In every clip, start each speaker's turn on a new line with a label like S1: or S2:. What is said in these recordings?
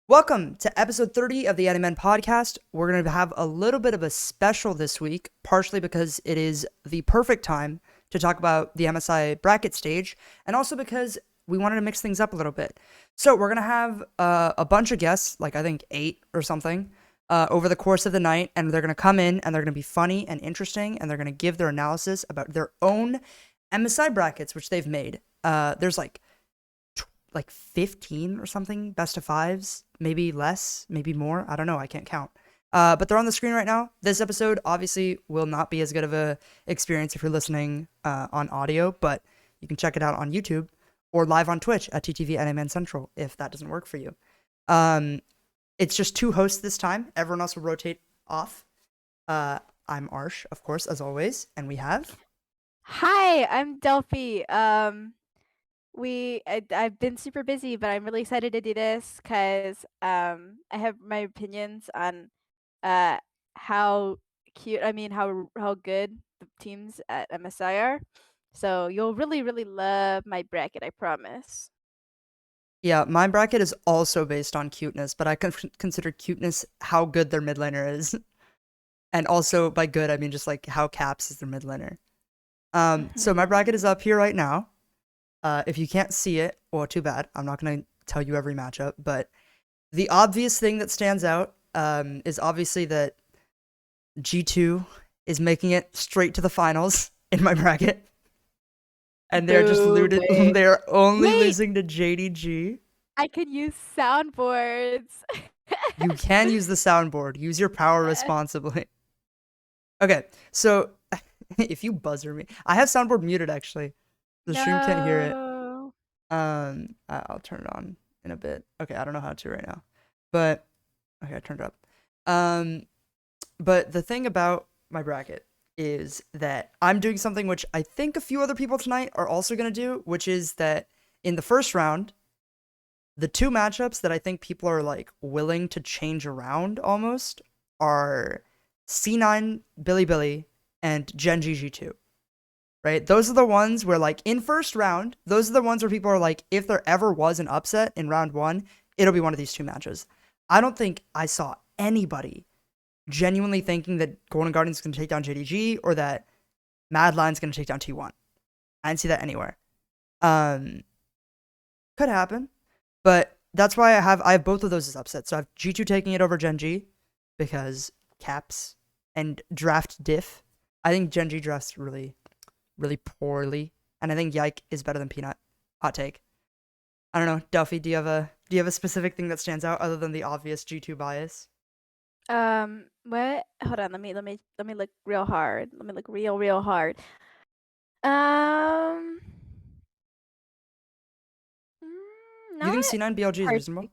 S1: Welcome to episode 30 of the NAmen Podcast. We're going to have a little bit of a special this week, partially because it is the perfect time to talk about the MSI bracket stage, and also because we wanted to mix things up a little bit. So we're going to have a bunch of guests, like I think 8 or something, over the course of the night, and they're going to come in, and they're going to be funny and interesting, and they're going to give their analysis about their own MSI brackets, which they've made. There's like 15 or something best of fives, maybe less, maybe more. I don't know. I can't count. But they're on the screen right now. This episode obviously will not be as good of a experience if you're listening on audio, but you can check it out on YouTube or live on Twitch at TTV NAmen Central if that doesn't work for you. It's just 2 hosts this time. Everyone else will rotate off. I'm Arsh, of course, as always, and we have...
S2: Hi, I'm Delphi. I've been super busy, but I'm really excited to do this because I have my opinions on how good the teams at MSI are. So you'll really love my bracket, I promise.
S1: Yeah, my bracket is also based on cuteness, but I consider cuteness how good their mid laner is. And also by good, I mean just like how Caps is their mid laner. So my bracket is up here right now. If you can't see it, well, too bad. I'm not going to tell you every matchup, but the obvious thing that stands out is obviously that G2 is making it straight to the finals in my bracket. And they're just looted. They're only losing to JDG.
S2: I could use soundboards.
S1: You can use the soundboard. Use your power responsibly. Okay, so if you buzzer me, I have soundboard muted actually. The stream can't hear it. I'll turn it on in a bit. Okay, I don't know how to right now, but okay, I turned it up. But the thing about my bracket is that I'm doing something which I think a few other people tonight are also gonna do, which is that in the first round, the 2 matchups that I think people are like willing to change around almost are C9 Billy and Gen GG2. Right? Those are the ones where, like, in first round, those are the ones where people are like, if there ever was an upset in round 1, it'll be one of these 2 matches. I don't think I saw anybody genuinely thinking that Golden Guardian's going to take down JDG or that Mad Lion's going to take down T1. I didn't see that anywhere. Could happen, but that's why I have both of those as upsets. So I have G2 taking it over Gen G because Caps and draft diff. I think Gen G drafts really poorly, and I think Yike is better than Peanut. Hot take. I don't know, Delphi, do you have a specific thing that stands out other than the obvious G2 bias?
S2: What? Hold on, let me look real hard. Let me look real hard.
S1: You think C9 BLG is reasonable?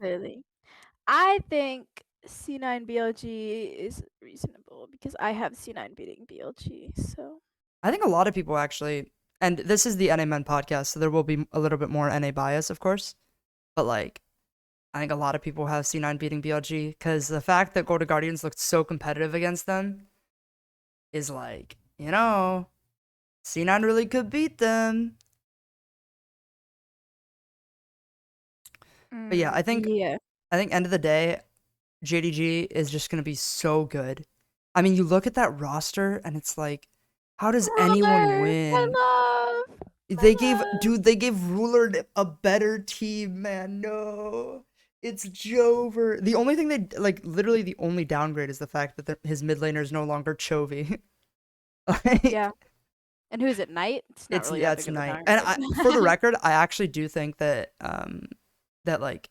S2: I think C9 BLG is reasonable because I have C9 beating BLG, so.
S1: I think a lot of people actually, and this is the NAmen podcast, so there will be a little bit more NA bias, of course, but like, I think a lot of people have C9 beating BLG, because the fact that Golden Guardians looked so competitive against them is like, you know, C9 really could beat them. But yeah, I think end of the day, JDG is just going to be so good. I mean, you look at that roster, and it's like, how does anyone win? They gave Ruler a better team, man. No. It's Jover. The only thing they, like, literally the only downgrade is the fact that his mid laner is no longer Chovy.
S2: Yeah. And who is it, Knight?
S1: It's Knight. And for the record, I actually do think that, like,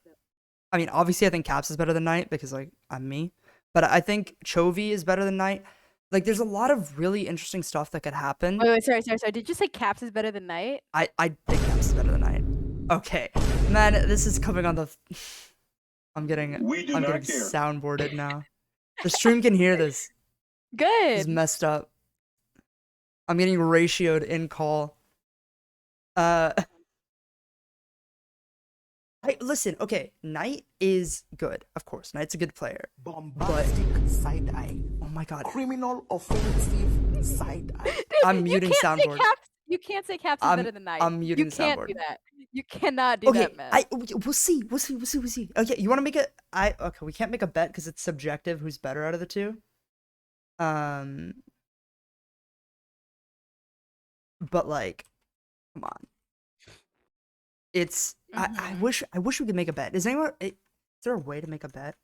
S1: I mean, obviously I think Caps is better than Knight because, like, I'm me. But I think Chovy is better than Knight. Like, there's a lot of really interesting stuff that could happen.
S2: Wait, sorry. Did you say Caps is better than Knight?
S1: I think Caps is better than Knight. Okay. Man, this is coming on the... I'm getting soundboarded now. The stream can hear this.
S2: Good.
S1: It's messed up. I'm getting ratioed in call. Listen, okay, Knight is good, of course. Knight's a good player.
S3: Bombastic side eye.
S1: Oh my god.
S3: Criminal offensive side eye.
S1: I'm muting soundboard.
S2: You can't say Caps is better than Knight.
S1: I'm muting soundboard.
S2: You can't do that. You cannot do that, man.
S1: We'll see. Okay, you want to make it? Okay, we can't make a bet because it's subjective. Who's better out of the two? But like, come on. It's I wish we could make a bet. Is there a way to make a bet?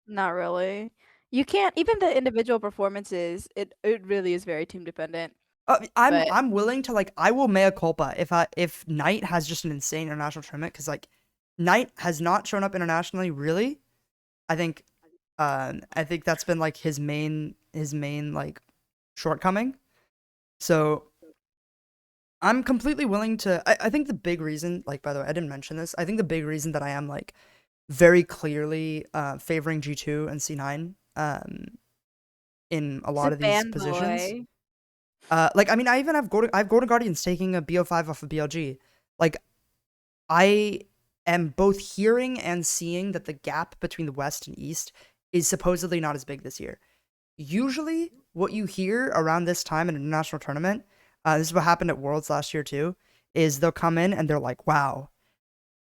S2: Not really. You can't. Even the individual performances, it really is very team dependent.
S1: I'm willing to I will mea culpa if Knight has just an insane international tournament because Knight has not shown up internationally really. I think that's been his main shortcoming. So I'm completely willing to. I think the big reason, by the way, I didn't mention this. I think the big reason that I am very clearly favoring G2 and C9 in a lot of these positions. I mean, I even have Golden Guardians taking a BO5 off of BLG. I am both hearing and seeing that the gap between the West and East is supposedly not as big this year. Usually, what you hear around this time in an international tournament, this is what happened at Worlds last year too, is they'll come in and they're like, wow,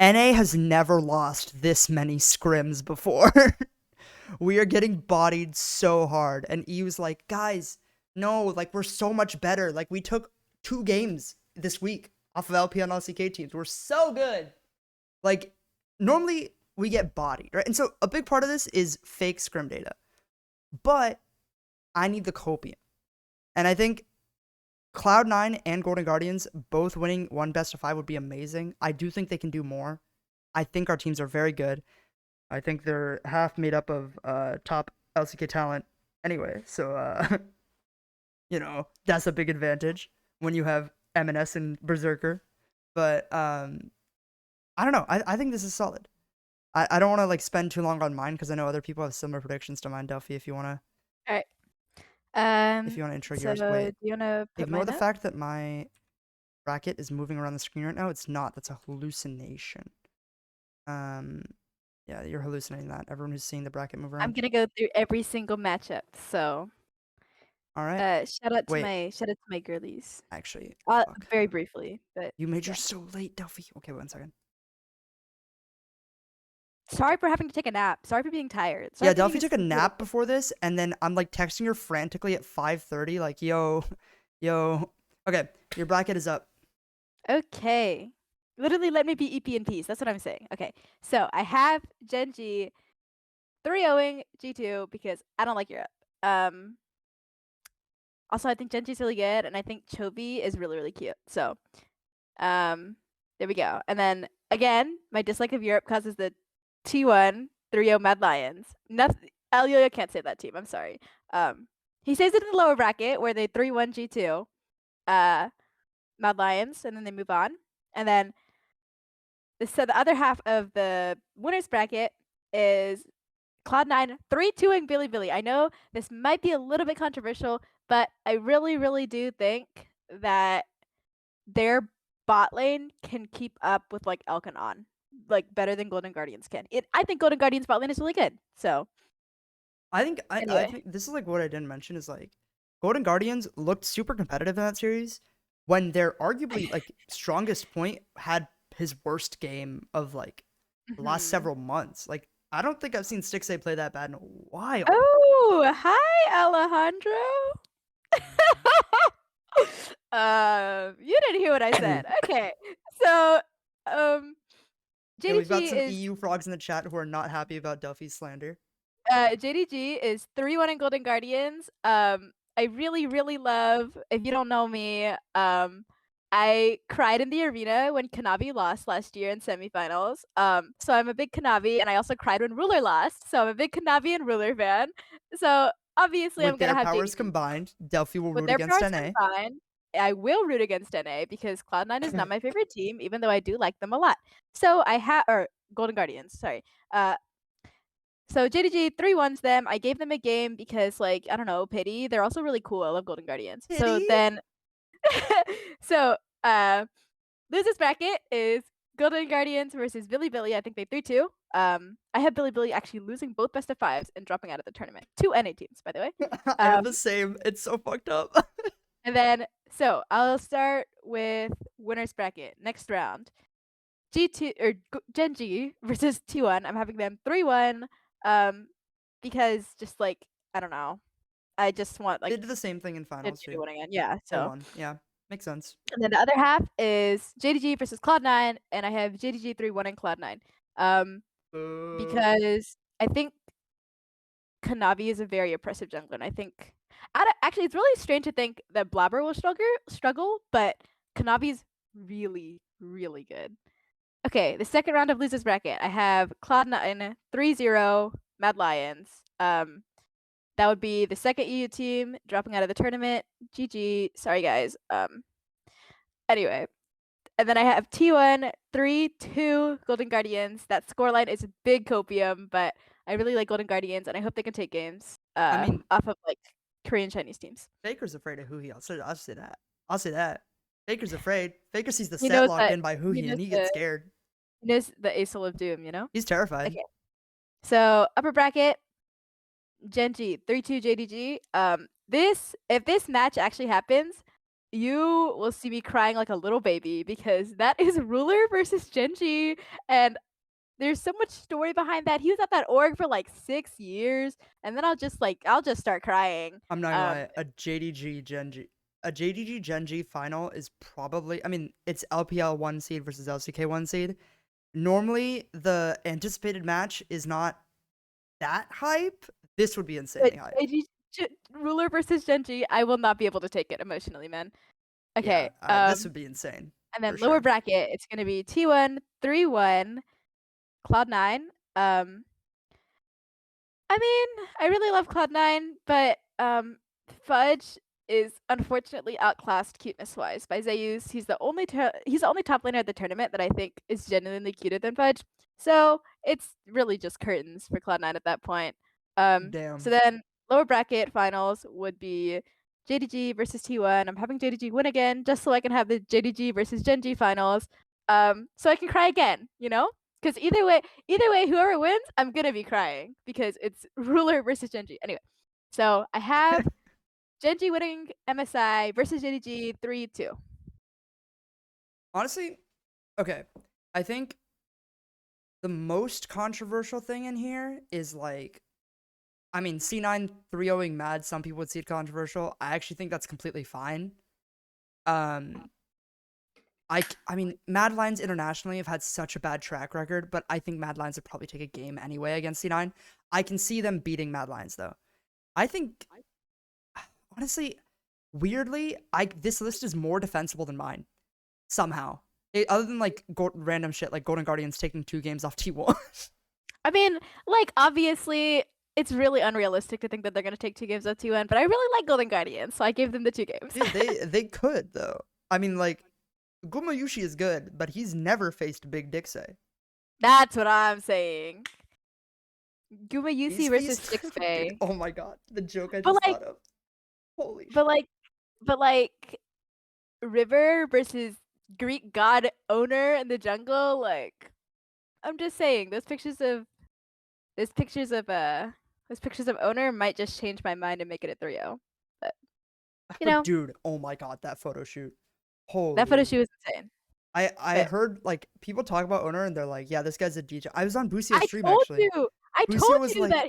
S1: NA has never lost this many scrims before. We are getting bodied so hard. And EU's like, guys, no, we're so much better. We took 2 games this week off of LP and LCK teams. We're so good. Normally we get bodied, right? And so a big part of this is fake scrim data. But I need the copium. And I think Cloud9 and Golden Guardians both winning one best of 5 would be amazing. I do think they can do more. I think our teams are very good. I think they're half made up of top LCK talent anyway. So, that's a big advantage when you have M&S and Berserker. But I don't know. I think this is solid. I don't want to spend too long on mine because I know other people have similar predictions to mine. Delphi, if you want to.
S2: All right.
S1: If you want to intro
S2: So
S1: yours, wait.
S2: do you want to
S1: Ignore the fact that my bracket is moving around the screen right now. It's not. That's a hallucination. Yeah, you're hallucinating that. Everyone who's seeing the bracket move around.
S2: I'm gonna go through every single matchup. So,
S1: all right.
S2: Shout out to my girlies.
S1: Actually,
S2: very briefly, but
S1: you made yours so late, Delphi. Okay, 1 second.
S2: Sorry for having to take a nap. Sorry for being tired.
S1: Yeah, Delphi took a nap before this, and then I'm texting her frantically at 5:30, yo. Okay, your bracket is up.
S2: Okay. Literally, let me be EP in peace. That's what I'm saying. Okay, so I have Genji 3-0ing G2 because I don't like Europe. Also, I think Genji's really good, and I think Chovy is really, really cute. So, there we go. And then, again, my dislike of Europe causes the T1 3-0 Mad Lions. Nothing. Elioya can't say that team. I'm sorry. He says it in the lower bracket where they 3-1 G2 Mad Lions, and then they move on. And then, so the other half of the winners bracket is Cloud9 3-2ing Bilibili. I know this might be a little bit controversial, but I really, really do think that their bot lane can keep up with Elkin on, better than Golden Guardians can. I think Golden Guardians bot lane is really good. So
S1: I think this is what I didn't mention is Golden Guardians looked super competitive in that series when their arguably strongest point had his worst game of the last several months. I don't think I've seen Stixay play that bad in a while.
S2: Oh, hi Alejandro. You didn't hear what I said. Okay, so JDG
S1: we've got some EU frogs in the chat who are not happy about Delphi's slander.
S2: JDG is 3-1 in Golden Guardians. I really, really love. If you don't know me, I cried in the arena when Kanavi lost last year in semifinals. So I'm a big Kanavi, and I also cried when Ruler lost. So I'm a big Kanavi and Ruler fan. So obviously, I'm gonna have
S1: powers combined. Delphi will root against NA.
S2: I will root against NA because Cloud9 is not my favorite team, even though I do like them a lot. So Golden Guardians, sorry. So JDG 3-1s them. I gave them a game because I don't know, pity. They're also really cool. I love Golden Guardians.
S1: Pity?
S2: So then losers bracket is Golden Guardians versus Bilibili. I think they 3-2. I have Bilibili actually losing both best of 5s and dropping out of the tournament. 2 NA teams, by the way.
S1: I have the same. It's so fucked up.
S2: And then, so I'll start with winners bracket next round. G2 or Genji versus T1. I'm having them 3-1. Because just like I don't know, I just want
S1: They
S2: like
S1: did the same thing in finals
S2: Genji to
S1: too.
S2: win again. Yeah.
S1: So
S2: So.
S1: one. Yeah, makes sense.
S2: And then the other half is JDG versus Cloud9, and I have JDG 3-1 and Cloud9. Because I think Kanavi is a very oppressive jungler, and I think actually it's really strange to think that Blabber will struggle, but Kanavi's really, really good. Okay, the second round of losers bracket, I have Cloud9 3-0 Mad Lions. That would be the second EU team dropping out of the tournament. GG. Sorry guys. Anyway. And then I have T1 3-2 Golden Guardians. That scoreline is big copium, but I really like Golden Guardians, and I hope they can take games.
S1: I mean,
S2: off of like Korean Chinese teams.
S1: Faker's afraid of Huhi. I'll say that. I'll say that. Faker's afraid. Faker sees the
S2: He
S1: set
S2: knows
S1: locked
S2: that-
S1: in by
S2: he
S1: Huhi,
S2: knows
S1: and he gets
S2: the-
S1: scared.
S2: He knows the Aesol of Doom, you know?
S1: He's terrified.
S2: Okay. So upper bracket, Genji 3-2 JDG. If this match actually happens, you will see me crying like a little baby because that is Ruler versus Genji, and there's so much story behind that. He was at that org for like 6 years, and then I'll just start crying.
S1: I'm not gonna lie. A JDG Genji final is probably. I mean, it's LPL 1 seed versus LCK 1 seed. Normally, the anticipated match is not that hype. This would be insanely hype.
S2: Ruler versus Genji, I will not be able to take it emotionally, man. Okay.
S1: Yeah, this would be insane.
S2: And then
S1: for
S2: lower
S1: sure.
S2: bracket, it's gonna be T1 3-1 Cloud9. I mean, I really love Cloud9, but Fudge is unfortunately outclassed cuteness-wise by Zeus. He's the only top laner at the tournament that I think is genuinely cuter than Fudge. So it's really just curtains for Cloud9 at that point.
S1: Damn.
S2: So then lower bracket finals would be JDG versus T1. I'm having JDG win again just so I can have the JDG versus Genji finals. So I can cry again, you know? Because either way, whoever wins, I'm gonna be crying because it's Ruler versus Genji. Anyway, so I have Genji winning MSI versus JDG 3-2.
S1: Honestly, okay. I think the most controversial thing in here is like, I mean, C9 3-0ing Mad. Some people would see it controversial. I actually think that's completely fine. I mean, Mad Lions internationally have had such a bad track record, but I think Mad Lions would probably take a game anyway against C9. I can see them beating Mad Lions though. I think, honestly, weirdly, this list is more defensible than mine. Somehow, other than like random shit like Golden Guardians taking 2 games off T1.
S2: I mean, like obviously, it's really unrealistic to think that they're gonna take 2 games off T1, but I really like Golden Guardians, so I gave them the 2 games.
S1: Dude, they could though. I mean, like, Gumayushi is good, but he's never faced Big Dixie.
S2: That's what I'm saying. Gumayushi versus Sixbay.
S1: Oh my god, the joke I
S2: But,
S1: just
S2: like-
S1: thought of. Holy shit.
S2: But like River versus Greek god owner in the jungle, like I'm just saying those pictures of owner might just change my mind and make it a 3-0. But you know,
S1: dude, oh my god, that photo shoot. Holy.
S2: that photo shoot was insane.
S1: I heard like people talk about owner and they're like, yeah, this guy's a DJ. I was on Busio's
S2: I
S1: stream
S2: told
S1: actually.
S2: you. I
S1: Busio
S2: told
S1: was
S2: you
S1: like-
S2: that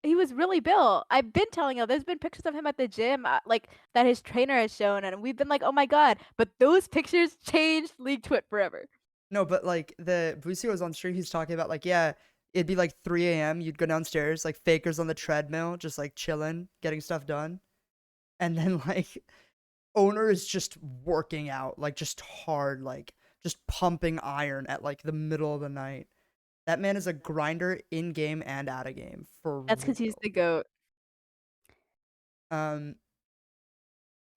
S2: he was really built. I've been telling you. There's been pictures of him at the gym, like that his trainer has shown, and we've been like, oh my god. But those pictures changed League Twit forever.
S1: No, but like the Busio was on stream, he's talking about like, yeah, it'd be like 3 a.m. You'd go downstairs, like Faker's on the treadmill, just like chilling, getting stuff done. And then like owner is just working out, like just hard, like just pumping iron at like the middle of the night. That man is a grinder in game and out of game.
S2: That's because he's the GOAT.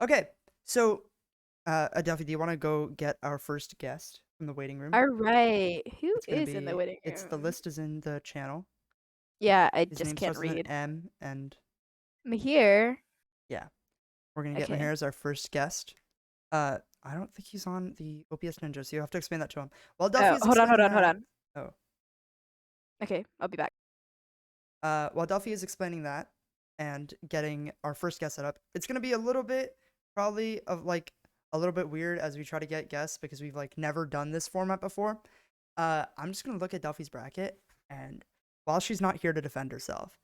S1: Okay, so Delphi, do you want to go get our first guest from the waiting room?
S2: All right. Who
S1: It's gonna
S2: is in the
S1: be-
S2: waiting room?
S1: It's the list is in the channel.
S2: Yeah, I
S1: His
S2: just
S1: name
S2: can't
S1: starts with an
S2: read.
S1: M, and
S2: Mihir.
S1: we're gonna get
S2: Okay.
S1: Mihir as our first guest. I don't think he's on the OPS Ninja, so you have to explain that to him. Well, Delphi is
S2: Hold on.
S1: explaining that- Oh.
S2: Okay, I'll be back.
S1: While Delphi is explaining that and getting our first guest set up, it's gonna be a little bit probably of like a little bit weird as we try to get guests because we've like never done this format before. I'm just gonna look at Delphi's bracket, and while she's not here to defend herself,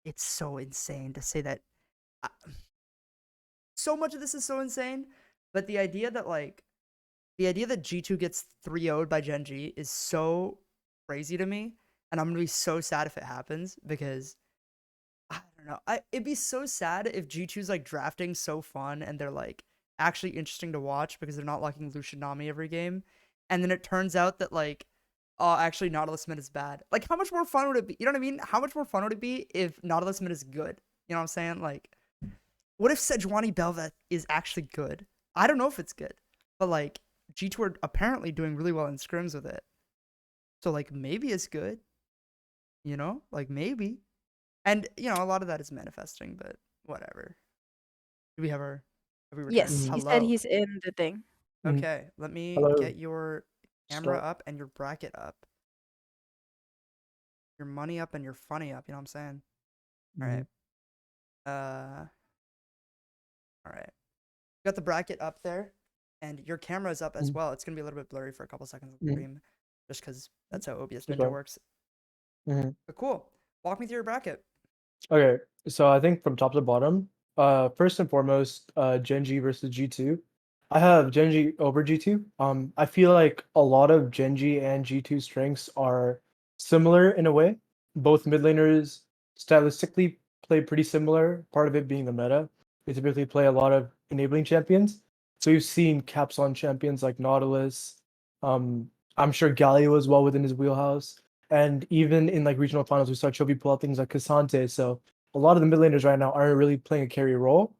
S1: it's so insane to say that. So much of this is so insane, but the idea that G2 gets 3-0'd by Gen G is so crazy to me, and I'm gonna be so sad if it happens because I don't know. It'd be so sad if G2's like drafting so fun and they're like actually interesting to watch because they're not locking Lucian Nami every game, and then it turns out that like, oh, actually Nautilus mid is bad. Like, how much more fun would it be? You know what I mean? How much more fun would it be if Nautilus mid is good? You know what I'm saying? Like, what if Sejuani Bel'Veth is actually good? I don't know if it's good, but like G2 are apparently doing really well in scrims with it. So like maybe it's good. You know? Like maybe. And you know, a lot of that is manifesting, but whatever. Do we have we returned?
S2: Yes, he
S1: Hello.
S2: said he's in the thing.
S1: Okay, let me
S4: Hello.
S1: get your camera
S4: Start.
S1: up and your bracket up. Your money up and your funny up, you know what I'm saying? All right. All right. Got the bracket up there, and your camera's up as well. It's gonna be a little bit blurry for a couple seconds of the stream, just because that's how OBS Ninja
S4: Okay.
S1: works.
S4: Mhm.
S1: But cool. Walk me through your bracket.
S4: Okay, so I think from top to bottom, first and foremost, Gen G versus G2. I have Gen G over G2. I feel like a lot of Gen G and G2 strengths are similar in a way. Both mid laners stylistically play pretty similar, part of it being the meta. They typically play a lot of enabling champions. So you've seen caps on champions like Nautilus. I'm sure Galio as well within his wheelhouse. And even in like regional finals, we saw Chovy pull out things like Cassante. So a lot of the mid laners right now aren't really playing a carry role.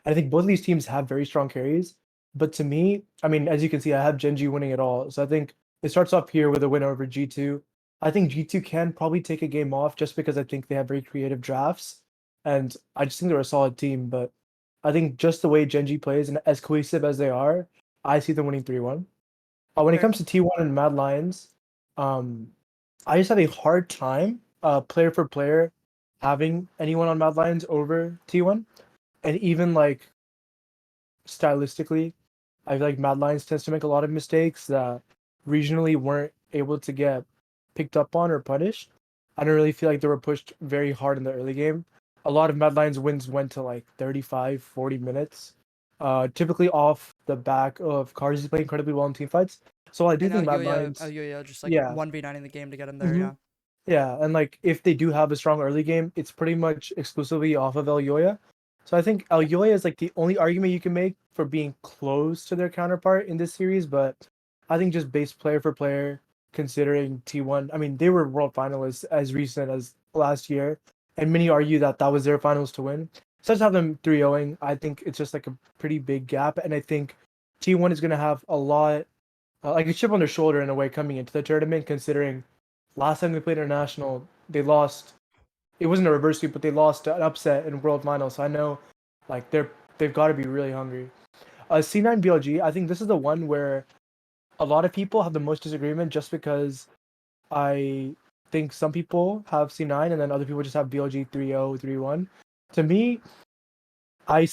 S4: I think both of these teams have very strong carries. But to me, I mean, as you can see, I have Gen G winning it all. So I think it starts off here with a win over G2. I think G2 can probably take a game off just because I think they have very creative drafts. And I just think they're a solid team. But I think just the way Gen G plays and as cohesive as they are, I see them winning 3-1. When it
S1: Okay.
S4: comes to T1 and Mad Lions, I just have a hard time, player for player, having anyone on Mad Lions over T1, and even like stylistically, I feel like Mad Lions tends to make a lot of mistakes that regionally weren't able to get picked up on or punished. I don't really feel like they were pushed very hard in the early game. A lot of Mad Lions wins went to like 35, 40 minutes, typically off the back of Karzi playing incredibly well in team fights. So I do
S1: And
S4: think Mad
S1: Elyoya,
S4: Lions,
S1: Elyoya just like
S4: yeah.
S1: 1v9 in the game to get him there,
S4: Mhm.
S1: yeah.
S4: Yeah, and like if they do have a strong early game, it's pretty much exclusively off of Elyoya. So I think Elyoya is like the only argument you can make for being close to their counterpart in this series, but I think just based player for player, considering T1, I mean, they were world finalists as recent as last year, and many argue that that was their finals to win. So just have them 3-0ing, I think it's just like a pretty big gap, and I think T1 is going to have a lot, like a chip on their shoulder in a way coming into the tournament, considering last time they played international, they lost. It wasn't a reverse sweep, but they lost an upset in World Finals. So I know, like they've got to be really hungry. C9 BLG, I think this is the one where a lot of people have the most disagreement, just because I think some people have C9 and then other people just have BLG 3-0, 3-1. To me, I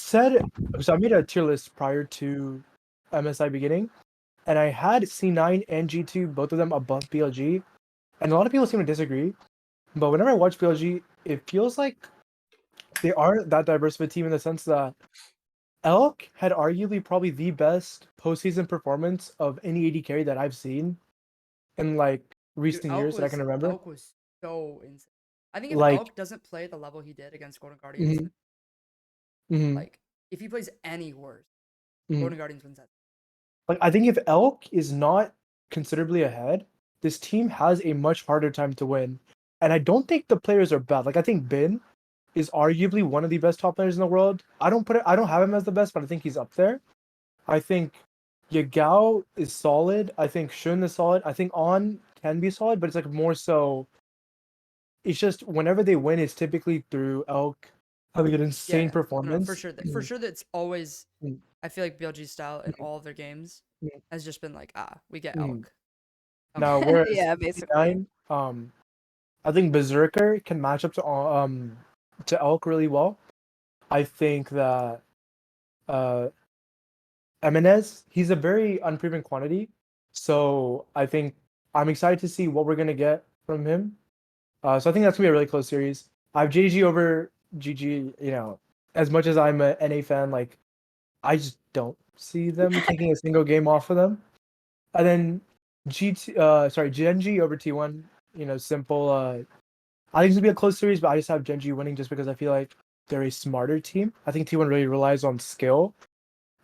S4: made a tier list prior to MSI beginning, and I had C9 and G2, both of them above BLG. And a lot of people seem to disagree. But whenever I watch BLG, it feels like they aren't that diverse of a team in the sense that Elk had arguably probably the best postseason performance of any AD carry that I've seen in like recent years that I can remember.
S1: Elk was so insane. I think if
S4: Like,
S1: Elk doesn't play the level he did against Golden Guardians, like if he plays any worse, Golden Guardians wins that.
S4: like I think if Elk is not considerably ahead, this team has a much harder time to win. And I don't think the players are bad. Like I think Bin is arguably one of the best top players in the world. I don't have him as the best, but I think he's up there. I think Yagao is solid. I think Shun is solid. I think On can be solid, but it's like more so. It's just whenever they win, it's typically through Elk having an insane
S1: No,
S4: performance.
S1: for sure. For sure, that's always.
S4: Mm.
S1: I feel like BLG's style in
S4: Mhm.
S1: all of their games
S4: Mm.
S1: has just been like, we get
S4: Mm.
S1: Elk.
S4: Now, whereas
S2: Yeah, basically.
S4: C9, I think Berserker can match up to Elk really well. I think that Eminez, he's a very unproven quantity. So I think I'm excited to see what we're gonna get from him. So I think that's gonna be a really close series. I have JG over GG. You know, as much as I'm a NA fan, like I just don't see them taking a single game off of them. And then Genji over T1. You know, simple. I think it's gonna be a close series, but I just have Genji winning just because I feel like they're a smarter team. I think T1 really relies on skill,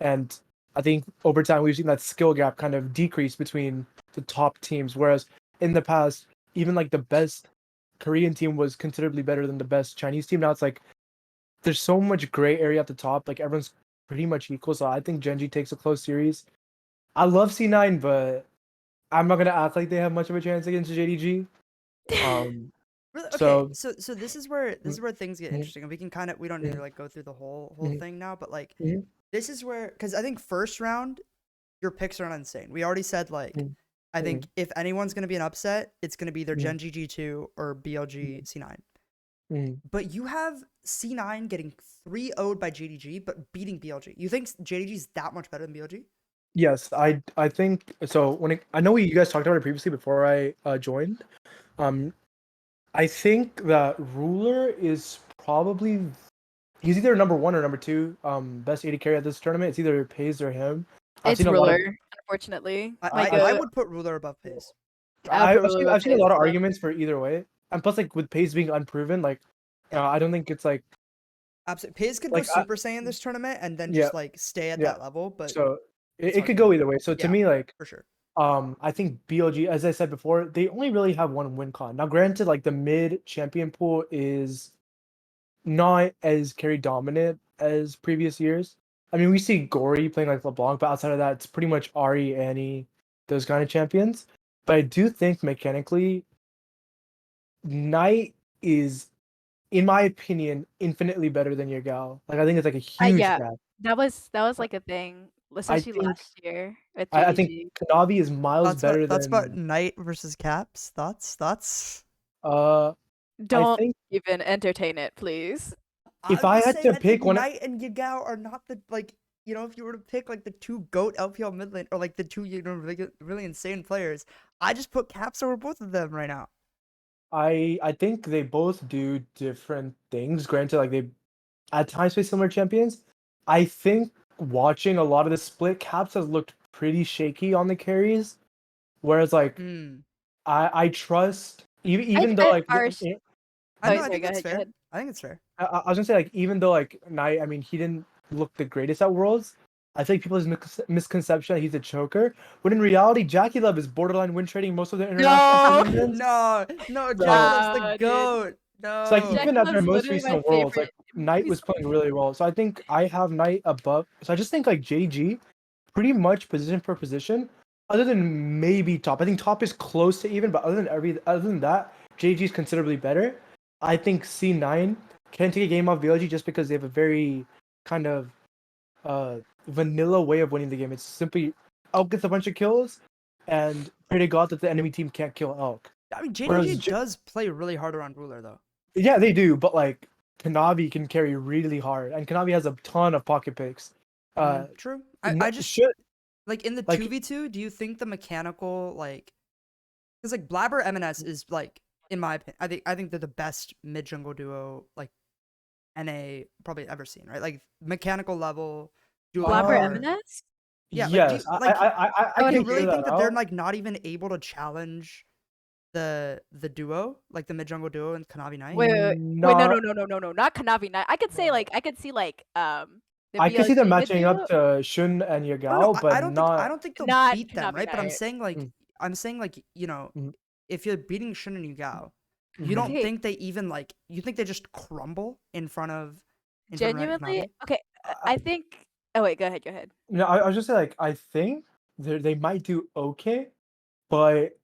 S4: and I think over time we've seen that skill gap kind of decrease between the top teams. Whereas in the past, even like the best Korean team was considerably better than the best Chinese team. Now it's like there's so much gray area at the top. Like everyone's pretty much equal. So I think Genji takes a close series. I love C9, but I'm not gonna act like they have much of a chance against JDG.
S1: Really? Okay,
S4: So
S1: so this is where things get interesting, and we don't need to like go through the whole thing now, but like this is where, because I think first round your picks are not insane. We already said like I think if anyone's gonna be an upset, it's gonna be either Genji G2 or BLG C9. But you have C9 getting 3-0'd by JDG, but beating BLG. You think JDG is that much better than BLG?
S4: Yes, I think so. I know you guys talked about it previously before I joined. I think that Ruler is probably he's either number 1 or number 2 best AD carry at this tournament. It's either Paze or him.
S2: It's Ruler, unfortunately.
S1: I would put Ruler above Paze.
S4: I've seen a lot of arguments for either way, and plus like with Paze being unproven, like I don't think it's like
S1: absolutely Paze could go Super Saiyan this tournament and then just like stay at that level, but
S4: so it could go either way. So to me, like
S1: for sure.
S4: I think BLG, as I said before, they only really have one win con. Now, granted, like the mid champion pool is not as carry dominant as previous years. I mean, we see Gory playing like LeBlanc, but outside of that, it's pretty much Ahri, Annie, those kind of champions. But I do think mechanically, Knight is, in my opinion, infinitely better than Yagao. Like I think it's like a huge gap.
S2: That was like a thing. Especially last year.
S4: I think Kanavi is miles better than.
S1: That's about Knight versus Caps. Thoughts?
S2: Don't even entertain it, please.
S4: If I had to pick one,
S1: Knight and Yagao are not the like. You know, if you were to pick like the 2 GOAT LPL mid lane or like the 2 really insane players, I just put Caps over both of them right now.
S4: I think they both do different things. Granted, like they at times play similar champions. I think watching a lot of the split, Caps has looked pretty shaky on the carries, whereas like I trust even though like
S1: I think that's fair. I think it's fair.
S4: I was gonna say like even though like Knight, I mean he didn't look the greatest at Worlds. I think people's misconception that he's a choker, when in reality, Jackie Love is borderline win trading most of the international tournaments.
S1: No, Jackie Love's the GOAT. No.
S4: So like even after most recent Worlds, like Knight was playing really well. So I think I have Knight above. So I just think like JG, pretty much position for position, other than maybe top. I think top is close to even, but other than that, JG is considerably better. I think C9 can take a game off BLG just because they have a very kind of vanilla way of winning the game. It's simply Elk gets a bunch of kills and pray to God that the enemy team can't kill Elk.
S1: I mean, JDG does play really hard around Ruler though.
S4: Yeah, they do, but like Kanavi can carry really hard, and Kanavi has a ton of pocket picks.
S1: True. I just should like in the 2v2. Do you think the mechanical like, because like Blabber MNS is like, in my opinion, I think they're the best mid jungle duo like NA probably ever seen, right? Like mechanical level duo.
S2: Blabber MNS?
S1: Yeah.
S4: Yes.
S1: I
S4: can
S1: really think that they're like not even able to challenge the duo, like the mid jungle duo and Kanavi Knight.
S2: Wait, no, not Kanavi Knight. I could see like
S4: I could see them matching up to Shun and Yagao, but
S1: I don't think they'll beat them, right?
S2: Knight.
S1: But I'm saying like you know, if you're beating Shun and Yagao, you don't think they even like, you think they just crumble in front of
S2: genuinely? Okay, I think. Oh wait, go ahead.
S4: No, I was just saying like I think they might do okay, but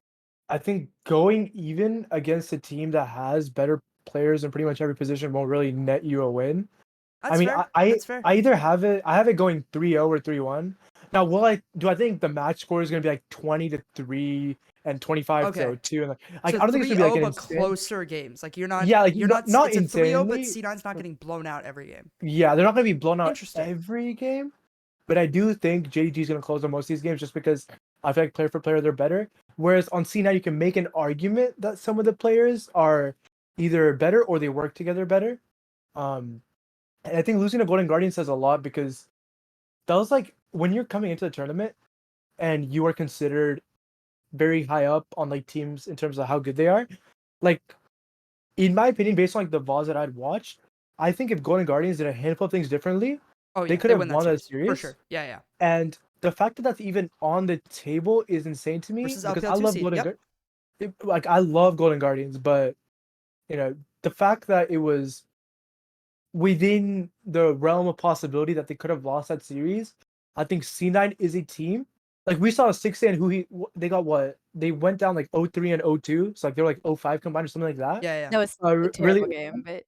S4: I think going even against a team that has better players in pretty much every position won't really net you a win.
S1: That's fair.
S4: I either have it going 3-0 or 3-1. Now, I think the match score is going to be like 20-3 and 25-2, and like I don't think it's going to be like
S1: closer games. Like you're not
S4: not
S1: it's
S4: insanely,
S1: a 3-0, but C9's not getting blown out every game.
S4: Yeah, they're not going to be blown out every game. but I do think JDG is going to close on most of these games just because I feel like player for player they're better. Whereas on C9 you can make an argument that some of the players are either better or they work together better. And I think losing to Golden Guardian says a lot because that was like when you're coming into the tournament and you are considered very high up on like teams in terms of how good they are. Like, in my opinion, based on like the VODs that I'd watched, I think if Golden Guardians did a handful of things differently, they could have won that series
S1: for sure. Yeah.
S4: And the fact that that's even on the table is insane to me
S1: Versus
S4: because
S1: LPL
S4: I love
S1: 2 seed,
S4: Golden Like I love Golden Guardians, but you know the fact that it was within the realm of possibility that they could have lost that series. I think C9 is a team. Like we saw 6 and they got what? They went down like 0-3 and 0-2. So like they were like 0-5 combined or something like that.
S1: Yeah.
S2: No, it's a terrible
S4: really
S2: game, but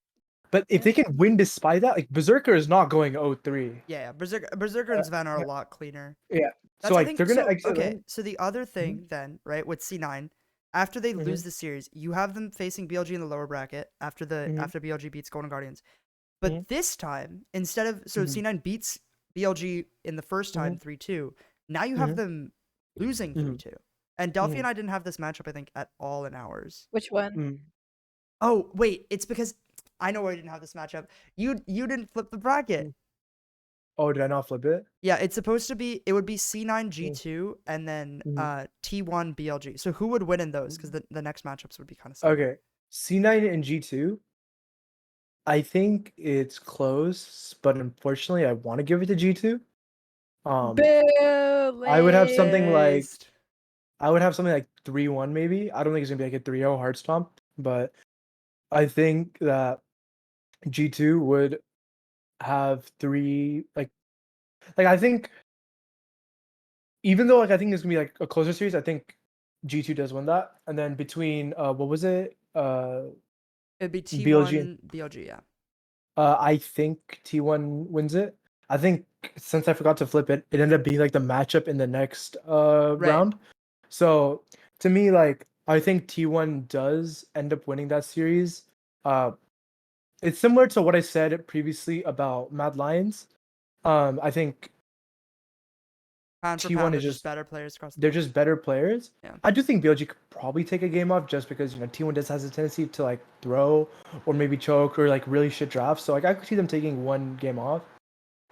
S4: But if they can win despite that, like Berserker is not going 0-3.
S1: Yeah. Berserker and Sven are a lot cleaner.
S4: Yeah.
S1: That's,
S4: So
S1: I
S4: like
S1: think,
S4: they're gonna
S1: so,
S4: exit.
S1: okay. So the other thing then, right, with C9, after they lose the series, you have them facing BLG in the lower bracket after BLG beats Golden Guardians. But this time, instead of C9 beats BLG in the first time 3-2, now you have them losing 3-2. And Delphi and I didn't have this matchup, I think, at all in ours.
S2: which one?
S1: Oh, wait, it's because I know why I didn't have this matchup. You didn't flip the bracket.
S4: Oh, did I not flip it?
S1: Yeah, it's supposed to be, it would be C9 G2 and then T1 BLG. So who would win in those? Because the next matchups would be kind of similar.
S4: Okay. C9 and G2. I think it's close, but unfortunately I want to give it to G2.
S2: Boo,
S4: I would have something like
S1: Laced.
S4: 3-1 maybe. I don't think it's gonna be like a 3-0 hard stomp, but I think that G2 would have 3 like I think even though like I think it's gonna be like a closer series, I think G2 does win that. And then between what was it?
S1: It'd be T1
S4: BLG.
S1: BLG, yeah.
S4: I think T1 wins it. I think since I forgot to flip it, it ended up being like the matchup in the next round. So to me, like I think T1 does end up winning that series. It's similar to what I said previously about Mad Lions. I think
S1: T1 is just better players across the
S4: they're
S1: board.
S4: just better players.
S1: Yeah.
S4: I do think BLG could probably take a game off just because T1 just has a tendency to like throw or maybe choke or like really shit drafts. So like I could see them taking one game off.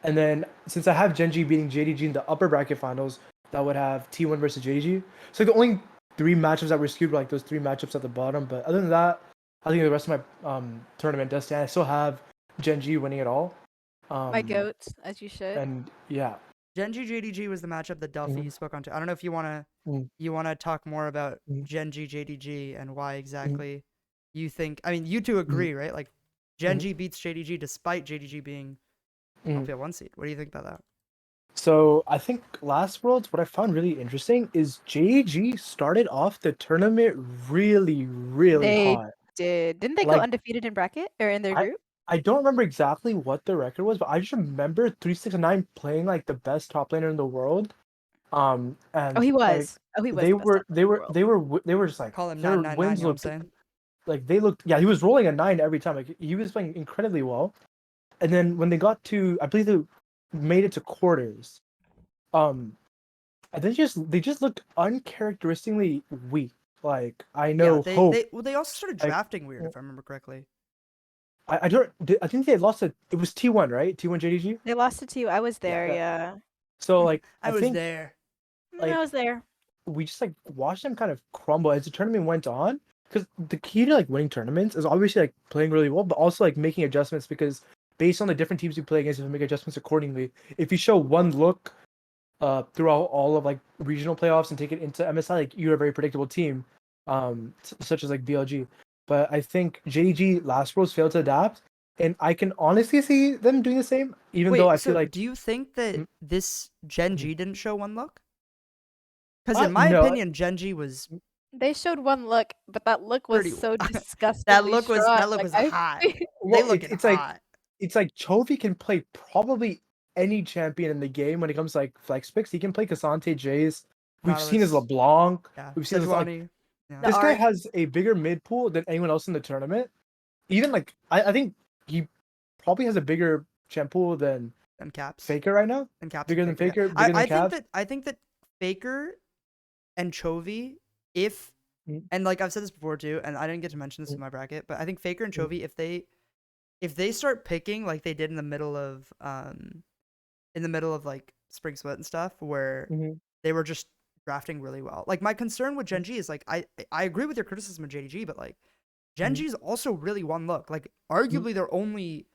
S4: And then since I have Gen G beating JDG in the upper bracket finals, that would have T1 versus JDG. So the only 3 matchups that were skewed were like those 3 matchups at the bottom. But other than that, I think the rest of my tournament does stand. I still have Gen G winning it all.
S2: My goats, as you should.
S4: And yeah.
S1: Gen G JDG was the matchup that Delphi spoke on to. I don't know if you wanna talk more about Gen G JDG and why exactly you think. I mean, you two agree, right? Like Gen G beats JDG despite JDG being LPL 1 seed. What do you think about that?
S4: So I think last Worlds, what I found really interesting is JDG started off the tournament really hot.
S2: Didn't they go undefeated in bracket or in their group?
S4: I don't remember exactly what the record was, but I just remember 369 playing like the best top laner in the world. And
S2: he was.
S4: Like,
S2: he was.
S4: they were just like
S1: Call him
S4: their
S1: 999,
S4: wins
S1: you know what I'm
S4: looked
S1: saying?
S4: like they looked. Yeah, he was rolling a 9 every time. Like he was playing incredibly well. And then when they got to, I believe they made it to quarters. And they just looked uncharacteristically weak. Like I know Hope.
S1: They also started drafting weird, if I remember correctly.
S4: I think they lost it. It was T1, right? T1 JDG.
S2: They lost to T. I was there. Yeah.
S4: So like
S1: I was there.
S4: Like,
S2: I was there.
S4: We just like watched them kind of crumble as the tournament went on. Because the key to like winning tournaments is obviously like playing really well, but also like making adjustments. Because based on the different teams you play against, you have to make adjustments accordingly. If you show one look throughout all of like regional playoffs and take it into MSI, like you're a very predictable team, such as like BLG. But I think JDG last Worlds failed to adapt, and I can honestly see them doing the same. Even though I feel like,
S1: do you think that this Gen G didn't show one look? Because in my opinion, Gen G was.
S2: They showed one look, but that look was so disgusting.
S1: That look was hot.
S4: Well,
S1: they look hot.
S4: It's like Chovy can play probably any champion in the game when it comes to like flex picks. He can play Cassante, Jace. We've seen his LeBlanc.
S1: Yeah.
S4: We've seen his
S1: Sejuani.
S4: Yeah. This guy has a bigger mid pool than anyone else in the tournament. Even like I think he probably has a bigger champ pool than
S1: than Caps.
S4: Faker right now?
S1: And Caps
S4: Bigger
S1: and
S4: than
S1: Faker.
S4: Faker? Bigger than Caps?
S1: I think that Faker and Chovy, if and like I've said this before too, and I didn't get to mention this in my bracket, but I think Faker and Chovy, if they start picking like they did in the middle of like Spring Split and stuff, where they were just drafting really well. Like my concern with Gen G is like I agree with your criticism of JDG, but like Gen G is also really one look. Like arguably their only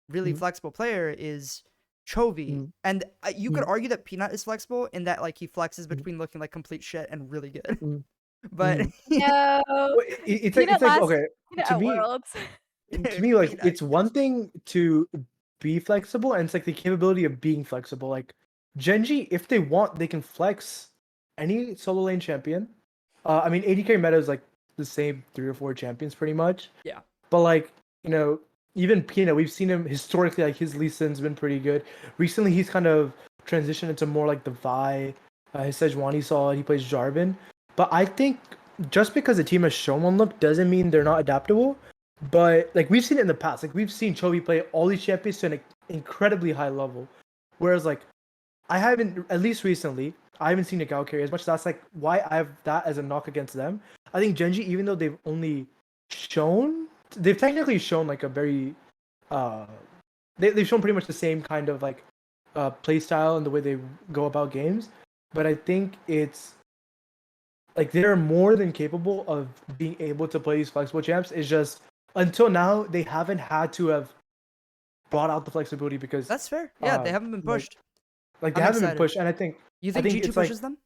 S1: really flexible player is Chovy, and you could argue that Peanut is flexible in that like he flexes between looking like complete shit and really good. But
S2: no,
S4: it's like okay to me.
S2: Worlds.
S4: To me, like it's one thing to be flexible, and it's like the capability of being flexible. Like Gen G, if they want, they can flex any solo lane champion. I mean, AD carry meta is like the same 3 or 4 champions pretty much.
S1: Yeah.
S4: But like even Peanut, we've seen him historically. Like his Lee Sin's been pretty good. Recently, he's kind of transitioned into more like the Vi. His Sejuani solid. He plays Jarvan. But I think just because a team has shown one look doesn't mean they're not adaptable. But like we've seen it in the past, like we've seen Chovy play all these champions to an incredibly high level, whereas like I haven't, at least recently, I haven't seen Nagao carry as much. That's like why I have that as a knock against them. I think Gen G, even though they've technically shown like a very, they've shown pretty much the same kind of like play style and the way they go about games. But I think it's like they're more than capable of being able to play these flexible champs. It's just until now they haven't had to have brought out the flexibility because
S1: that's fair. Yeah, they haven't been pushed.
S4: Like they haven't been pushed, and I think
S1: you think G2 pushes them.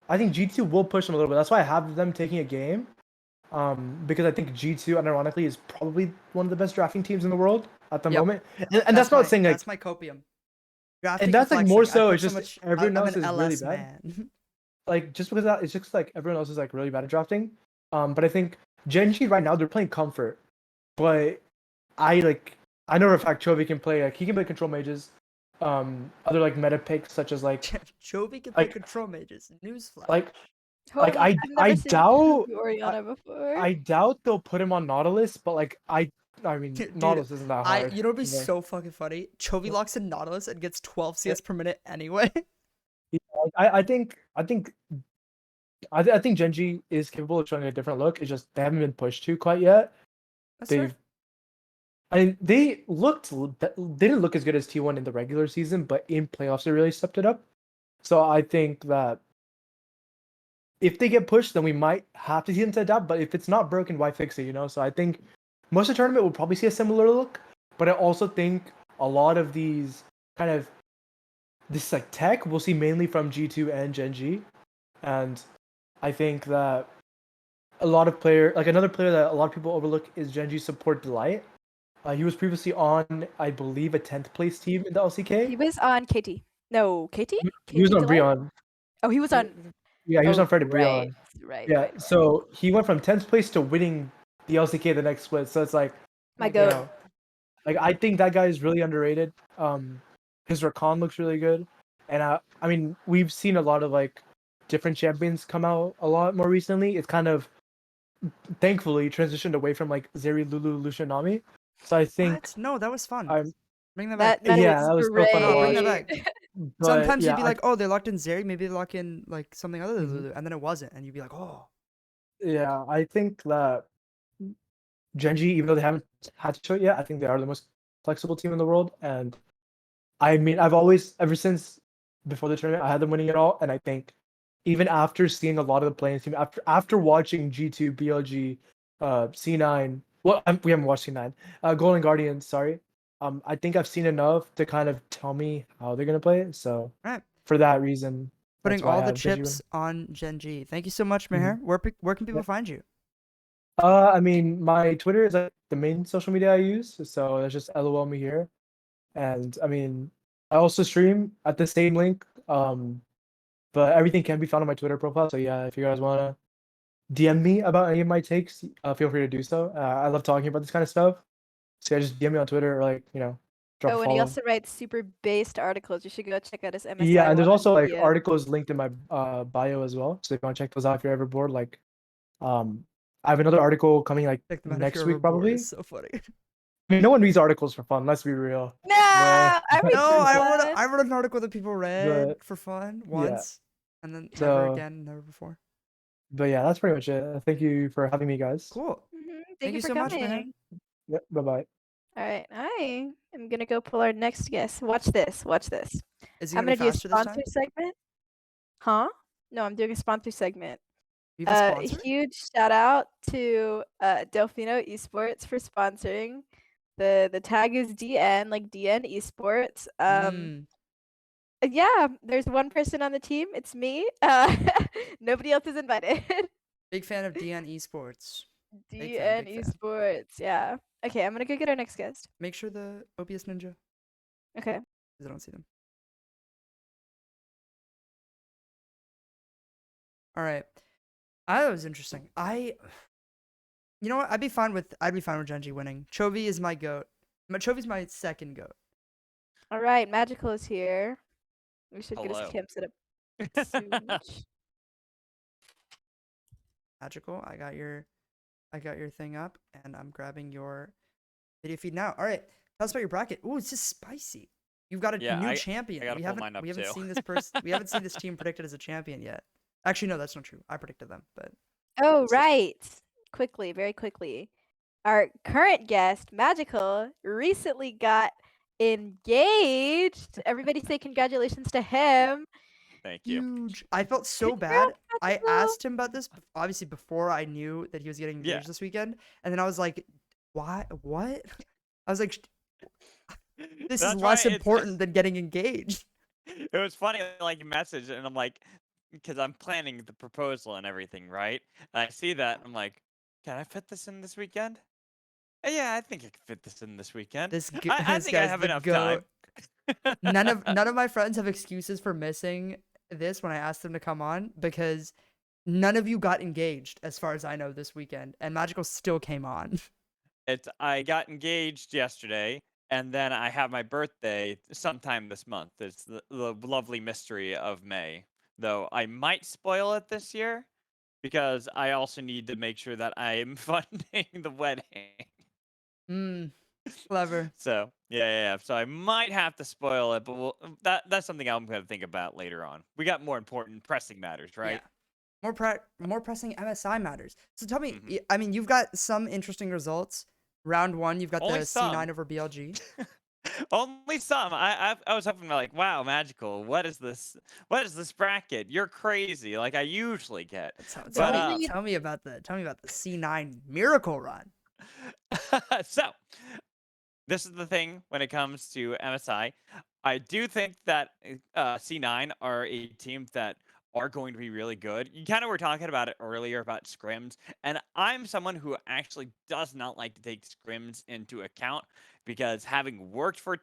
S4: I think G2 will push them a little bit. That's why I have them taking a game, because I think G2, unironically, is probably one of the best drafting teams in the world at the moment. And that's not saying like
S1: that's my copium. Drafting
S4: and that's like more so. It's just
S1: much,
S4: everyone else is
S1: LS
S4: really bad. Like just because that, it's just like everyone else is like really bad at drafting. But I think Gen G right now they're playing comfort, but I know for a fact Chovy can play he can play control mages, other like meta picks such as like
S1: Chovy can play control mages. Newsflash.
S4: I doubt
S2: Oriana before.
S4: I doubt they'll put him on Nautilus, but like I mean
S1: Dude,
S4: Nautilus isn't that hard.
S1: You know what'd be so fucking funny? Chovy locks in Nautilus and gets 12 CS per minute anyway.
S4: I think Gen G is capable of showing a different look. It's just they haven't been pushed to quite yet. They didn't look as good as T1 in the regular season, but in playoffs they really stepped it up. So I think that if they get pushed, then we might have to see them to adapt. But if it's not broken, why fix it? So I think most of the tournament will probably see a similar look. But I also think a lot of these kind of this like tech we'll see mainly from G2 and Gen G, and I think that another player that a lot of people overlook is Gen G support Delight. He was previously on, I believe, a 10th place team in the LCK.
S2: He was on KT. No, KT?
S4: He was on
S2: Delight?
S4: Breon.
S2: Oh, he was on.
S4: Yeah, he was on Freddy Breon.
S2: Right.
S4: Yeah, so he went from 10th place to winning the LCK the next split. So it's like,
S2: my God.
S4: Like I think that guy is really underrated. His recon looks really good, and I mean we've seen a lot of like different champions come out a lot more recently. It's kind of thankfully transitioned away from like Zeri, Lulu, Lucian, Nami. So I think
S1: no, that was fun. Bring that
S2: back.
S1: back.
S4: That was so fun to watch.
S1: Bring that back. Sometimes you'd be like, oh, they locked in Zeri, maybe they lock in like something other than Lulu, and then it wasn't, and you'd be like, oh.
S4: Yeah, I think that Gen G, even though they haven't had to show it yet, I think they are the most flexible team in the world. And I mean, I've always, ever since before the tournament, I had them winning it all. And I think even after seeing a lot of the playing team, after watching G2, BLG, C9, well, we haven't watched C9, Golden Guardians, sorry. I think I've seen enough to kind of tell me how they're going to play it. So for that reason,
S1: putting all the chips on Gen G. Thank you so much, Mihir. Where can people find you?
S4: I mean, my Twitter is like the main social media I use, so that's just lolmihir. And I mean, I also stream at the same link. But everything can be found on my Twitter profile. So yeah, if you guys wanna DM me about any of my takes, feel free to do so. I love talking about this kind of stuff. So yeah, just DM me on Twitter or like drop a follow.
S2: And he also writes super based articles. You should go check out his MSI.
S4: Yeah, and there's also like articles linked in my bio as well. So if you want to check those out if you're ever bored, like I have another article coming like next week probably.
S1: It's so funny.
S4: I mean, no one reads articles for fun. Let's be real.
S2: No, I read
S1: No,
S2: for
S1: I
S2: fun.
S1: wrote an article that people read
S4: But
S1: for fun
S4: yeah,
S1: once, and then never
S4: so
S1: again, never before.
S4: but yeah, that's pretty much it. Thank you for having me, guys.
S1: Cool.
S2: Thank
S1: Thank
S2: you
S1: you
S2: for
S1: so much, Mihir.
S2: coming.
S4: Yep. Bye bye.
S2: All right, I am gonna go pull our next guest. Watch this. Watch this.
S1: Is he
S2: I'm
S1: gonna
S2: gonna
S1: be
S2: do a
S1: faster this
S2: sponsor
S1: time?
S2: segment. Huh? No, I'm doing a sponsor segment.
S1: You have a sponsor?
S2: Huge shout out to Delfino Esports for sponsoring. The tag is DN, like DN Esports. Yeah, there's one person on the team. It's me. Nobody else is invited.
S1: Big fan of DN Esports. Big
S2: DN
S1: fan, big fan.
S2: Esports. Yeah. Okay, I'm gonna go get our next guest.
S1: Make sure the OBS Ninja,
S2: Okay.
S1: because I don't see them. All right. That was interesting. You know what? I'd be fine with Genji winning. Chovy is my goat. Chovy's my second goat.
S2: All right, Magical is here. We should get his
S5: Hello.
S2: cam set up soon.
S1: Magical, I got your thing up, and I'm grabbing your video feed now. All right, tell us about your bracket. Ooh, it's just spicy. You've got a new champion.
S5: I gotta pull mine up
S1: we haven't
S5: too.
S1: seen this person. We haven't seen this team predicted as a champion yet. Actually, no, that's not true. I predicted them, but
S2: Oh, right. Quickly, very quickly. Our current guest, Magical, recently got engaged. Everybody say congratulations to him.
S5: Thank you.
S1: huge. I felt so
S2: Congrats,
S1: bad. I
S2: Magical.
S1: asked him about this obviously before I knew that he was getting engaged this weekend, and then I was like, "Why? What?" I was like, "This is less important than getting engaged."
S5: It was funny, like you messaged, and I'm like, because I'm planning the proposal and everything, right? And I see that, I'm like, can I fit this in this weekend? Yeah, I think I can fit this in this weekend.
S1: This
S5: I think I have enough time.
S1: none of my friends have excuses for missing this when I asked them to come on, because none of you got engaged as far as I know this weekend, and Magical still came on.
S5: I got engaged yesterday, and then I have my birthday sometime this month. It's the lovely mystery of May. Though I might spoil it this year, because I also need to make sure that I am funding the wedding.
S1: Clever.
S5: So yeah. So I might have to spoil it, but that's something I'm going to think about later on. We got more important, pressing matters, right?
S1: Yeah. More pressing MSI matters. So tell me, I mean, you've got some interesting results. Round 1, you've got
S5: Only
S1: the
S5: some.
S1: C9 over BLG.
S5: Only some. I was hoping like, wow, Magical. What is this? What is this bracket? You're crazy. Like I usually get.
S1: Tell me about the C9 miracle run.
S5: So, this is the thing when it comes to MSI. I do think that C9 are a team that are going to be really good. You kind of were talking about it earlier about scrims, and I'm someone who actually does not like to take scrims into account, because having worked for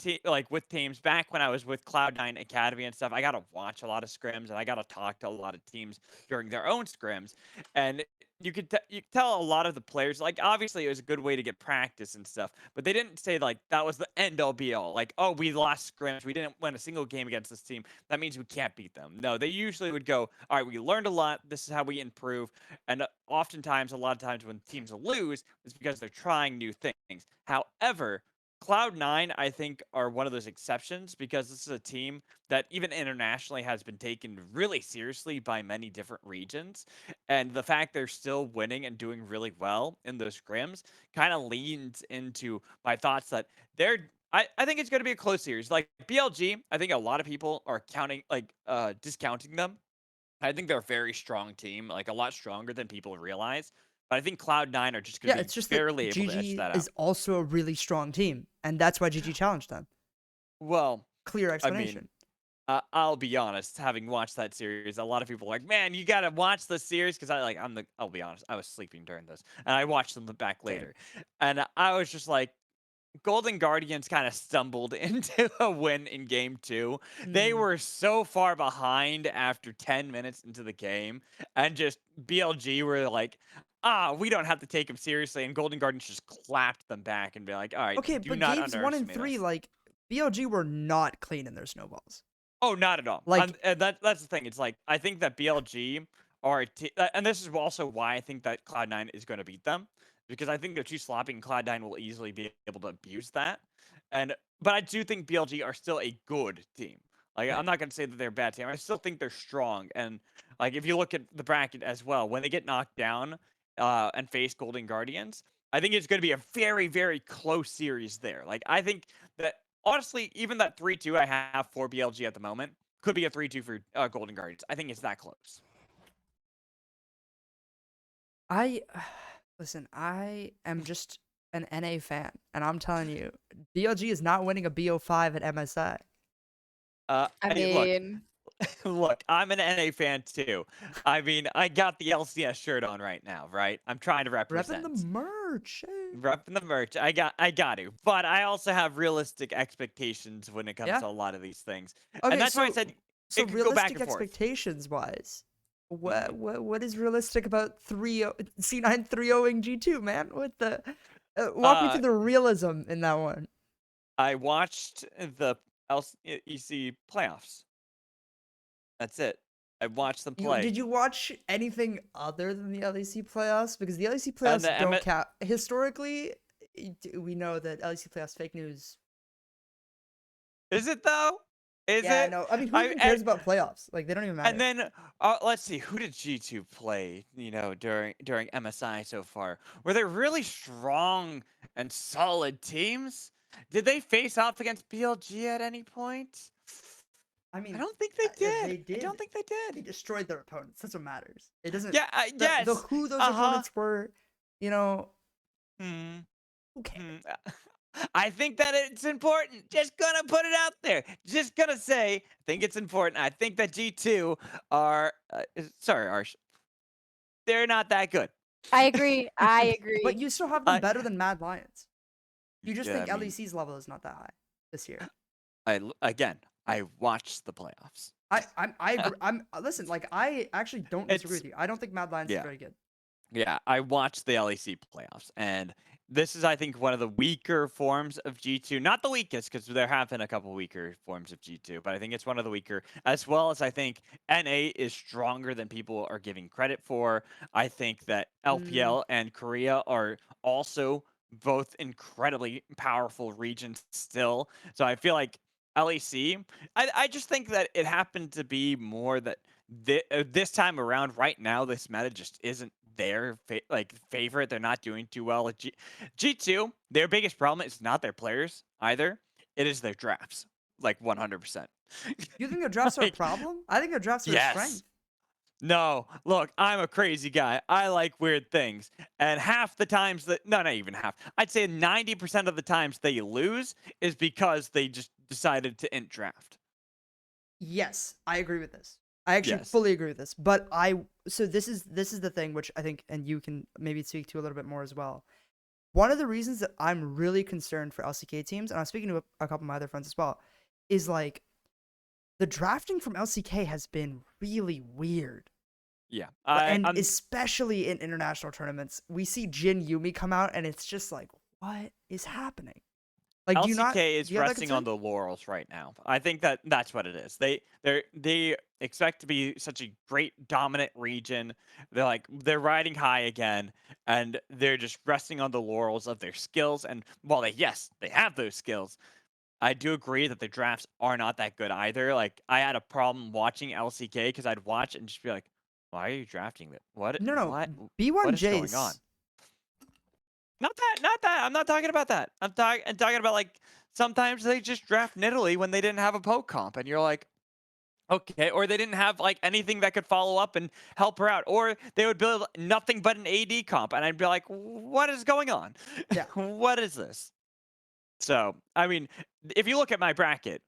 S5: with teams back when I was with Cloud9 Academy and stuff, I got to watch a lot of scrims, and I got to talk to a lot of teams during their own scrims, and you could tell a lot of the players, like, obviously it was a good way to get practice and stuff, but they didn't say like that was the end all be all, like, oh, we lost scrims, we didn't win a single game against this team, that means we can't beat them. No, they usually would go, all right, we learned a lot, this is how we improve. And oftentimes, a lot of times when teams lose, it's because they're trying new things. However, Cloud9, I think, are one of those exceptions, because this is a team that even internationally has been taken really seriously by many different regions. And the fact they're still winning and doing really well in those scrims kind of leans into my thoughts that I think it's going to be a close series. Like BLG, I think a lot of people are discounting them. I think they're a very strong team, like a lot stronger than people realize. But I think Cloud9 are just going to be barely able to edge that out.
S1: GG is also a really strong team, and that's why GG challenged them.
S5: Well,
S1: clear explanation.
S5: I mean, I'll be honest, having watched that series, a lot of people are like, man, you got to watch the series, because I'll be honest, I was sleeping during this, and I watched them back later. And I was just like, Golden Guardians kind of stumbled into a win in game 2. They were so far behind after 10 minutes into the game, and just BLG were like, we don't have to take them seriously, and Golden Guardians just clapped them back and be like, all right,
S1: okay, but games 1 and 3, like, BLG were not clean in their snowballs.
S5: Oh, not at all. Like, and that's the thing. It's like, I think that BLG are and this is also why I think that Cloud9 is going to beat them, because I think they're too sloppy, and Cloud9 will easily be able to abuse that. But I do think BLG are still a good team. Like,
S1: Right.
S5: I'm not gonna say that they're a bad team. I still think they're strong. And like, if you look at the bracket as well, when they get knocked down and face Golden Guardians, I think it's gonna be a very, very close series there. Like, I think that honestly, even that 3-2 I have for BLG at the moment could be a 3-2 for Golden Guardians. I think it's that close.
S1: Listen, I am just an NA fan, and I'm telling you, BLG is not winning a BO5 at MSI.
S2: I
S5: Hey,
S2: mean,
S5: look, I'm an NA fan too. I mean, I got the LCS shirt on right now, right? I'm trying to represent.
S1: Repping the merch. Hey.
S5: Repping the merch. I got to. But I also have realistic expectations when it comes
S1: Yeah.
S5: to a lot of these things.
S1: Okay,
S5: And that's why I said
S1: so
S5: it could go back
S1: realistic
S5: and forth.
S1: expectations wise, what is realistic about C9 3-0ing G2, man? What the walk me through the realism in that one.
S5: I watched the LEC playoffs. That's it. I watched them play.
S1: Did you watch anything other than the LEC playoffs? Because the LEC
S5: And
S1: playoffs
S5: the
S1: don't count. Historically, we know that LEC playoffs fake news.
S5: Is it though? Is
S1: Yeah,
S5: it?
S1: no. I mean, who even cares about playoffs? Like, they don't even matter.
S5: And then let's see, who did G2 play? During MSI so far, were they really strong and solid teams? Did they face off against BLG at any point?
S1: I mean,
S5: I don't think they
S1: if
S5: did.
S1: they did,
S5: I don't think they
S1: they
S5: did.
S1: destroyed their opponents. That's what matters. It doesn't.
S5: Yeah. Yes.
S1: The who those opponents were,
S5: Hmm.
S1: who cares?
S5: I think that it's important. Just gonna put it out there. Just gonna say, I think it's important. I think that G2 are. Sorry, Arsh. They're not that good.
S2: I agree. I agree.
S1: But you still have them
S5: I-
S1: better than Mad Lions. You just
S5: Yeah,
S1: think
S5: I mean,
S1: LEC's level is not that high this year.
S5: I watched the playoffs.
S1: I agree. Listen, like, I actually don't disagree
S5: It's-
S1: with you. I don't think Mad Lions is
S5: Yeah.
S1: very good.
S5: Yeah, I watched the LEC playoffs, and this is, I think, one of the weaker forms of G2. Not the weakest, because there have been a couple weaker forms of G2, but I think it's one of the weaker, as well as I think NA is stronger than people are giving credit for. I think that LPL and Korea are also both incredibly powerful regions still. So I feel like LEC, I just think that it happened to be more that this time around, right now, this meta just isn't their favorite. They're not doing too well at G2. Their biggest problem is not their players either. It is their drafts, like 100%.
S1: You think their drafts are a
S5: Like,
S1: problem? I think their drafts are a
S5: yes.
S1: strength.
S5: No, look, I'm a crazy guy. I like weird things. And half the times not even half, I'd say 90% of the times they lose is because they just decided to int draft.
S1: Yes, I agree with this. I actually
S5: Yes.
S1: fully agree with this. But so this is the thing which I think, and you can maybe speak to a little bit more as well. One of the reasons that I'm really concerned for LCK teams, and I'm speaking to a couple of my other friends as well, is like the drafting from LCK has been really weird.
S5: Yeah.
S1: And especially in international tournaments, we see Jin Yumi come out, and it's just like, what is happening? Like,
S5: LCK is
S1: do you have that
S5: resting on
S1: concern?
S5: the laurels right now. I think that's what it is. They expect to be such a great dominant region. They're riding high again, and they're just resting on the laurels of their skills. And while they have those skills, I do agree that the drafts are not that good either. Like, I had a problem watching LCK because I'd watch and just be like, why are you drafting it? What?
S1: No,
S5: What
S1: B1
S5: is going on?
S1: Jace.
S5: Not that. I'm not talking about that. I'm talking about, like, sometimes they just draft Nidalee when they didn't have a poke comp, and you're like, okay, or they didn't have like anything that could follow up and help her out, or they would build nothing but an AD comp, and I'd be like, what is going on?
S1: Yeah.
S5: What is this? So, I mean, if you look at my bracket,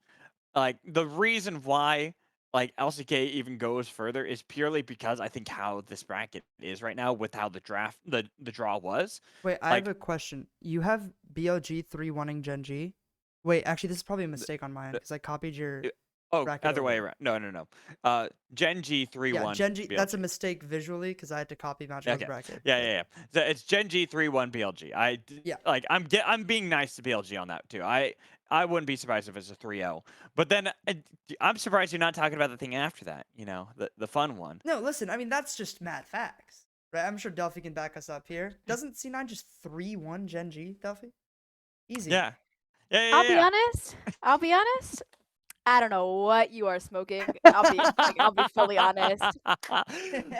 S5: like, the reason why like LCK even goes further is purely because I think how this bracket is right now with how the draw was.
S1: Wait, I
S5: Like,
S1: have a question. You have BLG 3-1ing Gen G? Wait, actually, this is probably a mistake on my end because I copied your
S5: oh,
S1: bracket
S5: other way
S1: over.
S5: around. No. Gen G 3-1.
S1: Yeah, Gen G. That's a
S5: BLG.
S1: mistake visually because I had to copy Magical's
S5: Okay.
S1: bracket.
S5: Yeah. So it's Gen G 3-1 BLG.
S1: Yeah.
S5: Like, I'm being nice to BLG on that too. I wouldn't be surprised if it's a 3-0. But then I'm surprised you're not talking about the thing after that. The fun one.
S1: No, listen. I mean, that's just mad facts, Right, I'm sure Delphi can back us up here. Doesn't C9 just 3-1 Gen G, Delphi? Easy.
S5: Yeah. Yeah.
S2: I'll be honest. I'll be honest. I don't know what you are smoking. I'll be fully honest.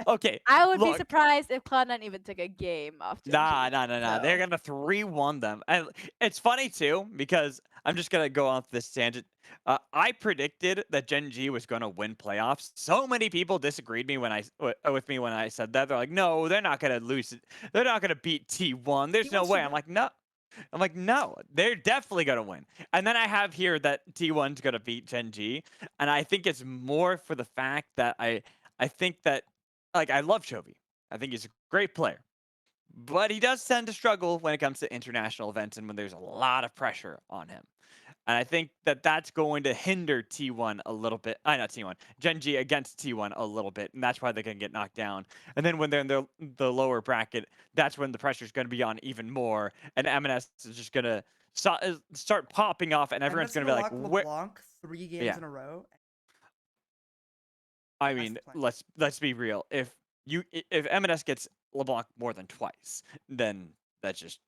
S5: Okay.
S2: I would be
S5: look,
S2: surprised if Cloud9 even took a game off Gen G.
S5: Nah. They're
S2: So.
S5: gonna 3-1 them. And it's funny too because I'm just gonna go off this tangent. I predicted that Gen G was gonna win playoffs. So many people disagreed with me when I said that. They're like, no, they're not gonna lose it. They're not gonna beat T1. There's no
S1: T1's
S5: way.
S1: too
S5: I'm like, no. They're definitely gonna win. And then I have here that T1's gonna beat Gen G, and I think it's more for the fact that I think that I love Chovy. I think he's a great player. But he does tend to struggle when it comes to international events and when there's a lot of pressure on him. And I think that that's going to hinder T1 a little bit. Not T1, Gen G against T1 a little bit. And that's why they're going to get knocked down. And then when they're in the lower bracket, that's when the pressure is going to be on even more. And MNS is just going to start popping off. And everyone's going to be like,
S1: LeBlanc 3 games in a row.
S5: I mean, let's be real. If MNS gets LeBlanc more than twice, then that's just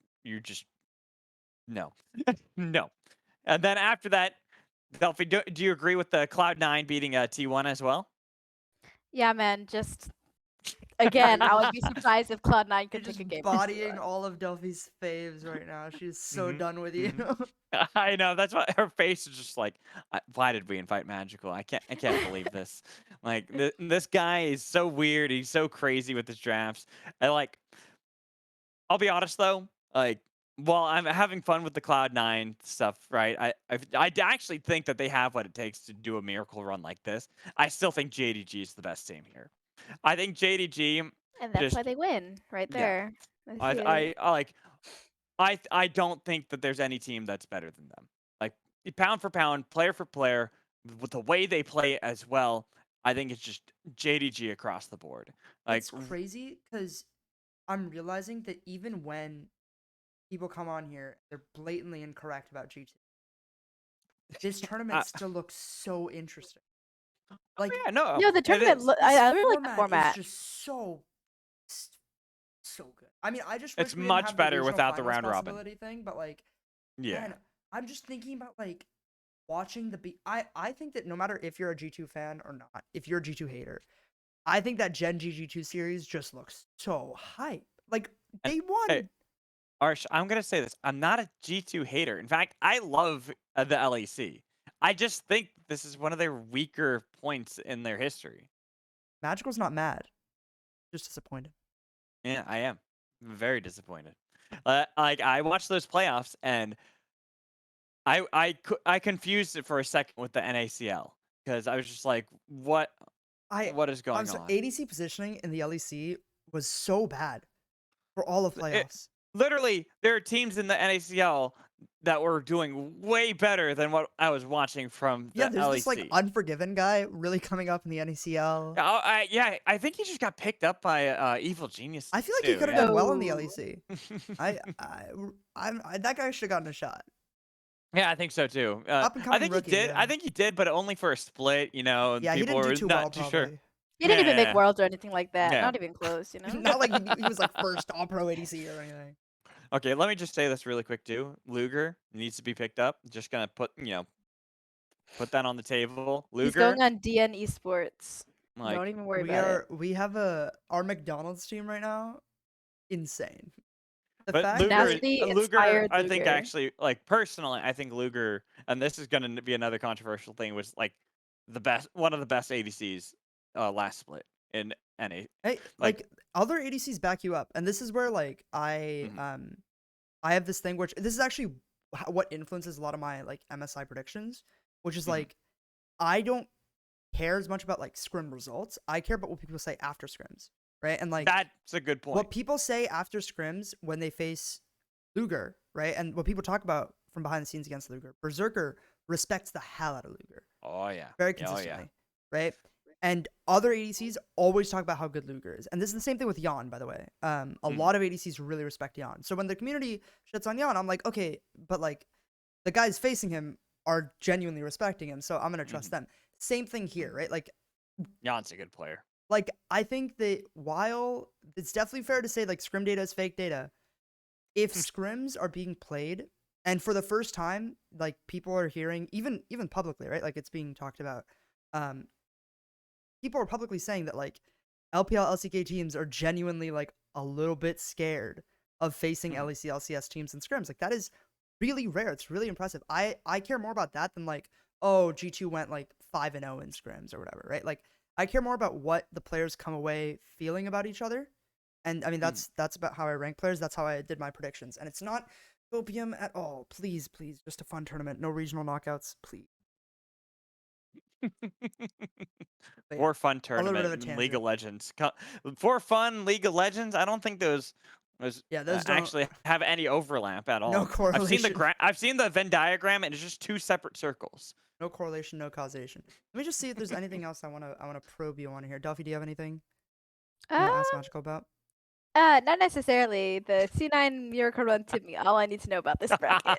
S5: no. No. And then after that, Delphi, do you agree with the Cloud9 beating T1 as well?
S2: Yeah, man. Just again, I would be surprised if Cloud9 could take a game.
S1: Bodying all of Delphi's faves right now. She's so done with you.
S5: I know. That's why her face is just like, why did we invite Magical? I can't believe this. Like this guy is so weird. He's so crazy with his drafts. I'll be honest though. While I'm having fun with the Cloud9 stuff, right? I actually think that they have what it takes to do a miracle run like this. I still think JDG is the best team here. I think JDG,
S2: and that's why they win, right there.
S5: Yeah. I don't think that there's any team that's better than them. Like pound for pound, player for player, with the way they play as well. I think it's just JDG across the board.
S1: It's crazy because I'm realizing that even when people come on here, they're blatantly incorrect about G2. This tournament still looks so interesting. Like,
S5: no,
S2: the tournament. I really like the format.
S1: It's just so good. I mean, I just
S5: it's
S1: wish we
S5: much
S1: didn't have
S5: better
S1: the
S5: without the round robin
S1: thing. But
S5: yeah,
S1: man, I'm just thinking about watching I think that no matter if you're a G2 fan or not, if you're a G2 hater, I think that Gen G G2 series just looks so hype. Like day one.
S5: Hey, Arsh, I'm gonna say this. I'm not a G2 hater. In fact, I love the LEC. I just think this is one of their weaker points in their history.
S1: Magical's not mad. Just disappointed.
S5: Yeah, I am. I'm very disappointed. I watched those playoffs and I confused it for a second with the NACL because I was just like, what is going on?
S1: ADC positioning in the LEC was so bad for all of playoffs.
S5: Literally, there are teams in the NACL that were doing way better than what I was watching from the
S1: there's
S5: LEC.
S1: this Unforgiven guy really coming up in the NACL.
S5: I think he just got picked up by Evil Genius.
S1: I feel like he could have done well in the LEC. That guy should have gotten a shot.
S5: Yeah, I think so too.
S1: I think
S5: he did. Yeah. I think he did, but only for a split.
S1: Yeah, he didn't do too well. Too sure.
S2: He didn't even make Worlds or anything like that. Yeah. Not even close.
S1: Not like he was first All Pro ADC or anything.
S5: Okay, let me just say this really quick too. Luger needs to be picked up. Just gonna put that on the table. Luger.
S2: He's going on DN Esports. Don't even worry about it.
S1: We have our McDonald's team right now. Insane.
S5: But Luger, I think actually, personally, I think Luger, and this is gonna be another controversial thing, was one of the best ADCs last split in NA.
S1: Hey, other ADCs back you up, and this is where I have this thing, which this is actually what influences a lot of my MSI predictions, which is I don't care as much about scrim results. I care about what people say after scrims, right? And
S5: that's a good point.
S1: What people say after scrims when they face Luger, right? And what people talk about from behind the scenes against Luger, Berserker respects the hell out of Luger.
S5: Oh yeah,
S1: very consistently, right? And other ADCs always talk about how good Luger is. And this is the same thing with Yan, by the way. A lot of ADCs really respect Yan. So when the community shits on Yan, I'm like, okay, but the guys facing him are genuinely respecting him, so I'm going to trust them. Same thing here, right?
S5: Yan's a good player.
S1: like I think that while it's definitely fair to say like scrim data is fake data, if scrims are being played and for the first time, like people are hearing even publicly, right? Like it's being talked about. People are publicly saying that like LPL LCK teams are genuinely like a little bit scared of facing LEC LCS teams in scrims. Like that is really rare. It's really impressive. I care more about that than like, oh, G2 went like 5-0 in scrims or whatever, right? Like I care more about what the players come away feeling about each other. And I mean that's about how I rank players. That's how I did my predictions. And it's not opium at all. Please, just a fun tournament. No regional knockouts, please.
S5: For fun
S1: a little bit
S5: tournament
S1: of a
S5: in League
S1: tangent.
S5: of Legends. For fun League of Legends, I don't think those
S1: Yeah, those don't
S5: actually have any overlap at all.
S1: No correlation.
S5: I've seen the Venn diagram, and it's just two separate circles.
S1: No correlation, no causation. Let me just see if there's anything else I wanna probe you on here. Delphi, do you have anything you wanna ask Magical about?
S2: Not necessarily. The C9 miracle run tipped me all I need to know about this bracket.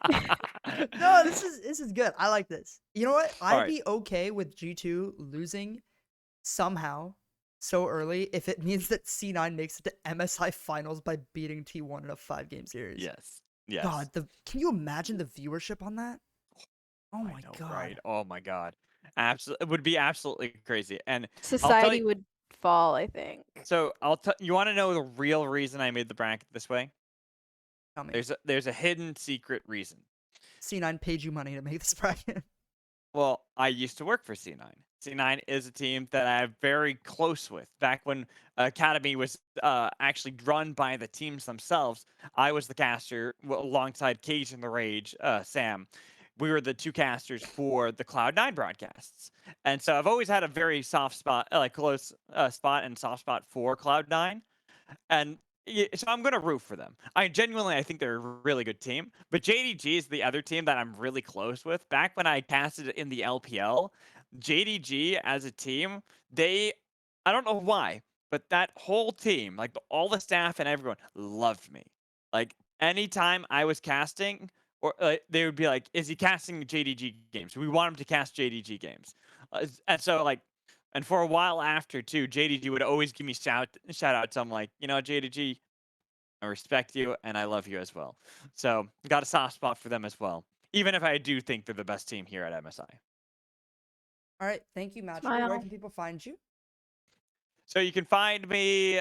S1: No, this is good. I like this. You know what? I'd
S5: right.
S1: be okay with G2 losing somehow so early if it means that C9 makes it to MSI finals by beating T1 in a 5-game series.
S5: Yes. Yes.
S1: God, can you imagine the viewership on that? Oh my god.
S5: Right. Oh my god. Absolutely, it would be absolutely crazy. And
S2: Society would fall, I think.
S5: So you want to know the real reason I made the bracket this way?
S1: Tell me.
S5: There's a hidden secret reason.
S1: C9 paid you money to make this bracket.
S5: Well, I used to work for C9. C9 is a team that I'm very close with. Back when Academy was actually run by the teams themselves, I was the caster alongside Cage and the Rage, Sam. We were the two casters for the Cloud9 broadcasts. And so I've always had a very soft spot, like close spot and soft spot for Cloud9. And so I'm going to root for them. I think they're a really good team. But JDG is the other team that I'm really close with. Back when I casted in the LPL, JDG as a team, I don't know why, but that whole team, like all the staff and everyone loved me. Like anytime I was casting, or they would be like, "Is he casting JDG games? We want him to cast JDG games." And so like, and for a while after too, JDG would always give me shout outs. I'm like, JDG, I respect you and I love you as well. So got a soft spot for them as well. Even if I do think they're the best team here at MSI.
S1: All right, thank you, Magical. Where can people find you?
S5: So you can find me.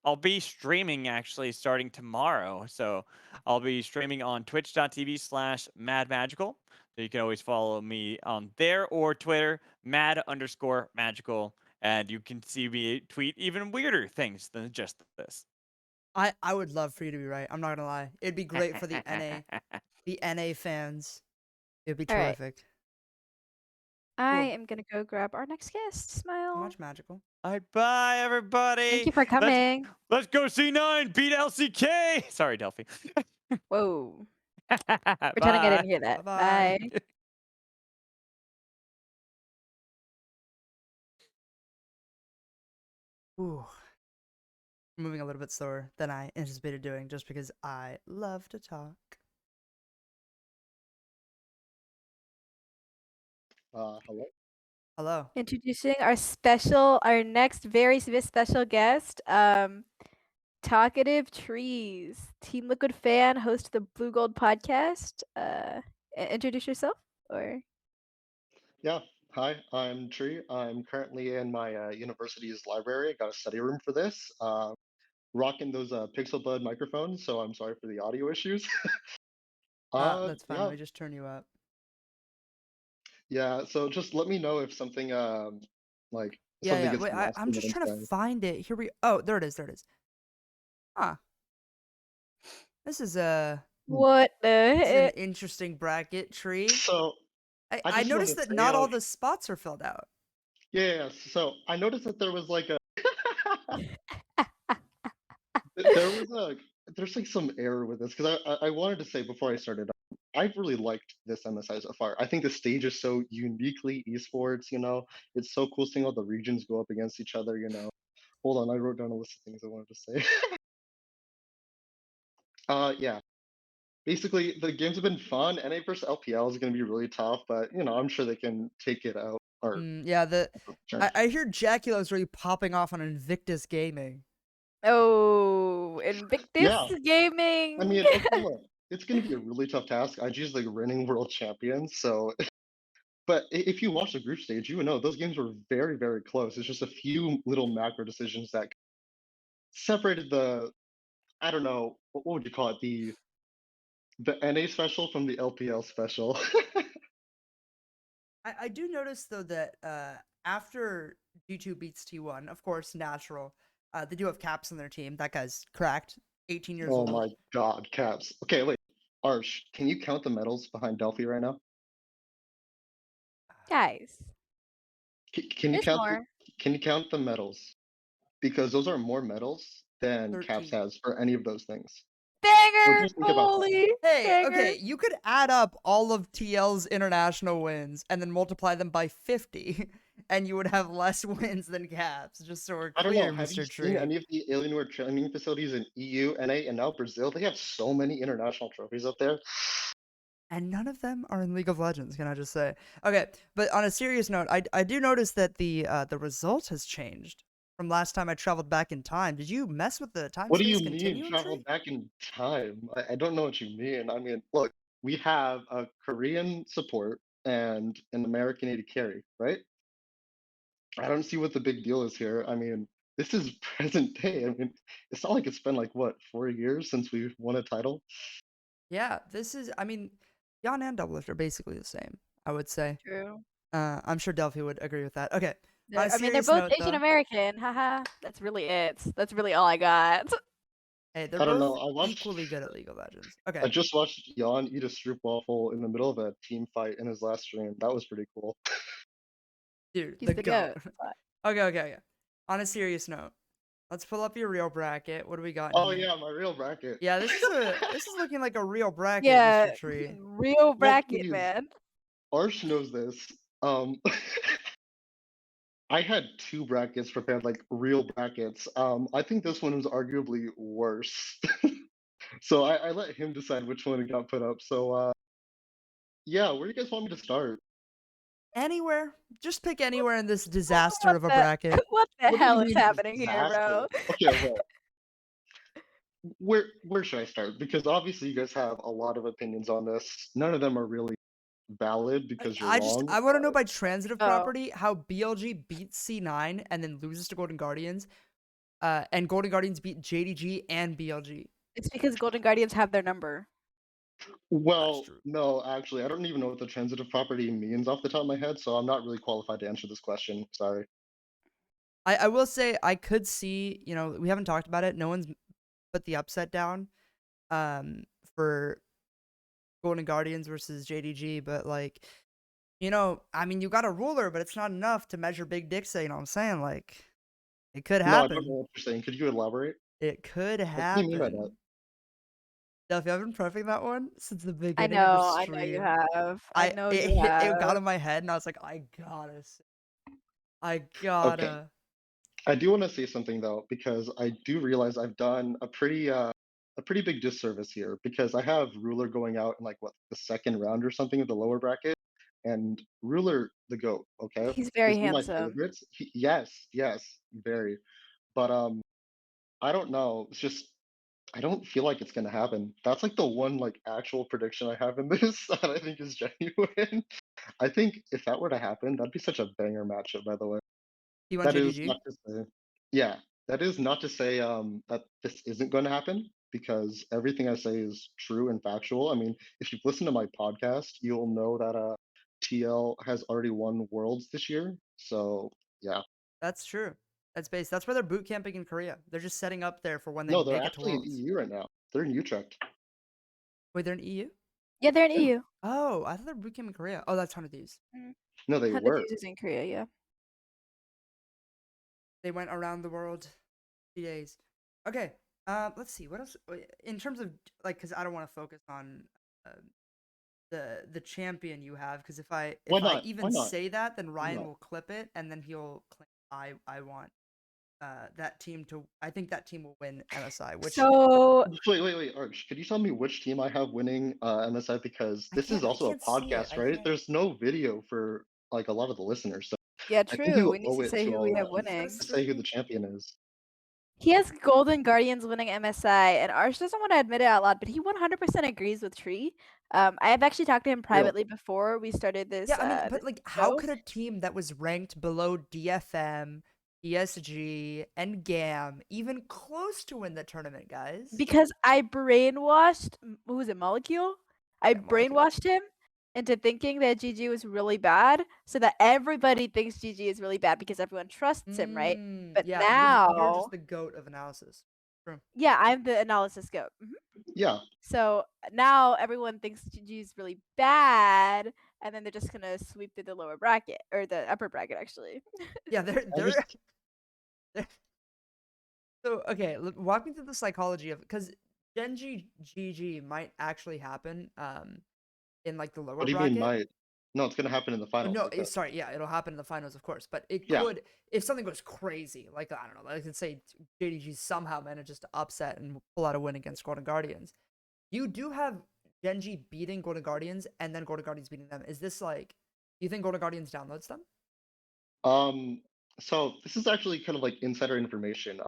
S5: I'll be streaming actually starting tomorrow. So I'll be streaming on twitch.tv/MadMagical. So you can always follow me on there or Twitter, mad_magical. And you can see me tweet even weirder things than just this.
S1: I would love for you to be right. I'm not gonna lie. It'd be great for the NA fans. It'd be terrific.
S2: I am gonna go grab our next guest. Smile.
S1: So much Magical.
S5: All right, bye everybody.
S2: Thank you for coming.
S5: Let's go C9 beat LCK. Sorry, Delphi.
S2: Whoa. Pretending I didn't hear that.
S1: Bye.
S2: Bye.
S1: Ooh. I'm moving a little bit slower than I anticipated doing just because I love to talk.
S6: Hello.
S1: Hello.
S2: Introducing our next very special guest, Talkative Trees, Team Liquid fan, host of the Blue Gold podcast. Introduce yourself, or?
S6: Yeah. Hi, I'm Tree. I'm currently in my university's library. I got a study room for this. Rocking those Pixel Bud microphones, so I'm sorry for the audio issues.
S1: That's fine.
S6: Yeah.
S1: Let me just turn you up.
S6: Yeah. So just let me know if something like something
S1: Yeah.
S6: gets
S1: Wait,
S6: lost
S1: I'm
S6: in
S1: just
S6: what
S1: trying to
S6: saying.
S1: find it. Here we. Oh, there it is. Huh. This is
S2: What the
S1: this is an
S2: heck?
S1: interesting bracket, Tree.
S6: So
S1: I
S6: just
S1: noticed
S6: wanna
S1: that
S6: say,
S1: not all
S6: like-
S1: the spots are filled out.
S6: Yeah. So I noticed that there was like a there's like some error with this because I wanted to say before I started, I've really liked this MSI so far. I think the stage is so uniquely esports. It's so cool seeing all the regions go up against each other. Hold on, I wrote down a list of things I wanted to say. Yeah. Basically, the games have been fun. NA versus LPL is going to be really tough, but I'm sure they can take it out. Or
S1: Yeah,
S6: sure.
S1: I hear Jaculo's really popping off on Invictus Gaming.
S2: Oh, Invictus
S6: Yeah.
S2: Gaming.
S6: I mean, okay, look, it's gonna be a really tough task. IG's like reigning world champions, so but if you watch the group stage, you would know those games were very, very close. It's just a few little macro decisions that separated the, I don't know, what would you call it? The NA special from the LPL special.
S1: I do notice though that after G2 beats T1, of course, natural. They do have Caps on their team. That guy's cracked. 18 years
S6: Oh
S1: old.
S6: my god, Caps. Okay, wait. Arsh, can you count the medals behind Delphi right now?
S2: Guys,
S6: Can you
S2: there's
S6: count
S2: more.
S6: can you count the medals? Because those are more medals than Caps
S1: 13.
S6: has for any of those things. So
S2: Banger!
S6: just think about that.
S2: Holy
S1: Hey,
S2: banger.
S1: okay, you could add up all of TL's international wins and then multiply them by 50, and you would have less wins than Caps. Just so we're
S6: I don't know.
S1: clear,
S6: Have you
S1: Mr.
S6: seen
S1: Tree.
S6: any of the Alienware training facilities in EU, NA, and now Brazil? They have so many international trophies up there.
S1: And none of them are in League of Legends, can I just say? Okay, but on a serious note, I do notice that the result has changed from last time I traveled back in time. Did you mess with the time
S6: What do
S1: space
S6: you mean
S1: continuum
S6: travel
S1: tree?
S6: back in time? I don't know what you mean. I mean, look, we have a Korean support and an American AD carry, right? I don't see what the big deal is here. I mean, this is present day. I mean, it's not like it's been like what, 4 years since we won a title.
S1: Yeah, this is. I mean, Jan and Doublelift are basically the same. I would say.
S2: True.
S1: I'm sure Delphi would agree with that. Okay. On a
S2: I mean, they're
S1: serious
S2: both
S1: note,
S2: Asian
S1: though,
S2: American. Haha. That's really it. That's really all I got.
S1: hey, they're
S6: I don't
S1: both
S6: know. I watched.
S1: equally good at League of Legends.
S6: I
S1: Okay,
S6: just watched Jan eat a stroop waffle in the middle of a team fight in his last stream. That was pretty cool.
S1: dude,
S2: He's
S1: the
S2: the
S1: goat.
S2: goat.
S1: Okay. On a serious note, let's pull up your real bracket. What do we got?
S6: Oh
S1: here?
S6: yeah, my real bracket.
S1: Yeah, this is looking like a real bracket,
S2: Yeah,
S1: Mr. Tree.
S2: real
S6: Well,
S2: bracket,
S6: please,
S2: man.
S6: Arsh knows this. I had two brackets prepared, like real brackets. I think this one was arguably worse. So I let him decide which one got put up. So yeah, where do you guys want me to start?
S1: Anywhere, just pick anywhere in this disaster of a bracket.
S2: What the
S6: What do you
S2: hell is
S6: mean
S2: happening here, bro?
S6: disaster? Okay, well, where should I start? Because obviously you guys have a lot of opinions on this. None of them are really valid because you're wrong.
S1: I want to know by transitive
S2: Oh.
S1: property how BLG beats C9 and then loses to Golden Guardians, and Golden Guardians beat JDG and BLG.
S2: It's because Golden Guardians have their number.
S6: Well,
S1: true.
S6: no, actually, I don't even know what the transitive property means off the top of my head, so I'm not really qualified to answer this question. Sorry.
S1: I will say I could see, we haven't talked about it. No one's put the upset down for Golden Guardians versus JDG, but like, I mean, you got a ruler, but it's not enough to measure big dicks. You know what I'm saying? Like, it could
S6: No, I don't know
S1: happen.
S6: what you're saying. Could you elaborate?
S1: It could
S6: What do you mean by that?
S1: happen. Delphi, I've been prepping that one since the
S2: I
S1: beginning
S2: know,
S1: of the
S2: I
S1: stream.
S2: know you have. I know
S1: it,
S2: you have.
S1: It got in my head, and I was like, I gotta.
S6: I do want to say something though, because I do realize I've done a pretty big disservice here because I have Ruler going out in like what, the second round or something of the lower bracket, and Ruler the GOAT, okay?
S2: He's very
S6: One of my
S2: handsome.
S6: favorites. Yes, very. But I don't know. It's just I don't feel like it's gonna happen. That's like the one like actual prediction I have in this that I think is genuine. I think if that were to happen, that'd be such a banger matchup, by the way.
S1: Do you want
S6: That is
S1: JDG?
S6: not to say, yeah, that is not to say that this isn't going to happen because everything I say is true and factual. I mean, if you've listened to my podcast, you'll know that TL has already won Worlds this year. So yeah,
S1: That's true. That's where they're boot camping in Korea. They're just setting up there for when they
S6: no, they're
S1: make it to
S6: actually in
S1: Worlds.
S6: EU right now. They're in Utrecht.
S1: Wait, they're in EU?
S2: Yeah, they're in EU.
S1: Oh, I thought they were boot camping in Korea. Oh, that's 100 Thieves.
S6: No, they
S2: 100
S6: were.
S2: Thieves is in Korea, yeah.
S1: They went around the world 3 days. Okay, let's see. What else? In terms of, like, because I don't want to focus on the champion you have, because if I even say that, then Ryan will clip it, and then he'll claim I want that team to. I think that team will win MSI. Which
S2: So
S6: Wait, Arch, could you tell me which team I have winning MSI? Because this is also a podcast, right? There's no video for like a lot of the listeners. So
S2: Yeah,
S6: I think
S2: true.
S6: you
S2: We need
S6: owe
S2: to
S6: it
S2: say
S6: to
S2: who
S6: all
S2: we have
S6: of them
S2: winning.
S6: to say who the champion is.
S2: He has Golden Guardians winning MSI, and Arsh doesn't want to admit it out loud, but he 100% agrees with Tree. I have actually talked to him privately before we started this.
S1: Yeah, I mean, but
S2: this
S1: like, how
S2: show.
S1: could a team that was ranked below DFM, ESG, and GAM even close to win the tournament, guys?
S2: Because I brainwashed, who was it, Molecule? I
S1: Yeah, Molecule.
S2: brainwashed him into thinking that GG was really bad, so that everybody thinks GG is really bad because everyone trusts him, right? But
S1: Yeah,
S2: now
S1: you're just the goat of analysis. True.
S2: Yeah, I'm the analysis goat.
S6: Yeah.
S2: So now everyone thinks GG is really bad, and then they're just gonna sweep through the lower bracket or the upper bracket, actually.
S1: Yeah, they're. So okay, walk me through the psychology of, because Genji GG might actually happen in like the lower
S6: What do you
S1: bracket.
S6: mean might? No, it's gonna happen in the finals.
S1: No,
S6: because-
S1: sorry, yeah, it'll happen in the finals, of course, but it
S6: Yeah.
S1: could, if something goes crazy, like I don't know, like let's say JDG somehow manages to upset and pull out a win against Golden Guardians. You do have Genji beating Golden Guardians and then Golden Guardians beating them. Is this like, do you think Golden Guardians downloads them?
S6: So this is actually kind of like insider information.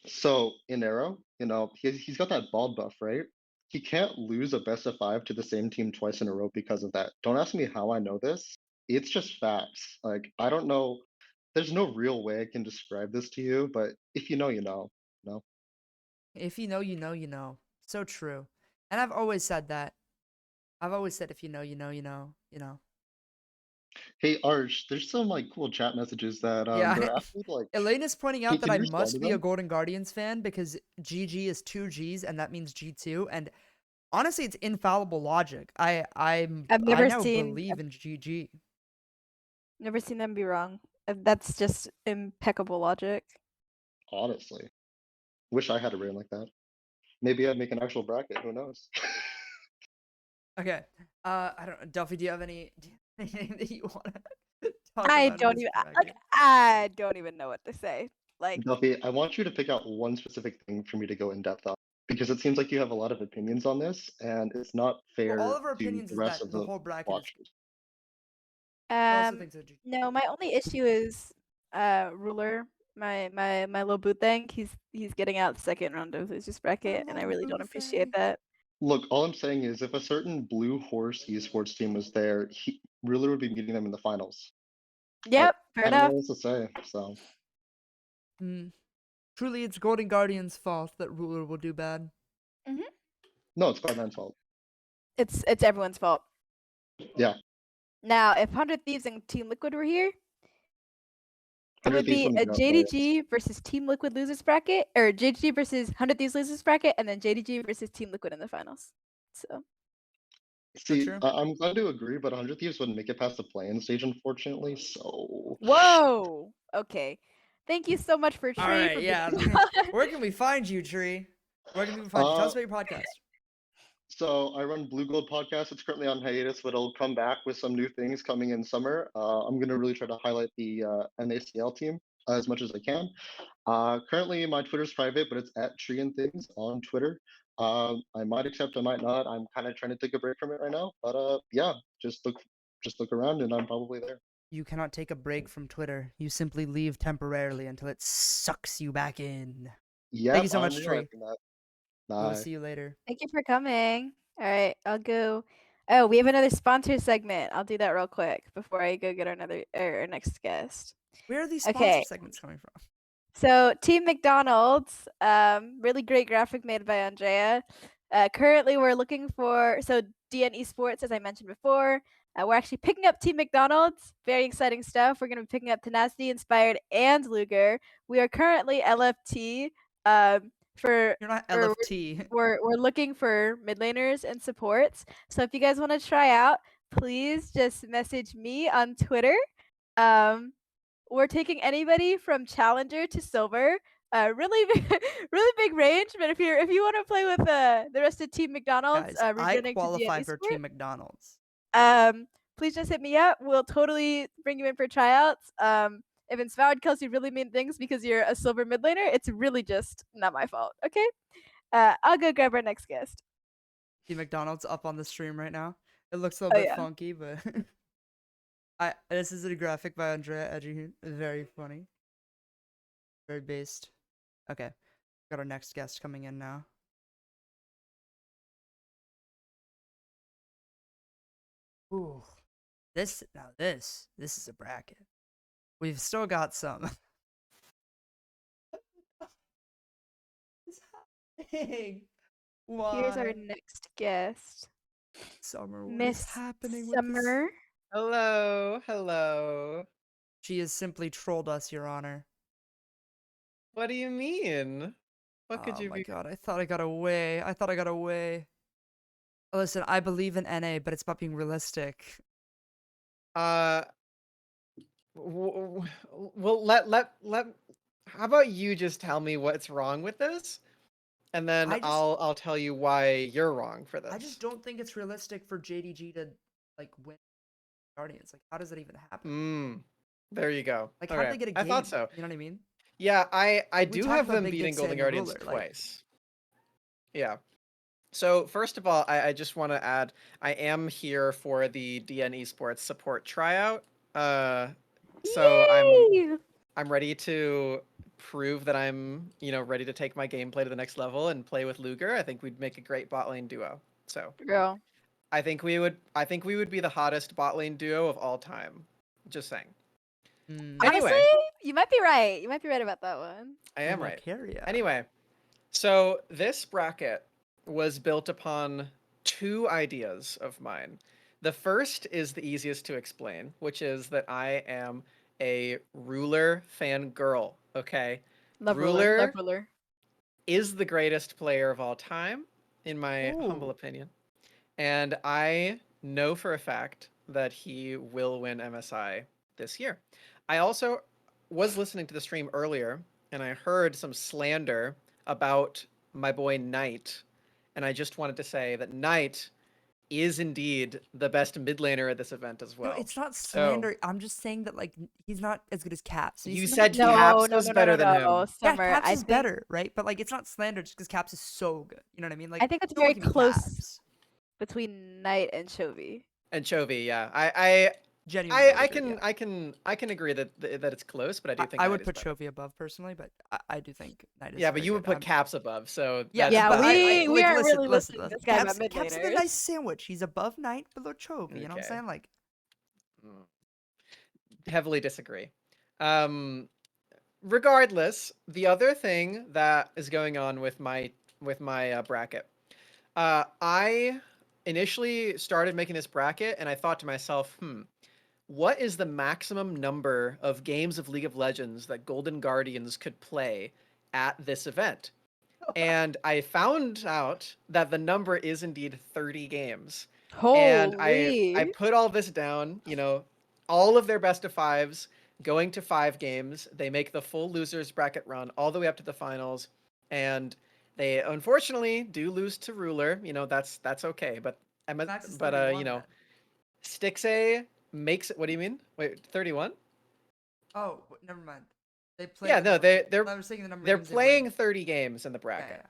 S6: So in Arrow, he's got that bald buff, right? He can't lose a best of 5 to the same team twice in a row because of that. Don't ask me how I know this. It's just facts. Like, I don't know. There's no real way I can describe this to you, but if you know, you know. No.
S1: If you know, you know, you know. So true. And I've always said that. I've always said, if you know, you know, you know, you know.
S6: Hey Arsh, there's some like cool chat messages that
S1: Yeah.
S6: they're asking like
S1: Elaine is pointing out that
S6: can
S1: I
S6: you respond
S1: must
S6: to
S1: be a
S6: them?
S1: Golden Guardians fan because GG is 2 Gs and that means G2. And honestly, it's infallible logic. I
S2: never
S1: now
S2: seen-
S1: believe in GG.
S2: Never seen them be wrong. That's just impeccable logic.
S6: Honestly. Wish I had a brain like that. Maybe I'd make an actual bracket, who knows?
S1: Okay. I don't know. Delphi, do you have anything that you want to talk
S2: I
S1: about?
S2: don't even I don't even know what to say. Like,
S6: Delphi, I want you to pick out one specific thing for me to go in depth on because it seems like you have a lot of opinions on this, and it's not fair
S1: Well, all of our
S6: to
S1: opinions
S6: the
S1: is
S6: rest
S1: that
S6: of
S1: the whole bracket is.
S6: watchers.
S1: He also
S2: um,
S1: thinks that GG.
S2: no, my only issue is Ruler, my little boot thing. He's getting out the second round of losers bracket, and I really don't appreciate that.
S6: Look, all I'm saying is if a certain Blue Horse esports team was there, Ruler would be meeting them in the finals.
S2: Yep, fair
S6: I don't know
S2: enough.
S6: what else to say. So
S1: Truly, it's Golden Guardians' fault that Ruler will do bad.
S6: no, it's Cloud9's fault.
S2: It's everyone's fault.
S6: Yeah.
S2: Now, if 100 Thieves and Team Liquid were here, it
S6: 100
S2: would be
S6: Thieves
S2: a
S6: wouldn't go
S2: JDG versus Team Liquid losers bracket, or JDG versus 100 Thieves losers bracket, and then JDG versus Team Liquid in the finals. So
S6: See,
S1: true.
S6: I'm glad to agree, but 100 Thieves wouldn't make it past the play-in stage, unfortunately. So.
S2: whoa, okay. Thank you so much for Tree.
S1: All right,
S2: for
S1: yeah.
S2: being-
S1: Where can we find you, Tree? Where can we find you? Tell us about your podcast.
S6: So I run Blue Gold Podcast. It's currently on hiatus, but it'll come back with some new things coming in summer. I'm gonna really try to highlight the MACL team as much as I can. Currently, my Twitter's private, but it's at treeandthings on Twitter. I might accept, I might not. I'm kind of trying to take a break from it right now, but yeah, just look around, and I'm probably there.
S1: You cannot take a break from Twitter. You simply leave temporarily until it sucks you back in.
S6: Yeah.
S1: Thank you so much, Tree.
S6: realizing that.
S1: We'll
S6: Bye.
S1: see you later.
S2: Thank you for coming. All right, I'll go. Oh, we have another sponsor segment. I'll do that real quick before I go get our next guest.
S1: Where are these sponsor
S2: Okay.
S1: segments coming from?
S2: So Team McDonald's, really great graphic made by Andrea. Currently, we're looking for DN Esports, as I mentioned before. We're actually picking up Team McDonald's. Very exciting stuff. We're going to be picking up Tenacity, Inspired, and Luger. We are currently LFT.
S1: You're not LFT.
S2: We're looking for mid laners and supports. So if you guys want to try out, please just message me on Twitter. We're taking anybody from challenger to silver. Really big range. But if you want to play with the rest of Team McDonald's,
S1: Guys, I
S2: returning to
S1: qualify
S2: DN
S1: for
S2: Esport,
S1: Team McDonald's.
S2: please just hit me up. We'll totally bring you in for tryouts. If Inspired kills you really mean things because you're a silver mid laner, it's really just not my fault. Okay. I'll go grab our next guest.
S1: Team McDonald's up on the stream right now. It looks a
S2: Oh,
S1: little bit
S2: yeah.
S1: funky, but This is a graphic by Andrea Edgy. Very funny. Very based. Okay. Got our next guest coming in now. Ooh. This is a bracket. We've still got some. Hey,
S2: Here's our
S1: why?
S2: next guest,
S1: Summer, what is
S2: Miss
S1: happening with this?
S2: Summer.
S7: Hello.
S1: She has simply trolled us, Your Honor.
S7: What do you mean? What could
S1: Oh
S7: you
S1: my
S7: be?
S1: god, I thought I got away. Listen, I believe in NA, but it's about being realistic.
S7: Well, let. How about you just tell me what's wrong with this, and then I'll tell you why you're wrong for this.
S1: I just don't think it's realistic for JDG to like win Guardians. Like, how does that even happen?
S7: There you go.
S1: Like, how did
S7: Okay,
S1: they get a game?
S7: I thought so.
S1: You know what I mean?
S7: Yeah, I
S1: we
S7: do
S1: talked
S7: have
S1: about
S7: them
S1: Big
S7: beating
S1: Dick
S7: Golden
S1: Sand
S7: Guardians
S1: Ruler, like-
S7: twice. Yeah. So first of all, I just want to add, I am here for the DN Esports support tryout. So
S2: Yay!
S7: I'm ready to prove that I'm, ready to take my gameplay to the next level and play with Luger. I think we'd make a great bot lane duo. So
S2: Girl.
S7: I think we would be the hottest bot lane duo of all time. Just saying.
S2: Honestly,
S7: Anyway,
S2: you might be right. You might be right about that one.
S7: I am right.
S1: Lucaria.
S7: Anyway, so this bracket was built upon two ideas of mine. The first is the easiest to explain, which is that I am a Ruler fangirl, okay?
S2: Love
S7: Ruler
S2: Love Ruler.
S7: is the greatest player of all time, in my humble
S1: Ooh.
S7: opinion. And I know for a fact that he will win MSI this year. I also was listening to the stream earlier, and I heard some slander about my boy Knight. And I just wanted to say that Knight is indeed the best mid laner at this event as well.
S1: No, it's not slander. I'm just saying that like he's not as good as Caps. So
S7: You
S1: he's
S7: said
S2: No,
S7: Caps
S2: no,
S7: was
S2: no, no,
S7: better
S2: no,
S7: than
S2: no.
S7: him.
S2: Summer,
S1: yeah, Caps
S2: I
S1: is
S2: think,
S1: better, right? But like it's not slander just because Caps is so good. You know what I mean? Like
S2: I think it's
S1: still
S2: very
S1: looking at
S2: close
S1: Caps.
S2: between Knight and Chovy.
S7: And Chovy, yeah. I
S1: Genuinely,
S7: can agree that it's close, but I do think
S1: I
S7: Knight
S1: would
S7: is
S1: put
S7: better.
S1: Chovy above personally, but I do think Knight is.
S7: Yeah, but
S1: very
S7: you would
S1: good.
S7: put Caps above, so
S1: Yeah,
S7: that's-
S2: Yeah,
S1: but
S2: we
S1: like,
S2: aren't
S1: listen,
S2: really
S1: listen,
S2: listening to
S1: listen.
S2: this guy
S1: Caps,
S2: about mid
S1: Caps is a
S2: laners.
S1: nice sandwich. He's above Knight, below Chovy. You know what I'm
S7: Okay.
S1: saying? Like,
S7: heavily disagree. Regardless, the other thing that is going on with my bracket, I initially started making this bracket, and I thought to myself, what is the maximum number of games of League of Legends that Golden Guardians could play at this event? And I found out that the number is indeed 30 games. And I put all this down, all of their best of fives going to 5 games. They make the full losers bracket run all the way up to the finals, and they unfortunately do lose to Ruler. That's okay. But
S1: Max is 31 then.
S7: Stixay makes it. What do you mean? Wait, 31?
S1: Oh, never mind. They play.
S7: Yeah, no, they're
S1: I was saying the number of
S7: they're
S1: games they
S7: playing
S1: win.
S7: 30 games in the bracket.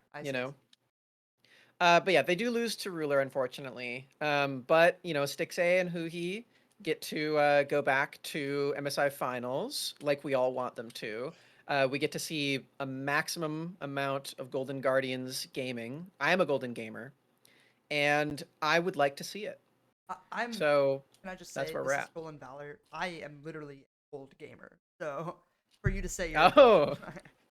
S7: But yeah, they do lose to Ruler, unfortunately. But Stixay and Huhi get to go back to MSI finals like we all want them to. We get to see a maximum amount of Golden Guardians gaming. I am a Golden gamer, and I would like to see it. So
S1: can I just say
S7: that's where
S1: this
S7: we're
S1: is
S7: at.
S1: Stolen Valor? I am literally an old gamer, so for you to say you're
S7: Oh.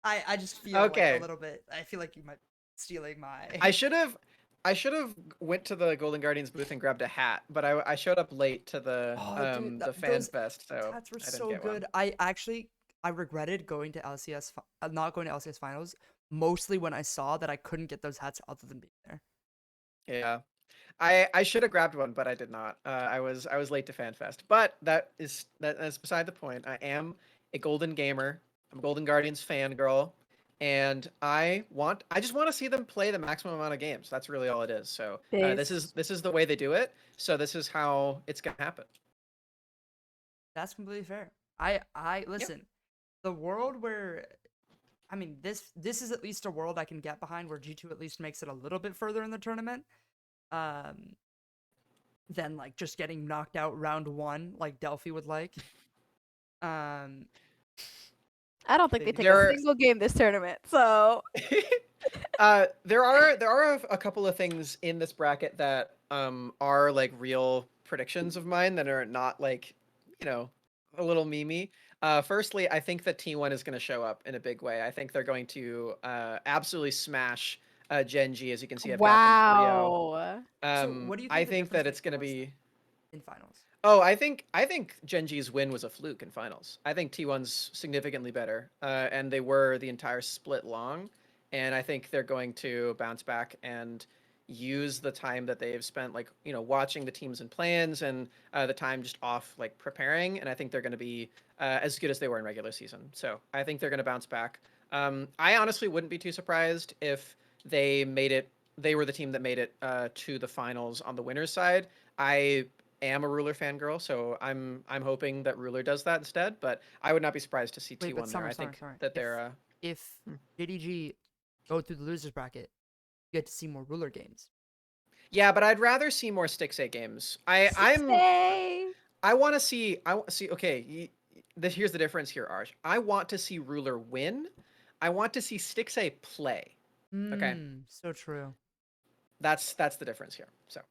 S1: I just feel
S7: Okay.
S1: like a little bit. I feel like you might be stealing my.
S7: I should have went to the Golden Guardians booth and grabbed a hat, but I showed up late to the
S1: Dude,
S7: the fan
S1: those
S7: fest, so
S1: hats were
S7: I didn't
S1: so
S7: get
S1: good.
S7: one.
S1: I regretted going to LCS, not going to LCS finals, mostly when I saw that I couldn't get those hats other than being there.
S7: Yeah. I should have grabbed one, but I did not. I was late to FanFest. But that is beside the point. I am a Golden gamer. I'm a Golden Guardians fangirl, and I just want to see them play the maximum amount of games. That's really all it is. So this is the way they do it. So this is how it's gonna happen.
S1: That's completely fair. I listen. The world where, I mean, this is at least a world I can get behind, where G2 at least makes it a little bit further in the tournament. than like just getting knocked out round 1 like Delphi would like.
S2: I don't think they take
S7: There
S2: a
S7: are-
S2: single game this tournament. So
S7: there are a couple of things in this bracket that are like real predictions of mine that are not like, a little memey. Firstly, I think that T1 is going to show up in a big way. I think they're going to absolutely smash Gen G, as you can see. I've got them 3-0.
S2: wow.
S1: So what do you think
S7: I
S1: the
S7: think that
S1: difference
S7: it's going to
S1: was
S7: be.
S1: in finals?
S7: Oh, I think Gen G's win was a fluke in finals. I think T1's significantly better, and they were the entire split long, and I think they're going to bounce back and use the time that they've spent, like, watching the teams and plans, and the time just off, like, preparing, and I think they're going to be as good as they were in regular season. So I think they're going to bounce back. I honestly wouldn't be too surprised if they were the team that made it to the finals on the winner's side. I am a Ruler fangirl, so I'm hoping that Ruler does that instead. But I would not be surprised to see
S1: Wait, but
S7: T1 there. I
S1: Summer,
S7: think
S1: Summer.
S7: that they're
S1: If JDG go through the losers bracket, you get to see more Ruler games.
S7: yeah, but I'd rather see more Stixay games. I want to see. Okay, here's the difference here, Arsh. I want to see Ruler win. I want to see Stixay play. Okay.
S1: So true.
S7: That's the difference here. So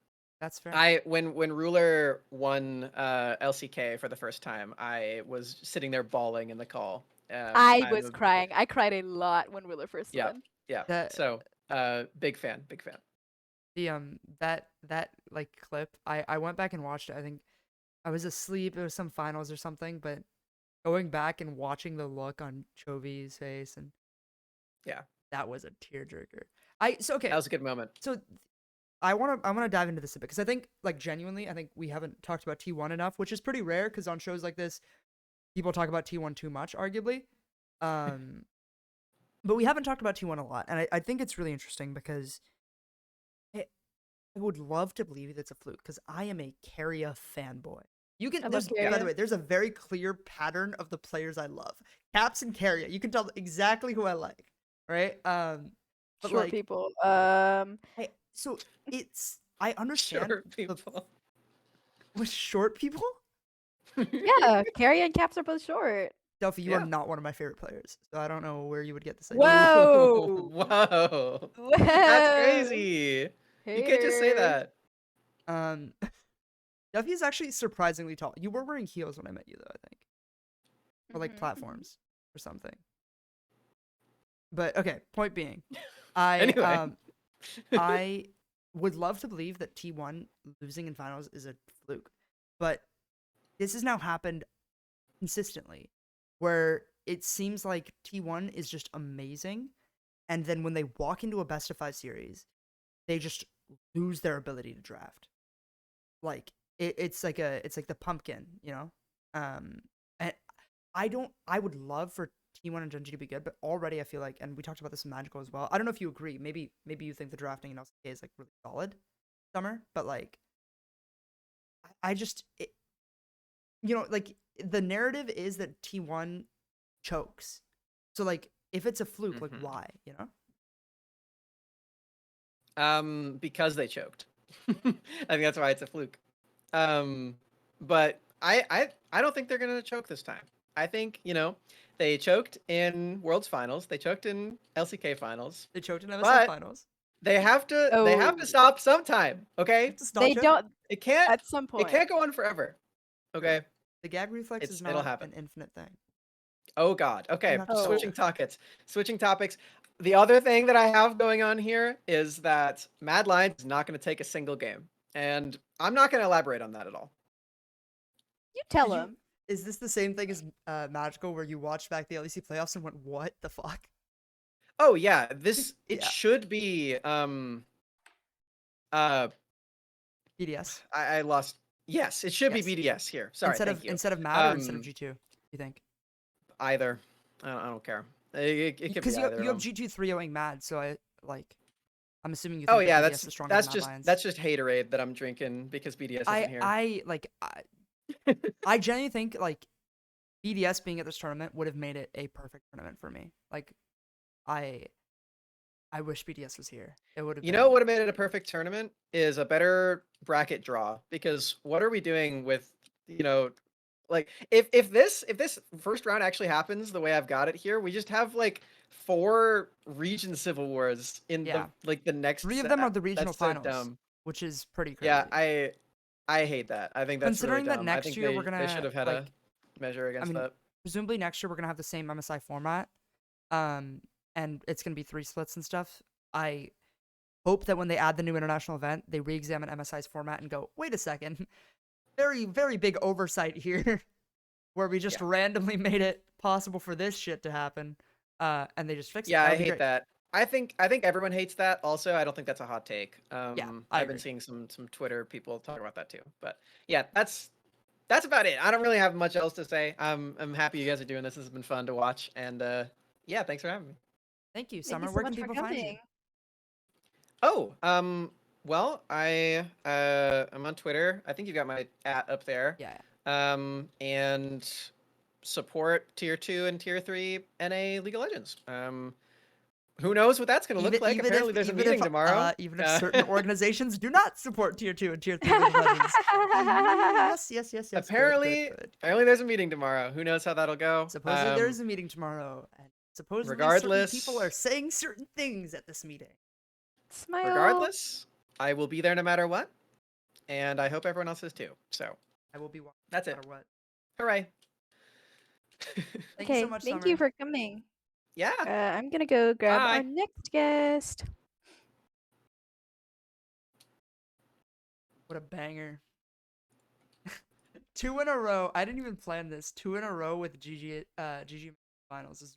S1: That's fair.
S7: when Ruler won LCK for the first time, I was sitting there bawling in the call.
S2: I was crying. I cried a lot when Ruler first
S7: Yeah.
S2: won.
S7: Yeah. So big fan.
S1: The that like clip, I went back and watched it. I think I was asleep. It was some finals or something, but going back and watching the look on Chovy's face, and
S7: yeah,
S1: that was a tearjerker. Okay.
S7: That was a good moment.
S1: So I wanna dive into this a bit, because I think, like, genuinely, I think we haven't talked about T1 enough, which is pretty rare because on shows like this, people talk about T1 too much, arguably. But we haven't talked about T1 a lot, and I think it's really interesting because I would love to believe it's a fluke, because I am a Carrier fanboy. You can,
S2: I love
S1: by the
S2: Carrier.
S1: way, there's a very clear pattern of the players I love. Caps and Carrier. You can tell exactly who I like, right? But
S2: Short
S1: like,
S2: people.
S1: so I understand
S7: Short people.
S1: with short people.
S2: Yeah, Carrie and Caps are both short.
S1: Delphi, you
S7: Yeah.
S1: are not one of my favorite players, so I don't know where you would get this.
S2: Whoa.
S7: Whoa.
S2: Whoa.
S7: That's crazy. You can't just say
S2: Hater.
S1: that. Delphi is actually surprisingly tall. You were wearing heels when I met you, though, I think, or like
S2: Mhm.
S1: platforms or something. But okay, point being, I
S7: Anyway.
S1: I would love to believe that T1 losing in finals is a fluke, but this has now happened consistently, where it seems like T1 is just amazing, and then when they walk into a best of 5 series, they just lose their ability to draft. Like it's like the pumpkin, you know. And I would love for T1 and Gen G to be good, but already I feel like, and we talked about this in Magical as well. I don't know if you agree. Maybe you think the drafting in LCK is like really solid, Summer, but like I just like the narrative is that T1 chokes. So like if it's a fluke, like why, you know?
S7: Because they choked. I think that's why it's a fluke. But I don't think they're gonna choke this time. I think, they choked in Worlds Finals, they choked in LCK Finals.
S1: They choked in MSI
S7: But
S1: finals.
S7: They have to
S2: Oh.
S7: stop sometime, okay?
S1: To stop
S2: They
S1: choking.
S2: don't
S7: It can't
S2: at some point.
S7: it can't go on forever. Okay?
S1: The gag reflex is
S7: it'll
S1: not
S7: happen.
S1: an infinite thing.
S7: Oh god. Okay,
S1: have to
S2: stop
S7: switching
S2: it.
S7: Switching topics. The other thing that I have going on here is that Mad Lions is not going to take a single game. And I'm not going to elaborate on that at all.
S2: You tell
S1: Did you-
S2: him.
S1: Is this the same thing as Magical, where you watched back the LEC playoffs and went, "What the fuck?"
S7: Oh yeah, it
S1: Yeah.
S7: should be
S1: BDS
S7: I lost. Yes, it should
S1: Yes.
S7: be BDS here. Sorry,
S1: instead
S7: thank
S1: of
S7: you.
S1: instead of Mad or instead of
S7: Um,
S1: G2. You think?
S7: Either. I don't care. It could be
S1: Because
S7: either.
S1: you have
S7: of 'em.
S1: G2 3-0ing Mad, so I'm assuming you think
S7: Oh
S1: that
S7: yeah,
S1: BDS is stronger than Mad Lions.
S7: that's just haterade that I'm drinking because BDS isn't here.
S1: I genuinely think like BDS being at this tournament would have made it a perfect tournament for me. Like I wish BDS was here. It would have.
S7: You know what would have made it a perfect tournament is a better bracket draw, because what are we doing with, like if this first round actually happens the way I've got it here, we just have like 4 region civil wars in
S1: Yeah.
S7: the next
S1: 3 of them are the regional
S7: That's so
S1: finals,
S7: dumb.
S1: which is pretty crazy.
S7: Yeah, I hate that. I think that's
S1: Considering
S7: really
S1: that
S7: dumb. I
S1: next
S7: think
S1: year
S7: they,
S1: we're gonna,
S7: they should have had
S1: like,
S7: a measure against
S1: mean,
S7: that.
S1: presumably next year we're gonna have the same MSI format, and it's gonna be 3 splits and stuff. I hope that when they add the new international event, they re-examine MSI's format and go, wait a second, very, very big oversight here, where we just randomly made it possible for this shit to happen, and they just fixed it.
S7: Yeah,
S1: That
S7: I
S1: would be
S7: hate
S1: great.
S7: that. I think everyone hates that. Also, I don't think that's a hot take.
S1: I
S7: I've been
S1: agree.
S7: seeing some Twitter people talk about that too. But yeah, that's about it. I don't really have much else to say. I'm happy you guys are doing this. This has been fun to watch, and yeah, thanks for having me.
S1: Thank you,
S2: Thank
S1: Summer.
S2: you so
S1: Where can
S2: much for
S1: people find you?
S2: coming.
S7: Oh, well, I'm on Twitter. I think you got my @ up there.
S1: Yeah.
S7: And support tier 2 and tier 3 NA League of Legends. Who knows what that's going to look like? Apparently, there's a meeting tomorrow.
S1: Even if certain organizations do not support tier 2 and tier 3 League of Legends. Yes.
S7: Apparently,
S1: Good.
S7: apparently there's a meeting tomorrow. Who knows how that'll go?
S1: Supposedly there is a meeting tomorrow, and supposedly
S7: regardless,
S1: certain people are saying certain things at this meeting.
S2: Smile.
S7: Regardless, I will be there no matter what, and I hope everyone else is too. So
S1: I will be watching.
S7: That's
S1: no
S7: it.
S1: matter what.
S7: Hooray!
S1: Thank you so much,
S2: Thank
S1: Summer.
S2: you for coming.
S7: Yeah.
S2: I'm gonna go grab
S7: Bye.
S2: our next guest.
S1: What a banger. 2 in a row. I didn't even plan this. 2 in a row with GG finals is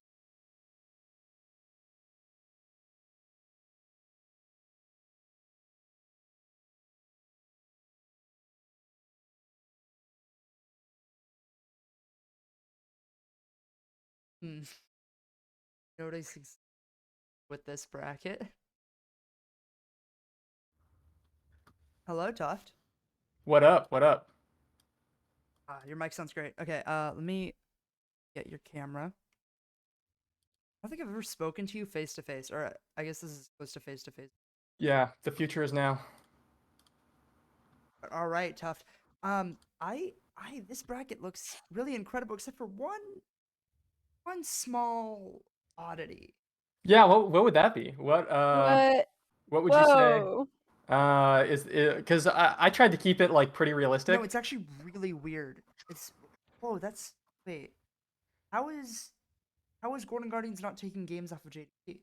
S1: noticing with this bracket. Hello, Tuft.
S8: What up? What up?
S1: Your mic sounds great. Okay, let me get your camera. I don't think I've ever spoken to you face to face, or I guess this is close to face to face.
S8: Yeah, the future is now.
S1: All right, Tuft. This bracket looks really incredible, except for one small oddity.
S8: Yeah, what would that be? What would you say? Is because I tried to keep it like pretty realistic.
S1: No, it's actually really weird. That's wait. How is Golden Guardians not taking games off of JDG?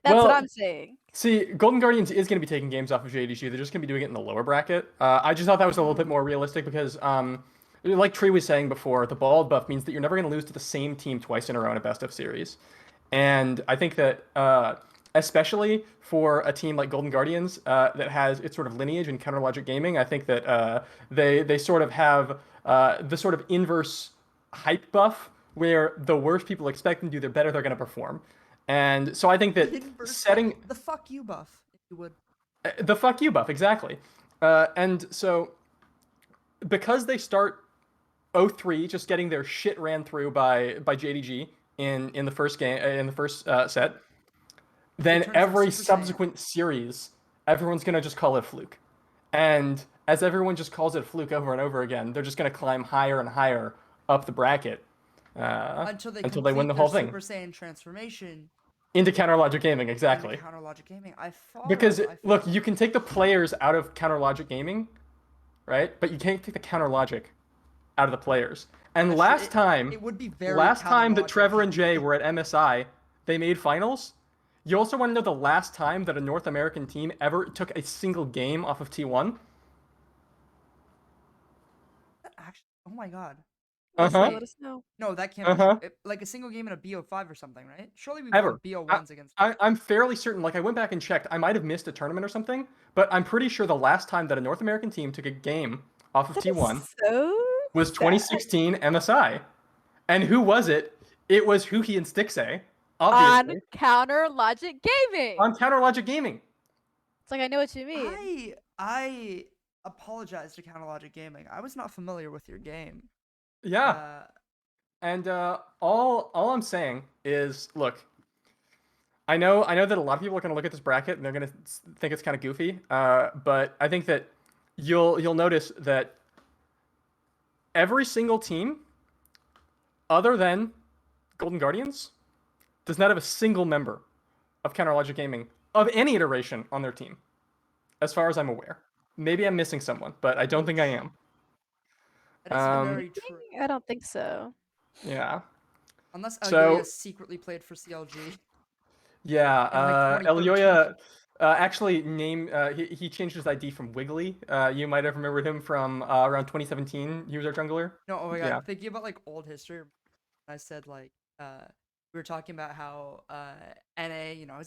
S2: That's
S8: Well,
S2: what I'm saying.
S8: See, Golden Guardians is going to be taking games off of JDG. They're just going to be doing it in the lower bracket. I just thought that was a little bit more realistic because, like Tree was saying before, the bald buff means that you're never going to lose to the same team twice in a row in a best of series. And I think that, especially for a team like Golden Guardians that has its sort of lineage in Counter Logic Gaming, I think that they sort of have the sort of inverse hype buff where the worse people expect them to do, the better they're going to perform. And so I think that setting
S1: the fuck you buff, if you would.
S8: The fuck you buff, exactly. And so because they start 0-3, just getting their shit ran through by JDG in the first game in the first set, then every subsequent series, everyone's gonna just call it a fluke. And as everyone just calls it a fluke over and over again, they're just gonna climb higher and higher up the bracket
S1: Until they
S8: win the whole thing.
S1: Super Saiyan transformation
S8: Into Counter Logic Gaming, exactly.
S1: into Counter Logic Gaming.
S8: Because look, you can take the players out of Counter Logic Gaming, right? But you can't take the Counter Logic out of the players. And last time that Trevor and Jay were at MSI, they made finals. You also want to know the last time that a North American team ever took a single game off of T1?
S1: Actually, oh my god.
S2: Let us know.
S1: No, that can't be like a single game in a BO5 or something, right? Surely we won BO1s against.
S8: I'm fairly certain. Like I went back and checked. I might have missed a tournament or something, but I'm pretty sure the last time that a North American team took a game off of T1 was 2016 MSI. And who was it? It was Huhi and Stixay, obviously.
S2: On Counter Logic Gaming.
S8: On Counter Logic Gaming.
S2: It's like I know what you mean.
S1: I apologize to Counter Logic Gaming. I was not familiar with your game.
S8: Yeah. And all I'm saying is, look, I know that a lot of people are going to look at this bracket and they're going to think it's kind of goofy. But I think that you'll notice that every single team, other than Golden Guardians, does not have a single member of Counterlogic Gaming of any iteration on their team, as far as I'm aware. Maybe I'm missing someone, but I don't think I am.
S1: That is very true.
S2: I don't think so.
S8: Yeah.
S1: Unless
S8: So-
S1: Elyoya secretly played for CLG.
S8: Yeah,
S1: In, like, 2013.
S8: Elyoya actually he changed his ID from Wiggly. You might have remembered him from around 2017. He was our jungler.
S1: No, oh my god,
S8: Yeah.
S1: thinking about like old history, I said like we were talking about how NA, you know, I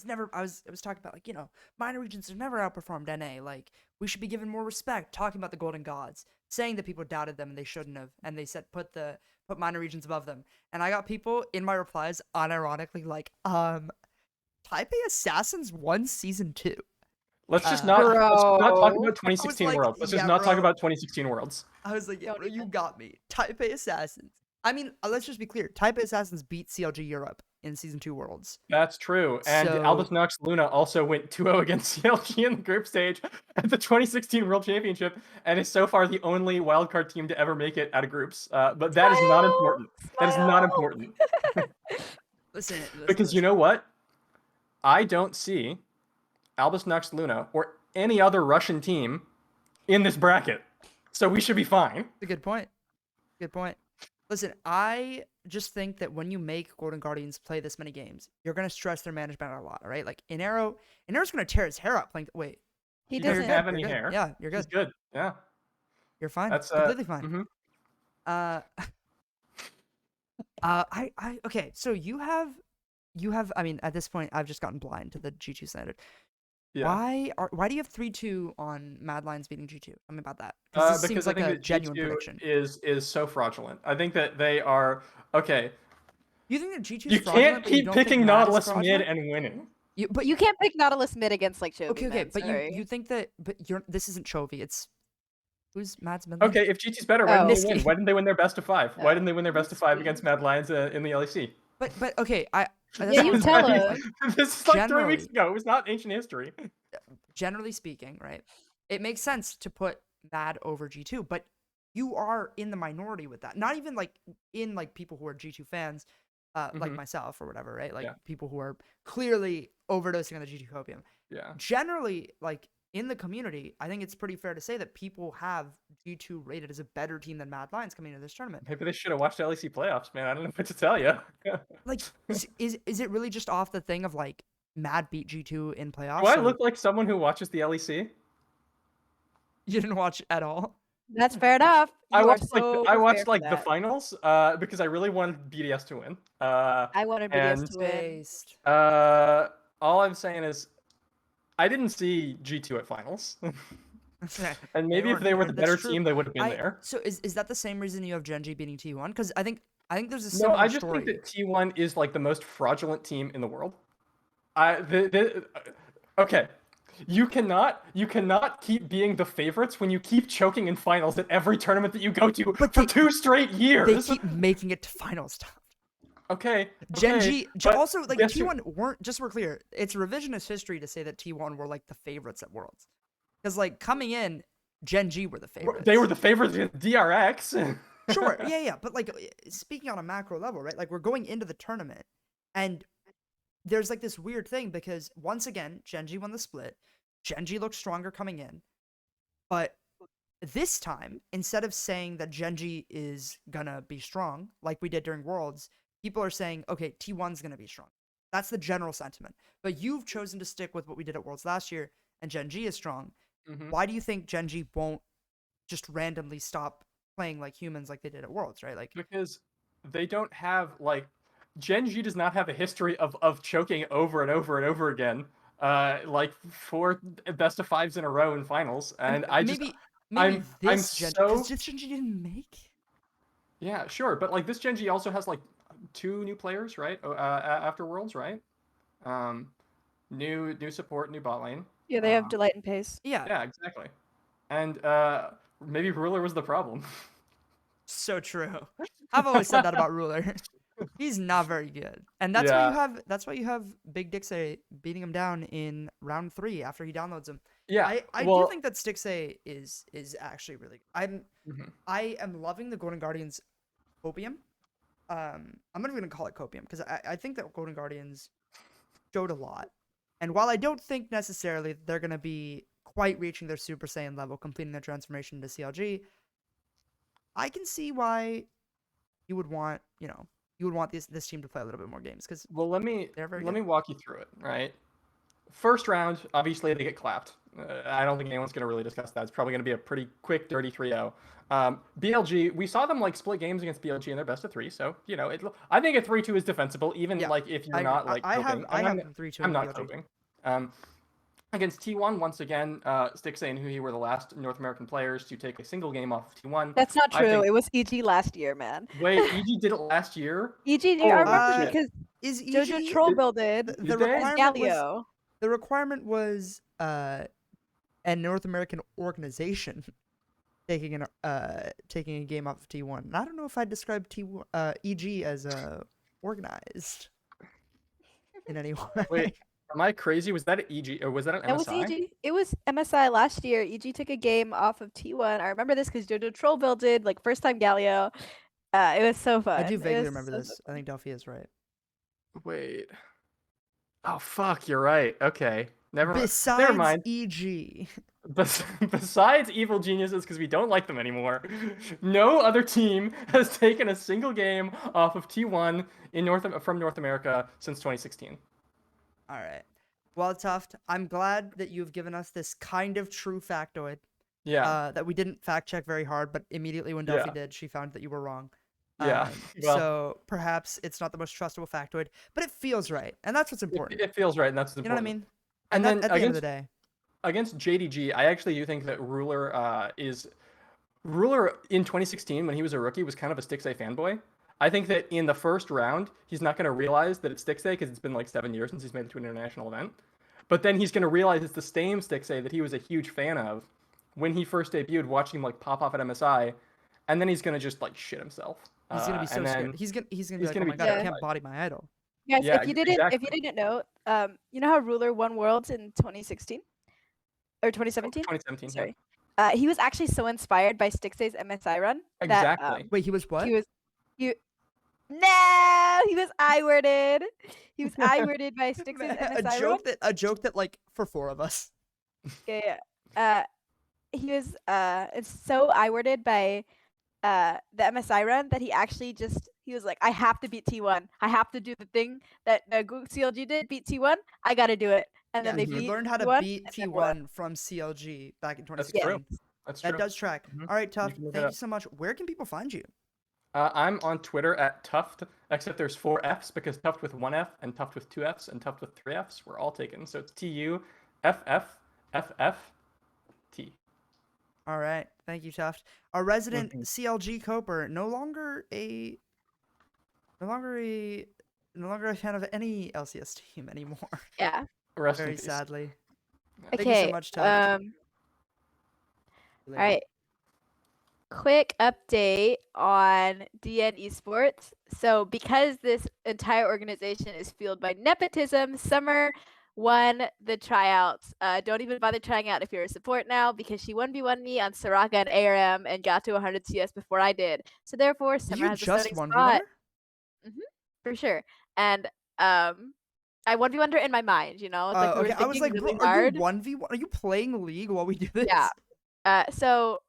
S1: was talking about like, you know, minor regions have never outperformed NA. Like we should be given more respect. Talking about the Golden Gods, saying that people doubted them and they shouldn't have, and they said put minor regions above them. And I got people in my replies unironically like, Taipei Assassins won season 2.
S8: Let's just
S1: Uh,
S8: not talk
S2: Bro.
S8: about 2016
S1: like,
S8: Worlds. Let's just
S1: yeah,
S8: not talk
S1: bro.
S8: about 2016 Worlds.
S1: I was like, yeah,
S2: Don't
S1: bro, you
S2: even.
S1: got me. Taipei Assassins. I mean, let's just be clear. Taipei Assassins beat CLG Europe in season 2 Worlds.
S8: That's true. And
S1: So-
S8: Albus Nox Luna also went 2-0 against CLG in the group stage at the 2016 World Championship, and is so far the only wildcard team to ever make it out of groups. But that is not important. That is not important.
S1: Listen,
S8: Because you know what? I don't see Albus Nox Luna or any other Russian team in this bracket. So we should be fine.
S1: That's a good point. Good point. Listen, I just think that when you make Golden Guardians play this many games, you're gonna stress their management a lot, right? Like Inero, Inero's gonna tear his hair up playing. Wait,
S2: He
S8: doesn't
S2: doesn't.
S8: have
S1: you're
S8: any
S1: good.
S8: hair.
S1: Yeah, you're
S8: He's
S1: good.
S8: good. Yeah.
S1: You're fine.
S8: That's
S1: Completely fine.
S8: mhm.
S1: Okay. So you have. I mean, at this point, I've just gotten blind to the G2 standard.
S8: Yeah.
S1: Why do you have 3-2 on Mad Lions beating G2? Tell me about that. This
S8: Because
S1: seems
S8: I
S1: like
S8: think
S1: a
S8: that
S1: genuine
S8: G2
S1: prediction.
S8: is so fraudulent. I think that they are okay.
S1: You think that G2 is
S8: You
S1: fraudulent,
S8: can't
S1: but you
S8: keep
S1: don't think
S8: picking
S1: Mad is
S8: Nautilus mid
S1: fraudulent?
S8: and winning.
S1: But
S2: You can't pick Nautilus mid against like Chovy.
S1: okay,
S2: man,
S1: but
S2: sorry.
S1: you think that, but this isn't Chovy. It's who's Mad's mid?
S8: Okay, if GT's better, why
S2: Oh.
S8: didn't they win? Why didn't they win their best of 5? Why
S2: Oh.
S8: didn't they win their best of 5 against Mad Lions in the LEC?
S1: But okay, that's
S2: Yeah,
S1: not
S2: you
S1: what
S2: tell
S1: I'm
S2: us.
S1: saying.
S8: This is like 3 weeks
S1: Generally-
S8: ago. It was not ancient history.
S1: Generally speaking, right? It makes sense to put Mad over G2, but you are in the minority with that. Not even like in like people who are G2 fans, like
S8: Mhm.
S1: myself or whatever, right? Like
S8: Yeah.
S1: people who are clearly overdosing on the G2 copium.
S8: Yeah.
S1: Generally, like in the community, I think it's pretty fair to say that people have G2 rated as a better team than Mad Lions coming into this tournament.
S8: Maybe they should have watched LEC playoffs, man. I don't know what to tell you.
S1: Like, is it really just off the thing of like Mad beat G2 in playoffs?
S8: Do I
S1: so
S8: look like someone who watches the LEC?
S1: you didn't watch at all?
S2: That's fair enough.
S8: I
S2: You are
S8: watched
S2: so
S8: I watched
S2: prepared for
S8: like the
S2: that.
S8: finals because I really wanted BDS to win.
S2: I wanted BDS
S8: and-
S2: to win.
S1: Based.
S8: All I'm saying is I didn't see G2 at finals.
S1: Okay.
S8: And maybe if
S1: weren't
S8: they were
S1: there,
S8: the
S1: that's
S8: better
S1: true.
S8: team, they would have been there.
S1: So is that the same reason you have Genji beating T1? Because I think there's a
S8: No,
S1: similar
S8: I just
S1: story.
S8: think that T1 is like the most fraudulent team in the world. Okay, you cannot keep being the favorites when you keep choking in finals at every tournament that you go to
S1: But
S8: for
S1: they-
S8: 2 straight
S1: They
S8: years.
S1: keep making it to finals.
S8: Okay,
S1: Genji,
S8: but
S1: also like
S8: guess who-
S1: T1 weren't. Just so we're clear, it's revisionist history to say that T1 were like the favorites at Worlds, because like coming in, Genji were the favorites.
S8: They were the favorites against DRX.
S1: Sure, yeah, but like speaking on a macro level, right? Like we're going into the tournament, and there's like this weird thing because once again, Genji won the split. Genji looked stronger coming in, but this time, instead of saying that Genji is gonna be strong like we did during Worlds, people are saying, okay, T1's gonna be strong. That's the general sentiment. But you've chosen to stick with what we did at Worlds last year, and Genji is strong.
S8: Mhm.
S1: Why do you think Genji won't just randomly stop playing like humans like they did at Worlds, right? Like,
S8: Because they don't have like Genji does not have a history of choking over and over and over again. Like 4 best of 5s in a row in finals, and I just
S1: maybe
S8: I'm
S1: this Genji,
S8: so-
S1: because Genji didn't make.
S8: yeah, sure, but like this Genji also has like 2 new players, right? After Worlds, right? New support, new bot lane.
S2: Yeah, they have Delight and Pace.
S1: Yeah,
S8: Yeah, exactly. And maybe Ruler was the problem.
S1: so true. I've always said that about Ruler. He's not very good, and that's why you
S8: Yeah.
S1: have Big Dixie beating him down in round 3 after he downloads him.
S8: Yeah.
S1: I do
S8: well,
S1: think that Stixay is actually really good.
S8: mhm.
S1: I am loving the Golden Guardians copium. I'm not even gonna call it copium because I think that Golden Guardians showed a lot, and while I don't think necessarily they're gonna be quite reaching their Super Saiyan level, completing their transformation into CLG, I can see why you would want this team to play a little bit more games because
S8: Well, let me
S1: they're very
S8: let
S1: good.
S8: me walk you through it. Right. First round, obviously they get clapped. I don't think anyone's going to really discuss that. It's probably going to be a pretty quick, dirty 3-0. BLG, we saw them like split games against BLG in their best of 3, so I think a 3-2 is defensible, even
S1: Yeah,
S8: like if
S1: I
S8: you're not
S1: agree.
S8: like
S1: I
S8: coping.
S1: have
S8: And
S1: 3-2
S8: I'm
S1: in
S8: not
S1: BLG.
S8: coping. Against T1, once again, Stixay and Huhi were the last North American players to take a single game off of T1.
S2: That's not
S8: I
S2: true.
S8: think-
S2: It was EG last year, man.
S8: Wait, EG did it last year?
S2: EG,
S8: Oh,
S2: I remember
S8: shit.
S2: because
S1: Is
S2: JoJo
S1: EG
S2: Troll builded
S1: the
S8: Did they?
S1: requirement was
S2: Galio.
S1: the requirement was a North American organization taking a game off of T1. And I don't know if I'd describe EG as organized in any way.
S8: Wait, am I crazy? Was that an EG or was that an
S2: That was
S8: MSI?
S2: EG. It was MSI last year. EG took a game off of T1. I remember this because JoJo Troll builded like first time Galio. It was so fun.
S1: I do
S2: It
S1: vaguely
S2: was
S1: remember
S2: so
S1: this. I
S2: fun.
S1: think Delphi is right.
S8: Wait. Oh fuck, you're right. Okay. Never
S1: Besides
S8: mind.
S1: EG.
S8: Besides Evil Geniuses, because we don't like them anymore, no other team has taken a single game off of T1 from North America since 2016.
S1: All right. Well, Tuft, I'm glad that you've given us this kind of true factoid.
S8: Yeah.
S1: That we didn't fact check very hard, but immediately when Delphi
S8: Yeah.
S1: did, she found that you were wrong.
S8: Yeah. Well,
S1: So perhaps it's not the most trustable factoid, but it feels right, and that's what's important.
S8: it feels right, and that's
S1: You know what I
S8: important.
S1: mean?
S8: And
S1: that,
S8: then
S1: at the end of the day,
S8: against JDG, I actually do think that Ruler in 2016 when he was a rookie was kind of a Stixay fanboy. I think that in the first round, he's not going to realize that it's Stixay because it's been like 7 years since he's made it to an international event. But then he's going to realize it's the same Stixay that he was a huge fan of when he first debuted, watching him like pop off at MSI, and then he's going to just like shit himself.
S1: he's gonna be so
S8: and then
S1: scared. He's gonna be like,
S8: gonna
S1: oh
S8: be
S1: my god, I
S2: terrified.
S1: can't body my idol.
S2: Guys,
S8: Yeah,
S2: if you didn't know, you know how Ruler won Worlds in 2016 or 2017?
S8: 2017.
S2: Sorry. He was actually so inspired by Stixay's MSI run.
S8: Exactly.
S1: Wait, he was what?
S2: No, he was I-worded. He was I-worded by Stixay's MSI run.
S1: A joke that like for 4 of us.
S2: Yeah. He was so I-worded by the MSI run that he actually he was like, I have to beat T1. I have to do the thing that CLG did, beat T1. I got to do it. And then they
S1: he
S2: beat
S1: learned how to
S2: T1,
S1: beat
S2: and then won.
S1: T1 from CLG back in
S8: That's
S1: 2016.
S8: true. That's true.
S1: That does track.
S8: Mhm.
S1: All right, Tuft,
S8: can look it
S1: thank you
S8: up.
S1: so much. Where can people find you?
S8: I'm on Twitter at Tuft, except there's 4 Fs because Tuft with 1 F and Tuft with 2 Fs and Tuft with 3 Fs were all taken. So it's TUFFFT.
S1: All right, thank you, Tuft. Our resident CLG coper, no longer a fan of any LCS team ananymore.
S2: Yeah.
S8: Rest in
S1: Very
S8: peace.
S1: sadly.
S2: Okay.
S1: Thank you so much, Tuft.
S2: All right. Quick update on DN Esports. So because this entire organization is fueled by nepotism, Summer won the tryouts. Don't even bother trying out if you're a support now because she 1v1 me on Soraka and ARM and got to 100 CS before I did. So therefore, Summer
S1: You
S2: has a
S1: just
S2: starting
S1: 1v1
S2: spot.
S1: her?
S2: For sure. And I 1v1 her in my mind, you know? Like we were
S1: okay, I was
S2: thinking
S1: like,
S2: really
S1: bro, are you
S2: hard.
S1: 1v1? Are you playing League while we do this?
S2: Yeah. So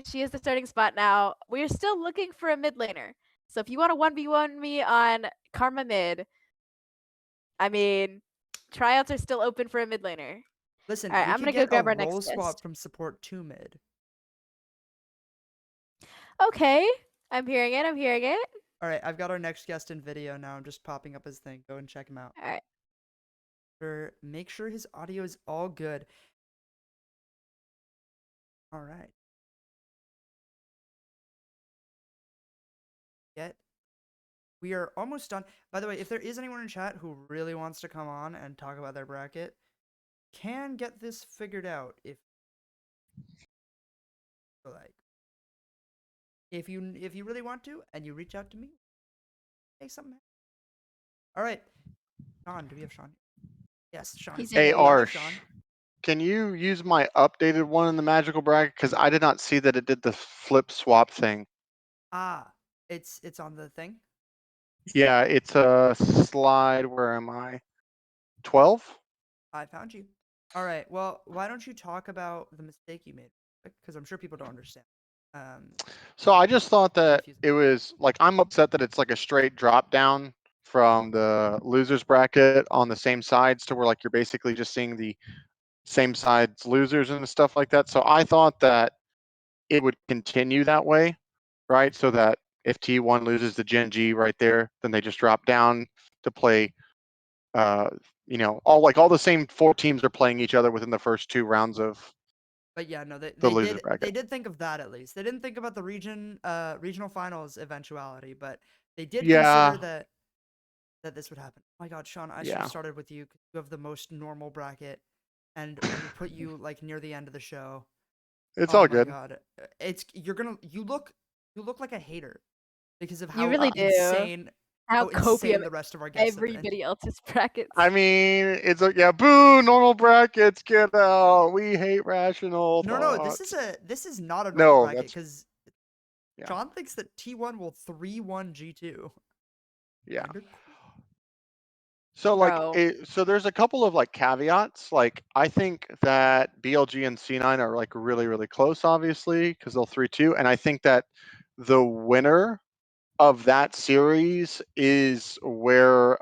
S2: she is the starting spot now. We're still looking for a mid laner. So if you want to 1v1 me on Karma mid, I mean, tryouts are still open for a mid laner.
S1: Listen,
S2: All right,
S1: we
S2: I'm
S1: can
S2: gonna go
S1: get
S2: grab
S1: a
S2: our
S1: role
S2: next
S1: swap
S2: guest.
S1: from support to mid.
S2: Okay, I'm hearing it. I'm hearing it.
S1: All right, I've got our next guest in video now. I'm just popping up his thing. Go and check him out.
S2: All right.
S1: Make sure his audio is all good. All right. We are almost done. By the way, if there is anyone in chat who really wants to come on and talk about their bracket, can get this figured out if like if you really want to and you reach out to me, make something happen. All right, Sean. Do we have Sean? Yes, Sean.
S2: He's
S9: Hey,
S2: in
S1: Go ahead,
S9: Arsh.
S1: Sean.
S9: Can you use my updated one in the magical bracket? Because I did not see that it did the flip swap thing.
S1: It's on the thing.
S9: Yeah, it's a slide. Where am I? 12?
S1: I found you. All right. Well, why don't you talk about the mistake you made? Because I'm sure people don't understand.
S9: So I just thought that
S1: confusing.
S9: it was like, I'm upset that it's like a straight drop down from the losers bracket on the same sides to where like you're basically just seeing the same sides losers and stuff like that. So I thought that it would continue that way, right? So that if T1 loses to Gen G right there, then they just drop down to play. All the same 4 teams are playing each other within the first 2 rounds of
S1: But yeah, no,
S9: the
S1: they
S9: losers
S1: did
S9: bracket.
S1: they did think of that at least. They didn't think about the regional finals eventuality, but they did
S9: Yeah.
S1: consider that this would happen. Oh my God, Sean, I should
S9: Yeah.
S1: have started with you 'cause you have the most normal bracket, and we put you like near the end of the show.
S9: It's
S1: Oh
S9: all
S1: my
S9: good.
S1: God, you look like a hater because of
S2: You
S1: how
S2: really do.
S1: insane
S2: How
S1: insane
S2: copious
S1: the rest of our guests have been.
S2: everybody else's brackets.
S9: I mean, it's boo, normal brackets, get out. We hate rational
S1: No,
S9: thoughts.
S1: this is not a normal
S9: No,
S1: bracket
S9: that's
S1: because
S9: yeah.
S1: John thinks that T1 will 3-1 G2.
S9: Yeah.
S1: Kinda
S9: So like
S2: Bro.
S9: so there's a couple of like caveats. Like I think that BLG and C9 are like really, really close, obviously, because they'll 3-2. And I think that the winner of that series is where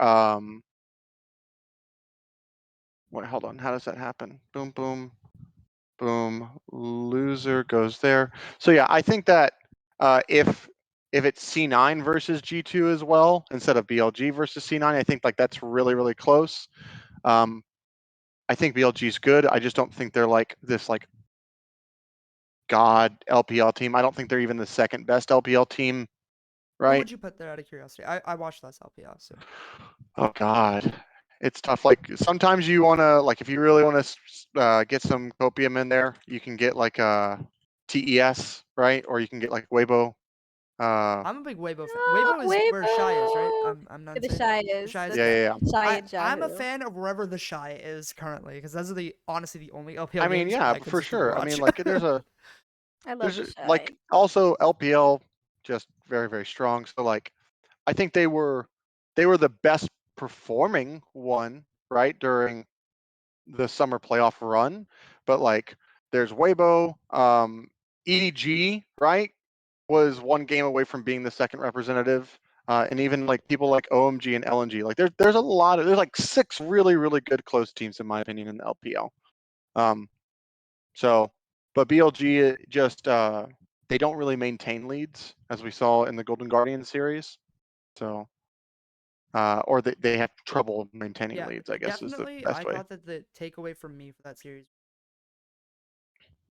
S9: hold on, how does that happen? Boom, boom, boom. Loser goes there. So yeah, I think that if it's C9 versus G2 as well, instead of BLG versus C9, I think like that's really, really close. I think BLG's good. I just don't think they're like this like god LPL team. I don't think they're even the second best LPL team,
S1: Who
S9: right?
S1: would you put there out of curiosity? I watched less LPL, so
S9: Oh god, it's tough. Like sometimes you want to like if you really want to get some copium in there, you can get like a TES, right? Or you can get like Weibo.
S1: I'm a big Weibo fan. Weibo is where Shy is, right? I'm not
S2: Where the
S1: insane.
S2: Shy
S1: The
S2: is.
S1: Shy is
S2: That's
S9: Yeah.
S2: Shy and
S1: I'm a
S2: JohntheHo.
S1: fan of wherever the Shy is currently because those are honestly the only LPL
S9: I mean,
S1: games
S9: yeah,
S1: I
S9: for
S1: consistently
S9: sure. I
S1: watch.
S9: mean, like there's
S2: I love the
S9: like
S2: Shy.
S9: also LPL just very, very strong. So like I think they were the best performing one, right, during the summer playoff run. But like there's Weibo, EDG, right, was 1 game away from being the second representative. And even like people like OMG and LNG, like there's like 6 really, really good close teams in my opinion in the LPL. But BLG just they don't really maintain leads as we saw in the Golden Guardian series. So or they have trouble maintaining
S1: Yeah,
S9: leads, I guess is the
S1: definitely.
S9: best
S1: I
S9: way.
S1: thought that the takeaway from me for that series,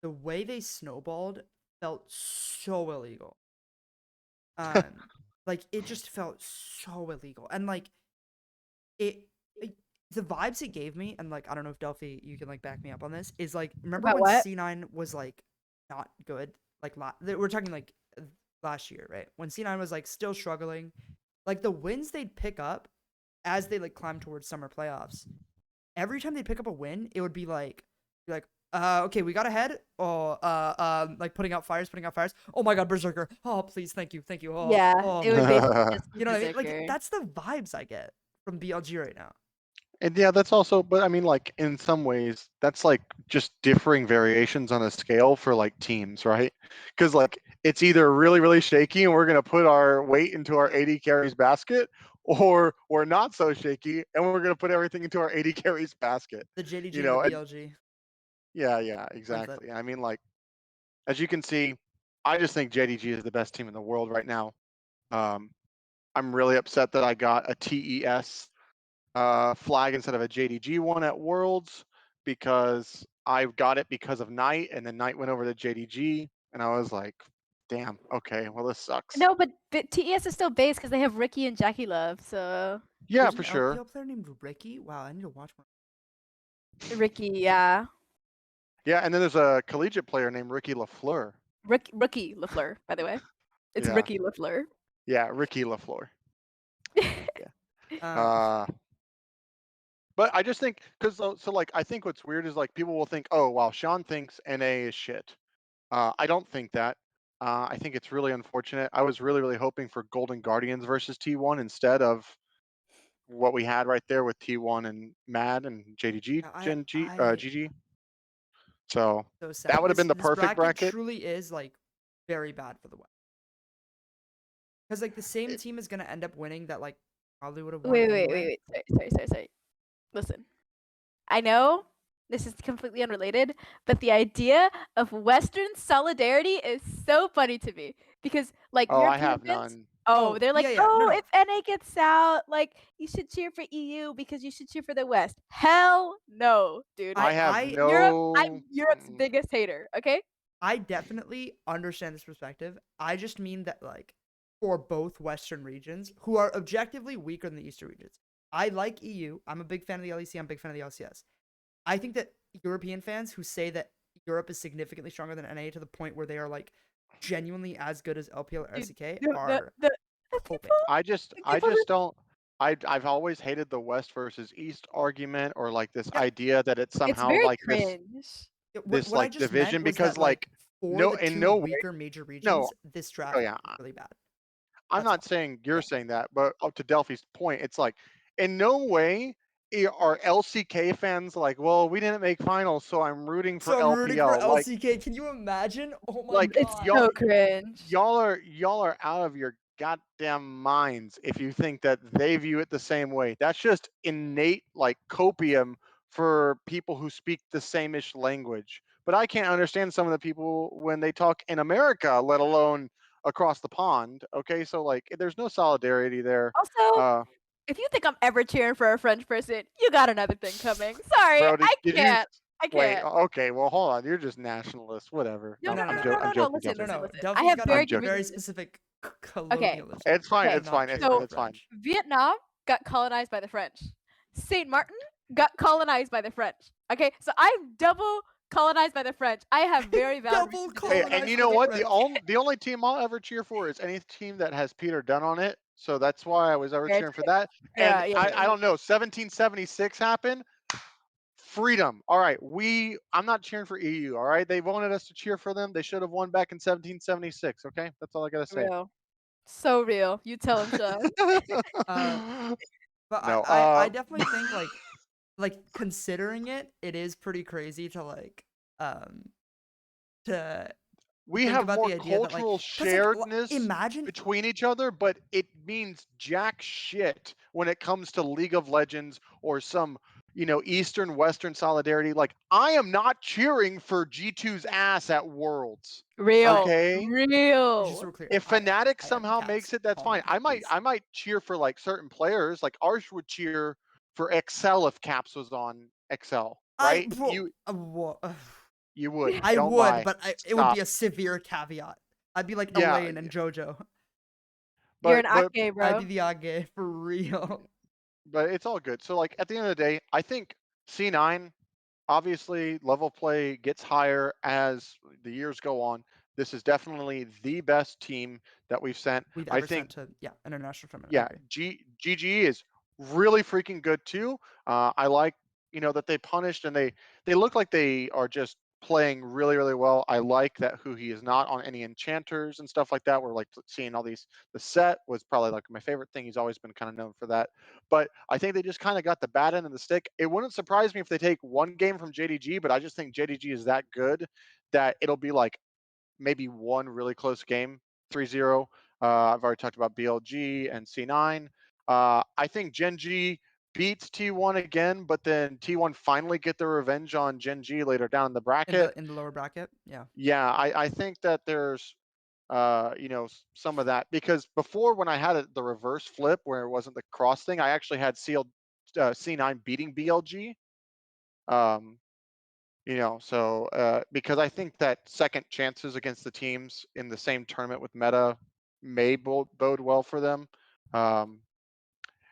S1: the way they snowballed felt so illegal. Like it just felt so illegal, and like it the vibes it gave me, and like I don't know if Delphi you can like back me up on this, is like remember
S2: About
S1: when
S2: what?
S1: C9 was like not good, like we're talking like last year, right? When C9 was like still struggling, like the wins they'd pick up as they like climb towards summer playoffs. Every time they'd pick up a win, it would be like okay, we got ahead. Oh, like putting out fires. Oh my God, Berserker. Oh, please, thank you. Oh,
S2: Yeah,
S1: oh
S2: it would
S1: my God.
S2: basically just be
S1: You know what I mean? Like
S2: Berserker.
S1: that's the vibes I get from BLG right now.
S9: And yeah, that's also, but I mean, like in some ways, that's like just differing variations on a scale for like teams, right? Because like it's either really, really shaky and we're gonna put our weight into our 80 carries basket, or we're not so shaky and we're gonna put everything into our 80 carries basket.
S1: The JDG
S9: You
S1: and
S9: know,
S1: the
S9: and
S1: BLG.
S9: yeah,
S1: Coin flip.
S9: exactly. I mean, like as you can see, I just think JDG is the best team in the world right now. I'm really upset that I got a TES flag instead of a JDG one at Worlds because I got it because of Knight, and then Knight went over to JDG, and I was like, damn, okay, well this sucks.
S2: No, but TES is still based because they have Ricky and Jackie Love. So
S9: Yeah,
S1: There's
S9: for
S1: an
S9: sure.
S1: LPL player named Ricky. Wow, I need to watch one.
S2: Ricky, yeah,
S9: Yeah, and then there's a collegiate player named Ricky Lafleur.
S2: Rookie Lafleur, by the way. It's
S9: Yeah.
S2: Ricky Lafleur.
S9: Yeah, Ricky Lafleur. Uh, but I just think because so like I think what's weird is like people will think, oh wow, Sean thinks NA is shit. I don't think that. I think it's really unfortunate. I was really hoping for Golden Guardians versus T1 instead of what we had right there with T1 and Mad and JDG GG. So
S1: So sad.
S9: that would have been the
S1: This
S9: perfect bracket.
S1: truly is like very bad for the West. Because like the same team is gonna end up winning that like probably would have won anyway.
S2: Wait. Sorry. Listen, I know this is completely unrelated, but the idea of Western solidarity is so funny to me because like
S9: Oh, I
S2: European
S9: have
S2: fans,
S9: none.
S1: Oh,
S2: they're like,
S1: yeah, no.
S2: if NA gets out, like you should cheer for EU because you should cheer for the West. Hell no, dude.
S9: I have no.
S2: I'm Europe's biggest hater. Okay.
S1: I definitely understand this perspective. I just mean that like for both Western regions who are objectively weaker than the Eastern regions. I like EU. I'm a big fan of the LEC. I'm a big fan of the LCS. I think that European fans who say that Europe is significantly stronger than NA to the point where they are like genuinely as good as LPL or SCK are hoping.
S9: I just don't. I've always hated the West versus East argument or like this idea that it's somehow
S2: very
S9: like
S2: cringe.
S9: this
S1: What I
S9: like
S1: just
S9: division
S1: meant was
S9: because
S1: that,
S9: like
S1: for
S9: no
S1: the
S9: in
S1: two
S9: no way.
S1: weaker major regions, this draft
S9: yeah.
S1: is really bad.
S9: I'm
S1: That's
S9: not
S1: all.
S9: saying you're saying that, but up to Delphi's point, it's like in no way are LCK fans like, well, we didn't make finals, so I'm rooting for
S1: So I'm rooting for
S9: LPL. Like,
S1: LCK. Can you imagine? Oh my
S9: like
S1: god.
S2: It's so cringe.
S9: y'all are out of your goddamn minds if you think that they view it the same way. That's just innate like copium for people who speak the same-ish language. But I can't understand some of the people when they talk in America, let alone across the pond. Okay, so like there's no solidarity there.
S2: Also, if you think I'm ever cheering for a French person, you got another thing coming. Sorry,
S9: Bro,
S2: I
S9: did
S2: can't. I
S9: Wait,
S2: can't.
S9: okay, well hold on. You're just nationalist, whatever.
S2: No.
S9: I'm
S1: No.
S9: joking.
S2: Listen.
S1: Delphi's
S2: I have
S1: got
S2: very
S1: a
S2: good
S1: very
S2: reasons.
S1: specific colonialism.
S9: It's fine.
S2: Okay,
S9: It's fine. It's
S1: not
S9: fine.
S2: so-
S9: It's fine.
S2: Vietnam got colonized by the French. Saint Martin got colonized by the French. Okay, so I'm double colonized by the French. I have very valid
S1: Double
S2: reasons to
S9: Hey,
S1: colonized
S9: and you
S1: by
S9: know
S1: the
S9: what?
S1: French.
S9: The only team I'll ever cheer for is any team that has Peter Dunn on it. So that's why I was ever
S2: Yeah,
S9: cheering for that. And
S2: yeah.
S9: I don't know. 1776 happened. Freedom. All right, I'm not cheering for EU. All right, they wanted us to cheer for them. They should have won back in 1776. Okay, that's all I gotta say.
S2: Real. So real. You tell him, Sean.
S1: But
S9: No,
S1: I definitely think like considering it is pretty crazy to like to
S9: we
S1: think
S9: have
S1: about
S9: more
S1: the idea that, like,
S9: cultural
S1: 'cause, like,
S9: sharedness
S1: imagine
S9: between each other, but it means jack shit when it comes to League of Legends or some, Eastern Western solidarity. Like, I am not cheering for G2's ass at Worlds.
S2: Real.
S9: Okay.
S1: just
S2: Real.
S1: so we're clear.
S9: If Fnatic somehow
S1: Cats,
S9: makes it, that's
S1: calm
S9: fine.
S1: down, please.
S9: I might cheer for like certain players. Like Arsh would cheer for Excel if Caps was on Excel, right? You would.
S1: I
S9: Don't
S1: would,
S9: lie.
S1: but it would
S9: Stop.
S1: be a severe caveat. I'd be like
S9: Yeah,
S1: Elaine and JoJo.
S2: You're
S9: but
S2: an Ake, bro.
S1: I'd be the Age for real.
S9: but it's all good. So like at the end of the day, I think C9 obviously level play gets higher as the years go on. This is definitely the best team that we've sent.
S1: We've
S9: I
S1: ever
S9: think
S1: sent to international tournament.
S9: yeah, GG is really freaking good too. I like that they punished and they look like they are just playing really well. I like that who he is not on any enchanters and stuff like that. We're like seeing all these. The set was probably like my favorite thing. He's always been kind of known for that. But I think they just kind of got the bad end of the stick. It wouldn't surprise me if they take one game from JDG, but I just think JDG is that good that it'll be like maybe one really close game, 3-0. I've already talked about BLG and C9. I think Gen G beats T1 again, but then T1 finally get their revenge on Gen G later down in the bracket.
S1: In the lower bracket, yeah.
S9: Yeah, I think that there's some of that because before when I had the reverse flip where it wasn't the cross thing, I actually had sealed C9 beating BLG. Because I think that second chances against the teams in the same tournament with Meta may bode well for them.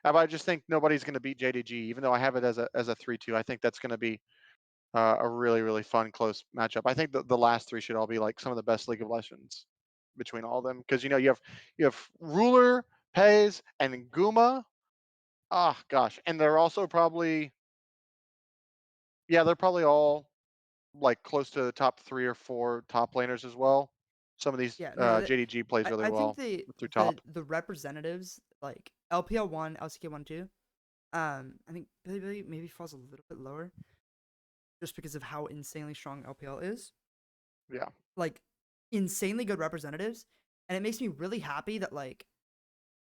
S9: I just think nobody's going to beat JDG, even though I have it as a 3-2. I think that's going to be a really fun close matchup. I think the last three should all be like some of the best League of Legends between all of them because you have Ruler, Pez, and Guma. Gosh, and they're also probably, yeah, they're probably all like close to the top 3 or 4 top laners as well. Some of these
S1: Yeah, no,
S9: JDG plays really
S1: I think
S9: well through top.
S1: the representatives like LPL1, LCK1, 2. I think Billy maybe falls a little bit lower, just because of how insanely strong LPL is.
S9: Yeah.
S1: Like insanely good representatives, and it makes me really happy that like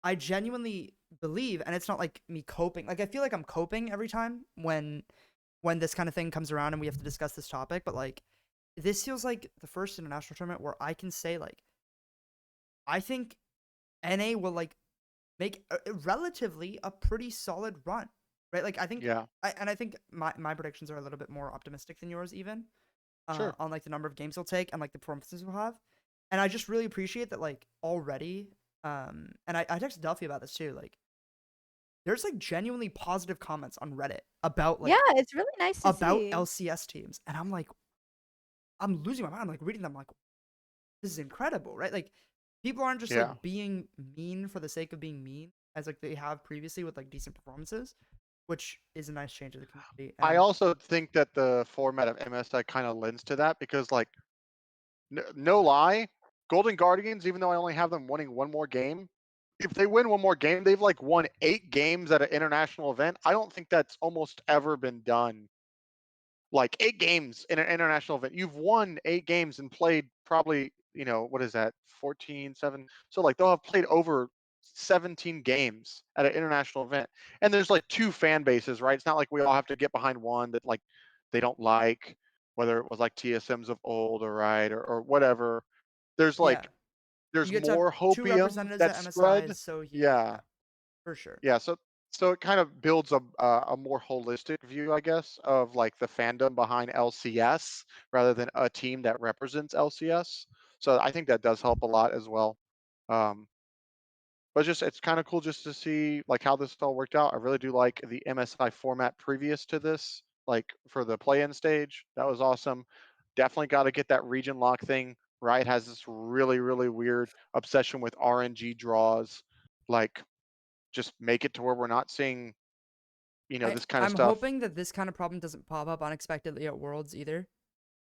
S1: I genuinely believe, and it's not like me coping. Like I feel like I'm coping every time when this kind of thing comes around and we have to discuss this topic, but like this feels like the first international tournament where I can say like I think NA will like make relatively a pretty solid run, right? Like I think,
S9: Yeah.
S1: I think my predictions are a little bit more optimistic than yours, even
S9: Sure.
S1: on like the number of games they'll take and like the performances we'll have, and I just really appreciate that like already. And I texted Delphi about this too. Like, there's like genuinely positive comments on Reddit about like
S2: Yeah, it's really nice to
S1: about
S2: see.
S1: LCS teams, and I'm like, I'm losing my mind. I'm like reading them, like this is incredible, right? Like people aren't just
S9: Yeah.
S1: like being mean for the sake of being mean, as like they have previously with like decent performances, which is a nice change of the community.
S9: I
S1: And
S9: also think that the format of MSI kind of lends to that because, like, no lie, Golden Guardians, even though I only have them winning one more game, if they win one more game, they've like won 8 games at an international event. I don't think that's almost ever been done. Like 8 games in an international event. You've won 8 games and played probably, what is that? 14, 7. So like they'll have played over 17 games at an international event. And there's like 2 fan bases, right? It's not like we all have to get behind one that like they don't like, whether it was like TSMs of old or right or whatever. There's
S1: yeah,
S9: like there's
S1: you get to have
S9: more
S1: two
S9: hopium
S1: representatives
S9: that's
S1: at
S9: spread.
S1: MSI, so
S9: Yeah.
S1: for sure.
S9: Yeah, so it kind of builds a more holistic view, I guess, of like the fandom behind LCS rather than a team that represents LCS. So I think that does help a lot as well. Um, but just it's kind of cool just to see like how this all worked out. I really do like the MSI format previous to this, like for the play-in stage. That was awesome. Definitely got to get that region lock thing. Riot has this really, really weird obsession with RNG draws. Like, just make it to where we're not seeing, this kind of
S1: I'm
S9: stuff.
S1: hoping that this kind of problem doesn't pop up unexpectedly at Worlds either.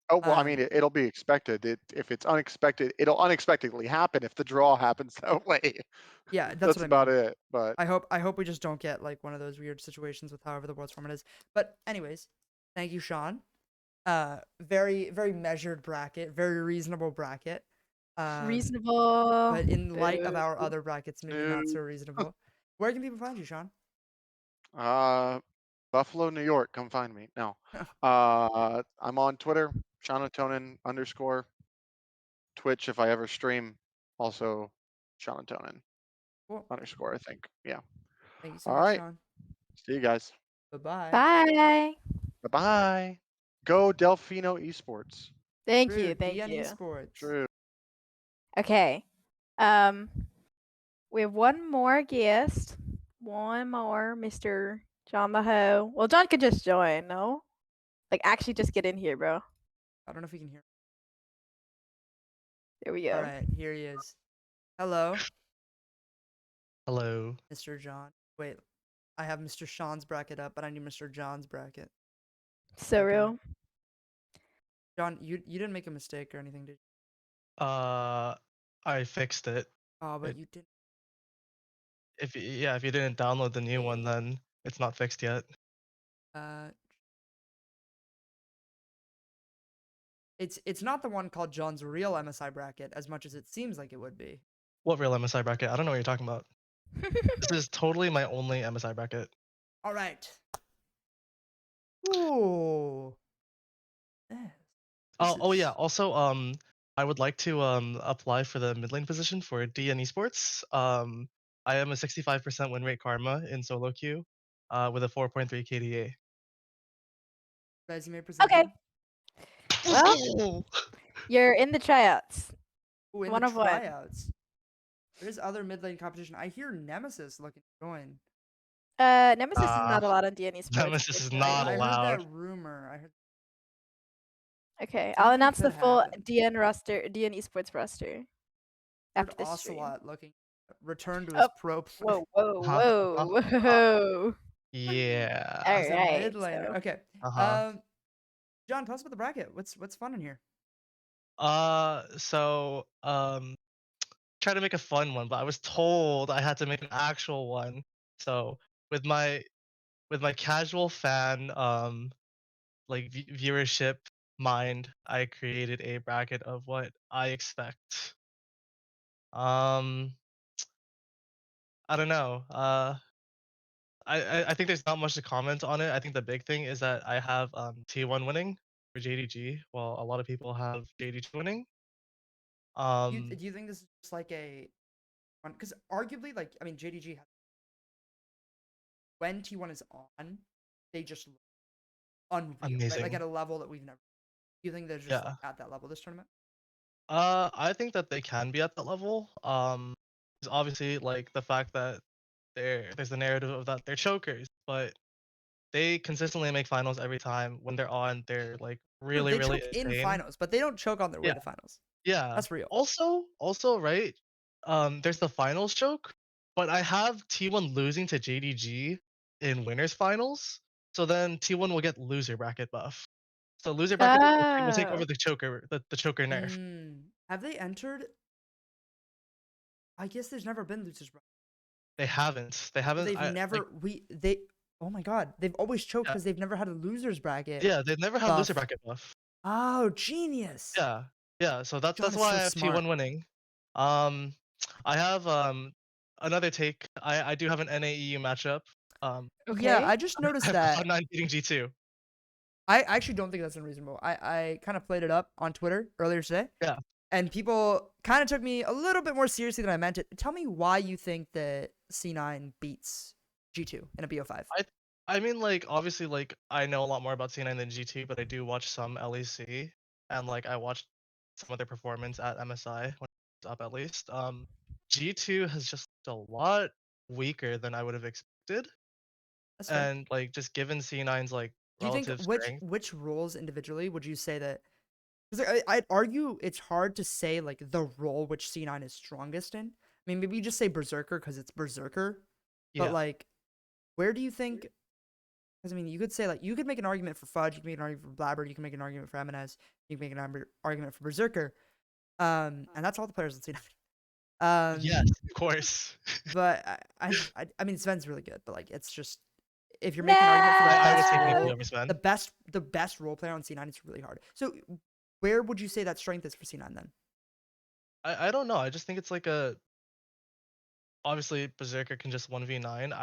S9: Oh well, I mean, it'll be expected. If it's unexpected, it'll unexpectedly happen if the draw happens that way.
S1: Yeah, that's
S9: That's
S1: what I
S9: about
S1: mean.
S9: it. But
S1: I hope we just don't get like one of those weird situations with however the Worlds format is. But anyways, thank you, Sean. Very very measured bracket, very reasonable bracket.
S2: Reasonable.
S1: But in light of our
S2: Boo.
S1: other brackets, maybe not so reasonable. Where can people find you, Sean?
S9: Buffalo, New York, come find me. No, I'm on Twitter, Seanatonin _ Twitch if I ever stream, also Seanatonin
S1: Cool.
S9: _ I think. Yeah.
S1: Thank you so
S9: All
S1: much,
S9: right.
S1: Sean.
S9: See you guys.
S1: Bye-bye.
S2: Bye.
S9: Bye bye. Go Delfino Esports.
S2: Thank
S1: True,
S2: you. Thank
S1: DN
S2: you.
S1: Esports.
S9: True.
S2: Okay. We have one more guest. One more, Mr. JohntheHo. Well, John could just join, no? Like, actually just get in here, bro.
S1: I don't know if we can hear.
S2: There we go.
S1: All right, here he is. Hello,
S10: Hello.
S1: Mr. John. Wait, I have Mr. Sean's bracket up, but I need Mr. John's bracket.
S2: So
S1: Okay.
S2: real.
S1: John, you didn't make a mistake or anything, did you?
S10: I fixed it.
S1: Oh, but
S10: It-
S1: you didn't.
S10: If you didn't download the new one, then it's not fixed yet.
S1: It's not the one called John's real MSI bracket as much as it seems like it would be.
S10: What real MSI bracket? I don't know what you're talking about. This is totally my only MSI bracket.
S1: All right. Ooh. Yes.
S10: Oh yeah. Also, I would like to apply for the mid lane position for DN Esports. I am a 65% win rate karma in solo queue, with a 4.3 KDA.
S1: Resume presented.
S2: Okay. Well, you're in the tryouts.
S1: Ooh, in
S2: one
S1: the
S2: of one.
S1: tryouts. There's other mid lane competition. I hear Nemesis looking to join.
S2: Nemesis is not allowed on DN Esports.
S10: Nemesis is not
S1: I
S10: allowed.
S1: heard that rumor. I heard.
S2: Okay,
S1: think
S2: I'll
S1: it
S2: announce the
S1: could
S2: full
S1: happen.
S2: DN Esports roster
S1: I heard
S2: after this stream.
S1: Ocelot looking return to his
S2: Oh,
S1: pro play.
S2: Whoa, whoa,
S10: Uh-huh.
S2: whoa, whoa.
S10: Yeah.
S2: All
S1: He's a
S2: right.
S1: mid laner.
S2: So,
S1: Okay.
S10: Uh-huh.
S1: John, tell us about the bracket. What's fun in here?
S10: Try to make a fun one, but I was told I had to make an actual one. So with my casual fan like viewership mind, I created a bracket of what I expect. Um, I don't know. I think there's not much to comment on it. I think the big thing is that I have T1 winning for JDG, while a lot of people have JDG winning.
S1: Do you think this is just like a because arguably, like, I mean, JDG has, when T1 is on, they just look unreal,
S10: Amazing.
S1: like at a level that we've never. Do you think they're just like,
S10: Yeah.
S1: at that level this tournament?
S10: I think that they can be at that level. 'Cause obviously, like the fact that there's the narrative of that they're chokers, but they consistently make finals every time. When they're on, they're like
S1: No,
S10: really,
S1: they
S10: really
S1: choke in
S10: insane.
S1: finals, but they don't choke on their way
S10: Yeah.
S1: to finals.
S10: Yeah.
S1: That's real.
S10: Also, right? There's the finals choke, but I have T1 losing to JDG in winners finals. So then T1 will get loser bracket buff. So loser bracket will take over
S2: Oh.
S10: the choker, the choker nerf.
S1: Have they entered? I guess there's never been losers bracket.
S10: They haven't. They haven't.
S1: They've never. Oh my god, they've always choked
S10: Yeah.
S1: because they've never had a losers bracket.
S10: Yeah, they've never had loser
S1: buff.
S10: bracket buff.
S1: Oh, genius.
S10: Yeah. So
S1: John
S10: that's
S1: is
S10: why
S1: so
S10: I have
S1: smart.
S10: T1 winning. I have another take. I do have an NAEU matchup.
S2: Okay.
S1: Yeah, I just noticed
S10: I have
S1: that.
S10: Cloud9 beating G2.
S1: I actually don't think that's unreasonable. I kind of played it up on Twitter earlier today.
S10: Yeah.
S1: And people kind of took me a little bit more seriously than I meant it. Tell me why you think that C9 beats G2 in a BO5.
S10: I mean, like, obviously, like, I know a lot more about C9 than G2, but I do watch some LEC, and like, I watched some of their performance at MSI when it was up at least. G2 has just a lot weaker than I would have expected,
S1: That's fair.
S10: and like, just given C9's like
S1: Do you think
S10: relative
S1: which
S10: strength.
S1: roles individually would you say that? Because I'd argue it's hard to say like the role which C9 is strongest in. I mean, maybe you just say Berserker because it's Berserker, but
S10: Yeah.
S1: like, where do you think? Because I mean, you could say like you could make an argument for Fudge, you can make an argument for Blabber, you can make an argument for MNS, you can make an argument for Berserker, and that's all the players in C9.
S10: Yes, of course.
S1: But I mean, Sven's really good, but like it's just if you're making an argument for the
S10: I would
S1: best
S10: say
S1: role,
S10: maybe over Sven.
S1: the best role player on C9, it's really hard. So where would you say that strength is for C9 then?
S10: I don't know. I just think it's like obviously Berserker can just 1v9.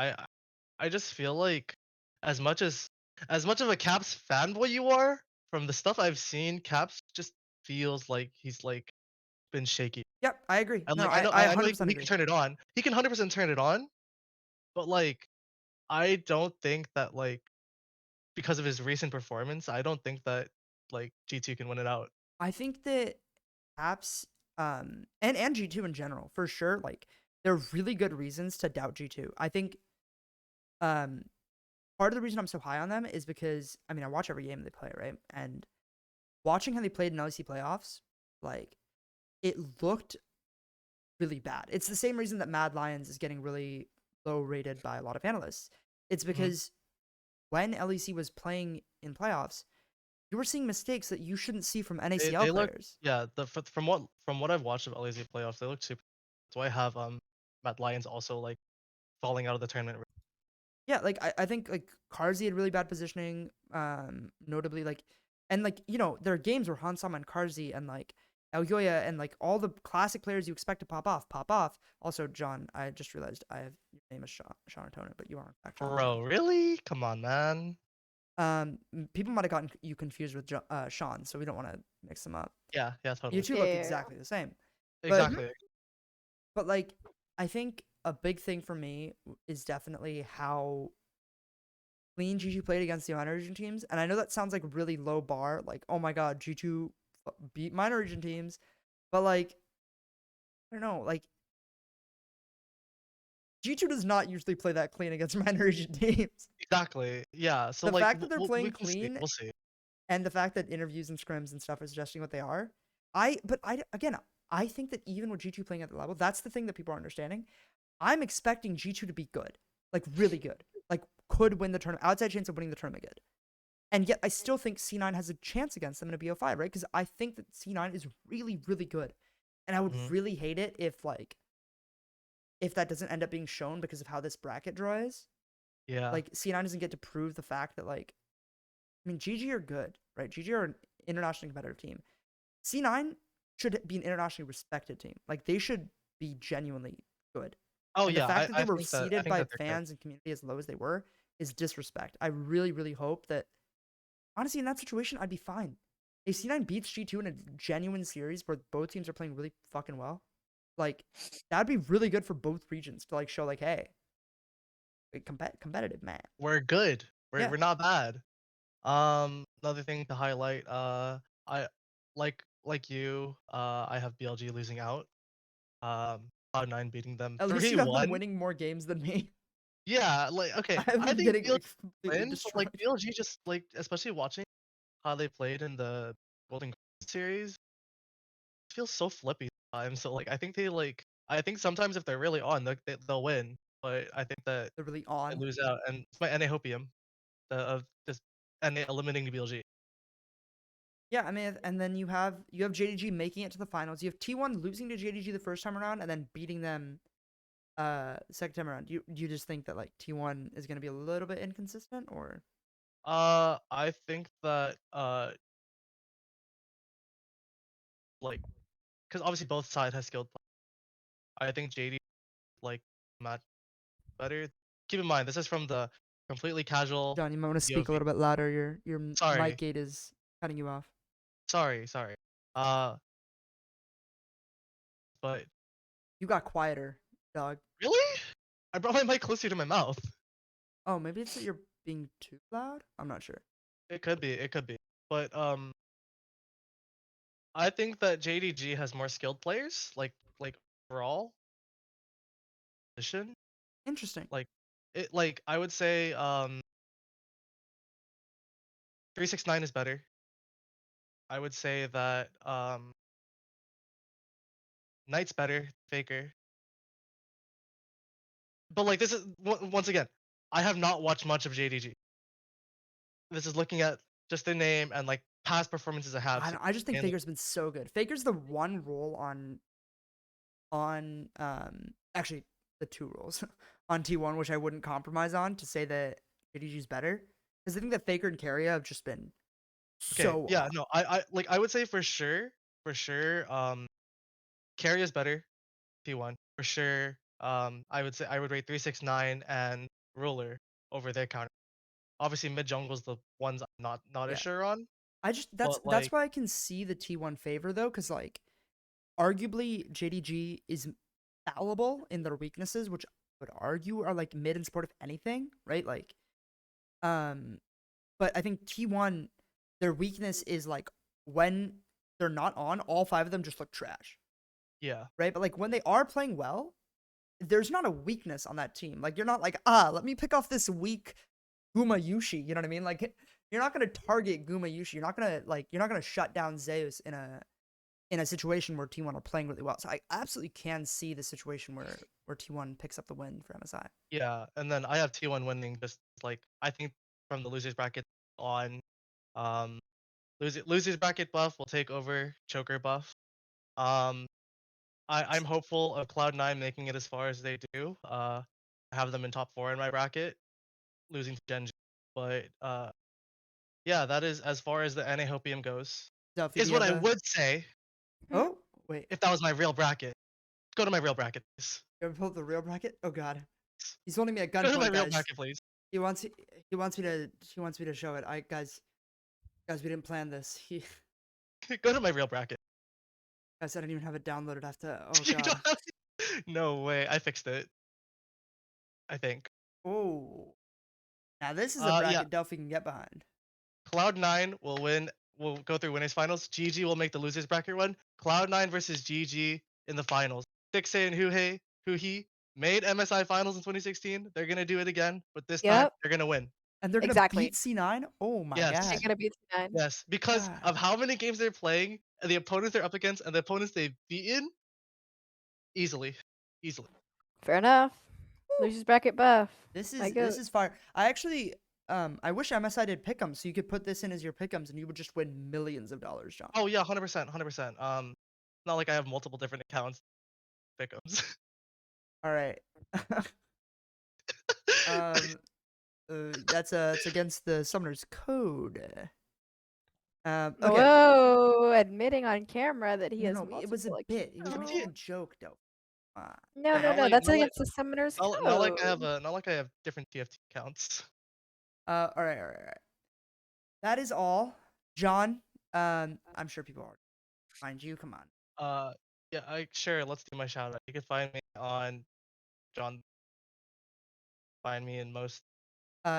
S10: I just feel like as much of a Caps fanboy you are, from the stuff I've seen, Caps just feels like he's like been shaky.
S1: Yep, I agree.
S10: And
S1: No,
S10: like
S1: I
S10: I know
S1: 100%
S10: he
S1: agree.
S10: can turn it on. He can 100% turn it on, but like I don't think that like because of his recent performance, I don't think that like G2 can win it out.
S1: I think that Caps and G2 in general, for sure, like there are really good reasons to doubt G2. I think part of the reason I'm so high on them is because I mean I watch every game they play, right? And watching how they played in LEC playoffs, like it looked really bad. It's the same reason that Mad Lions is getting really low rated by a lot of analysts. It's because when LEC was playing in playoffs, you were seeing mistakes that you shouldn't see from NACL players.
S10: From what I've watched of LAZ playoffs, they look super. So I have Mad Lions also like falling out of the tournament.
S1: Yeah, like I think like Karzi had really bad positioning, notably like, and like you know there are games where Hansam and Karzi and like Elyoya and like all the classic players you expect to pop off. Also, John, I just realized your name is Seanatonin, but you aren't actually.
S10: Bro, really? Come on, man.
S1: People might have gotten you confused with Sean, so we don't want to mix them up.
S10: Yeah, totally.
S1: You two look exactly the same.
S10: Exactly.
S1: But like, I think a big thing for me is definitely how clean G2 played against the minor region teams. And I know that sounds like a really low bar, like, oh my god, G2 beat minor region teams. But like, I don't know, like, G2 does not usually play that clean against minor region teams.
S10: Exactly. Yeah. So
S1: the
S10: like,
S1: fact that they're playing clean,
S10: we'll see.
S1: And the fact that interviews and scrims and stuff are suggesting what they are, I think that even with G2 playing at the level, that's the thing that people are understanding. I'm expecting G2 to be good, like really good, like could win the tournament, outside chance of winning the tournament good. And yet I still think C9 has a chance against them in a BO5, right? Because I think that C9 is really, really good. And I would really hate it if that doesn't end up being shown because of how this bracket draw is.
S10: Yeah.
S1: Like C9 doesn't get to prove the fact that like, I mean, GG are good, right? GG are an internationally competitive team. C9 should be an internationally respected team. Like they should be genuinely good.
S10: Oh
S1: And
S10: yeah.
S1: the fact that they were
S10: think that- I
S1: seeded
S10: think
S1: by
S10: that they're good.
S1: fans and community as low as they were is disrespect. I really, really hope that, honestly, in that situation, I'd be fine. If C9 beats G2 in a genuine series where both teams are playing really fucking well, like that'd be really good for both regions to like show like, hey, competitive, man.
S10: We're good.
S1: Yeah.
S10: We're not bad. Another thing to highlight. I like you. I have BLG losing out. Cloud9 beating them
S1: At least you have them
S10: 3-1.
S1: winning more games than me.
S10: Yeah, like okay.
S1: I have
S10: I
S1: them
S10: think
S1: getting
S10: BLG
S1: completely
S10: wins, but like
S1: destroyed.
S10: BLG just like especially watching how they played in the Golden Gold series, it feels so flippy sometimes. So like I think I think sometimes if they're really on, they'll win. But I think that
S1: They're really
S10: they
S1: on.
S10: lose out, and it's my NA hopium of just NA eliminating BLG.
S1: Yeah, I mean, and then you have JDG making it to the finals. You have T1 losing to JDG the first time around and then beating them second time around. You just think that like T1 is going to be a little bit inconsistent, or
S10: I think that like because obviously both sides has skilled players. I think JD like match better. Keep in mind this is from the completely casual.
S1: John, you might want to speak a
S10: POV.
S1: little bit louder. Your
S10: Sorry.
S1: mic gate is cutting you off.
S10: Sorry. But
S1: You got quieter, dog.
S10: really? I brought my mic closer to my mouth.
S1: Oh, maybe it's that you're being too loud? I'm not sure.
S10: It could be. But I think that JDG has more skilled players, like overall position.
S1: Interesting.
S10: Like I would say 369 is better. I would say that Knight's better, Faker. But like this is once again, I have not watched much of JDG. This is looking at just the name and like past performances I have.
S1: I just think
S10: mainly-
S1: Faker's been so good. Faker's the one role on actually the two roles on T1 which I wouldn't compromise on to say that JDG's better, because I think that Faker and Carrier have just been so
S10: yeah,
S1: hot.
S10: no, I would say for sure Carrier's better, T1 for sure. I would say I would rate 369 and Ruler over their counter. Obviously mid jungle's the ones I'm not
S1: Yeah.
S10: as sure on.
S1: That's
S10: But,
S1: that's
S10: like-
S1: why I can see the T1 favor though, because like arguably JDG is fallible in their weaknesses, which I would argue are like mid and support if anything, right? Like but I think T1, their weakness is like when they're not on, all 5 of them just look trash,
S10: Yeah.
S1: right? But like when they are playing well, there's not a weakness on that team. Like you're not like, let me pick off this weak Guma Yushi, you know what I mean? Like you're not gonna target Guma Yushi. You're not gonna shut down Zeus in a situation where T1 are playing really well. So I absolutely can see the situation where T1 picks up the win for MSI.
S10: Yeah, and then I have T1 winning just like I think from the losers bracket on. Losers bracket buff will take over choker buff. I'm hopeful of Cloud9 making it as far as they do. I have them in top 4 in my bracket, losing to Genji. But yeah, that is as far as the NA Hopium goes.
S1: Delfi,
S10: Is
S1: do you
S10: what I
S1: have a-
S10: would say
S1: Oh wait,
S10: if that was my real bracket. Go to my real bracket, please.
S1: you ever pulled the real bracket? Oh god, he's holding me at
S10: Go to my
S1: gunpoint,
S10: real
S1: guys.
S10: bracket, please.
S1: He wants me to show it. Guys, we didn't plan this.
S10: Go to my real bracket.
S1: Guys, I didn't even have it downloaded. I have to. Oh
S10: You
S1: god.
S10: don't have to- No way, I fixed it. I think.
S1: Oh. Now this is a
S10: Yeah.
S1: bracket Delphi can get behind.
S10: Cloud9 will win. Will go through winners finals. GG will make the losers bracket run. Cloud9 versus GG in the finals. 6A and Huhi made MSI finals in 2016. They're gonna do it again, but this time
S2: Yep.
S10: they're gonna win.
S1: And they're gonna
S2: Exactly.
S1: beat C9. Oh my
S10: Yes.
S2: They're
S1: god.
S2: gonna beat C9.
S10: Yes, because
S1: God.
S10: of how many games they're playing the opponents they're up against and the opponents they've beaten, easily.
S2: Fair enough. Losers bracket buff.
S1: This
S2: My
S1: is
S2: goat.
S1: fire. I actually I wish MSI did pick'ems so you could put this in as your pick'ems and you would just win millions of dollars, John.
S10: Oh yeah, 100%. Not like I have multiple different accounts. Pick'ems.
S1: All right. That's against the summoner's code. Okay.
S2: Whoa! Admitting on camera that he has
S1: No,
S2: multiple.
S1: it was a bit. It was a
S10: accounts.
S1: fucking joke, though.
S2: No,
S10: not like-
S2: that's
S10: not like-
S2: against the summoner's code.
S10: Not like I have different TFT accounts.
S1: All right. That is all, John. I'm sure people are find you. Come on.
S10: Yeah, sure. Let's do my shout out. You can find me on John. Find me in most.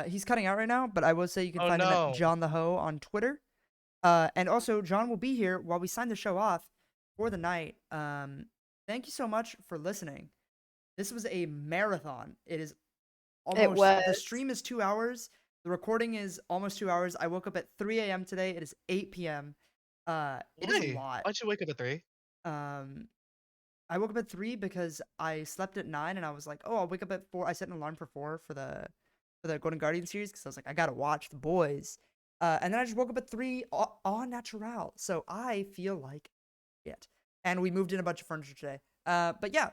S1: He's cutting out right now, but I will say you can
S10: Oh,
S1: find him at
S10: no.
S1: JohntheHo on Twitter. And also, John will be here while we sign the show off for the night. Thank you so much for listening. This was a marathon. It is almost. The
S2: was.
S1: stream is 2 hours. The recording is almost 2 hours. I woke up at 3 a.m. today. It is 8 p.m. It is a lot.
S10: Why'd you wake up at 3?
S1: I woke up at 3 because I slept at 9 and I was like, oh, I'll wake up at 4. I set an alarm for 4 for the Golden Guardian series because I was like, I gotta watch the boys. And then I just woke up at 3 en natural. So I feel like it. And we moved in a bunch of furniture today. But yeah,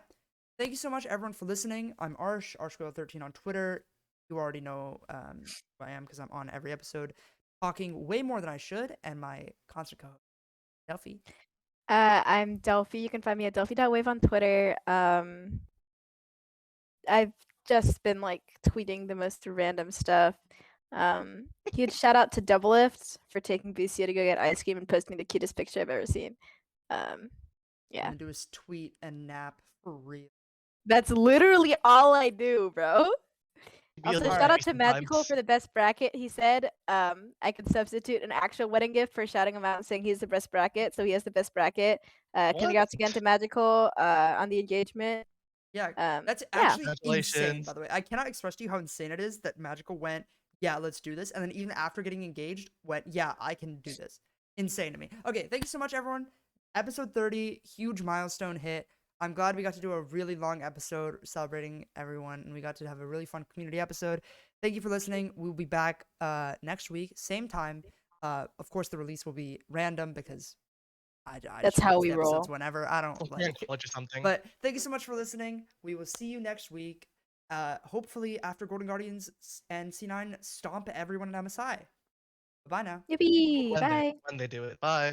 S1: thank you so much everyone for listening. I'm Arsh, ArshGoyle13 on Twitter. You already know who I am because I'm on every episode talking way more than I should. And my concert co-host, Delphi.
S2: I'm Delphi. You can find me at Delphi.wave on Twitter. I've just been like tweeting the most random stuff. Huge shout out to Doublelift for taking BCA to go get ice cream and posting the cutest picture I've ever seen. Yeah.
S1: And do his tweet and nap for real.
S2: That's literally all I do, bro.
S10: Be
S2: Also,
S10: a
S2: shout out to
S10: sometimes.
S2: MadMagical for the best bracket. He said I could substitute an actual wedding gift for shouting him out and saying he's the best bracket, so he has the best bracket. Congrats again to Magical on the engagement.
S1: Yeah, that's
S2: yeah.
S1: actually insane,
S10: Congratulations.
S1: by the way. I cannot express to you how insane it is that Magical went, yeah, let's do this. And then even after getting engaged, went, yeah, I can do this. Insane to me. Okay, thank you so much, everyone. Episode 30, huge milestone hit. I'm glad we got to do a really long episode celebrating everyone, and we got to have a really fun community episode. Thank you for listening. We'll be back next week, same time. Of course, the release will be random because I
S2: That's
S1: just
S2: how
S1: release
S2: we
S1: the episodes
S2: roll.
S1: whenever. I don't
S10: Well, you're in
S1: like.
S10: college or something.
S1: But thank you so much for listening. We will see you next week. Hopefully after Golden Guardians and C9 stomp everyone in MSI. Bye now.
S2: Yippee!
S10: when
S2: Bye.
S10: they do it. Bye.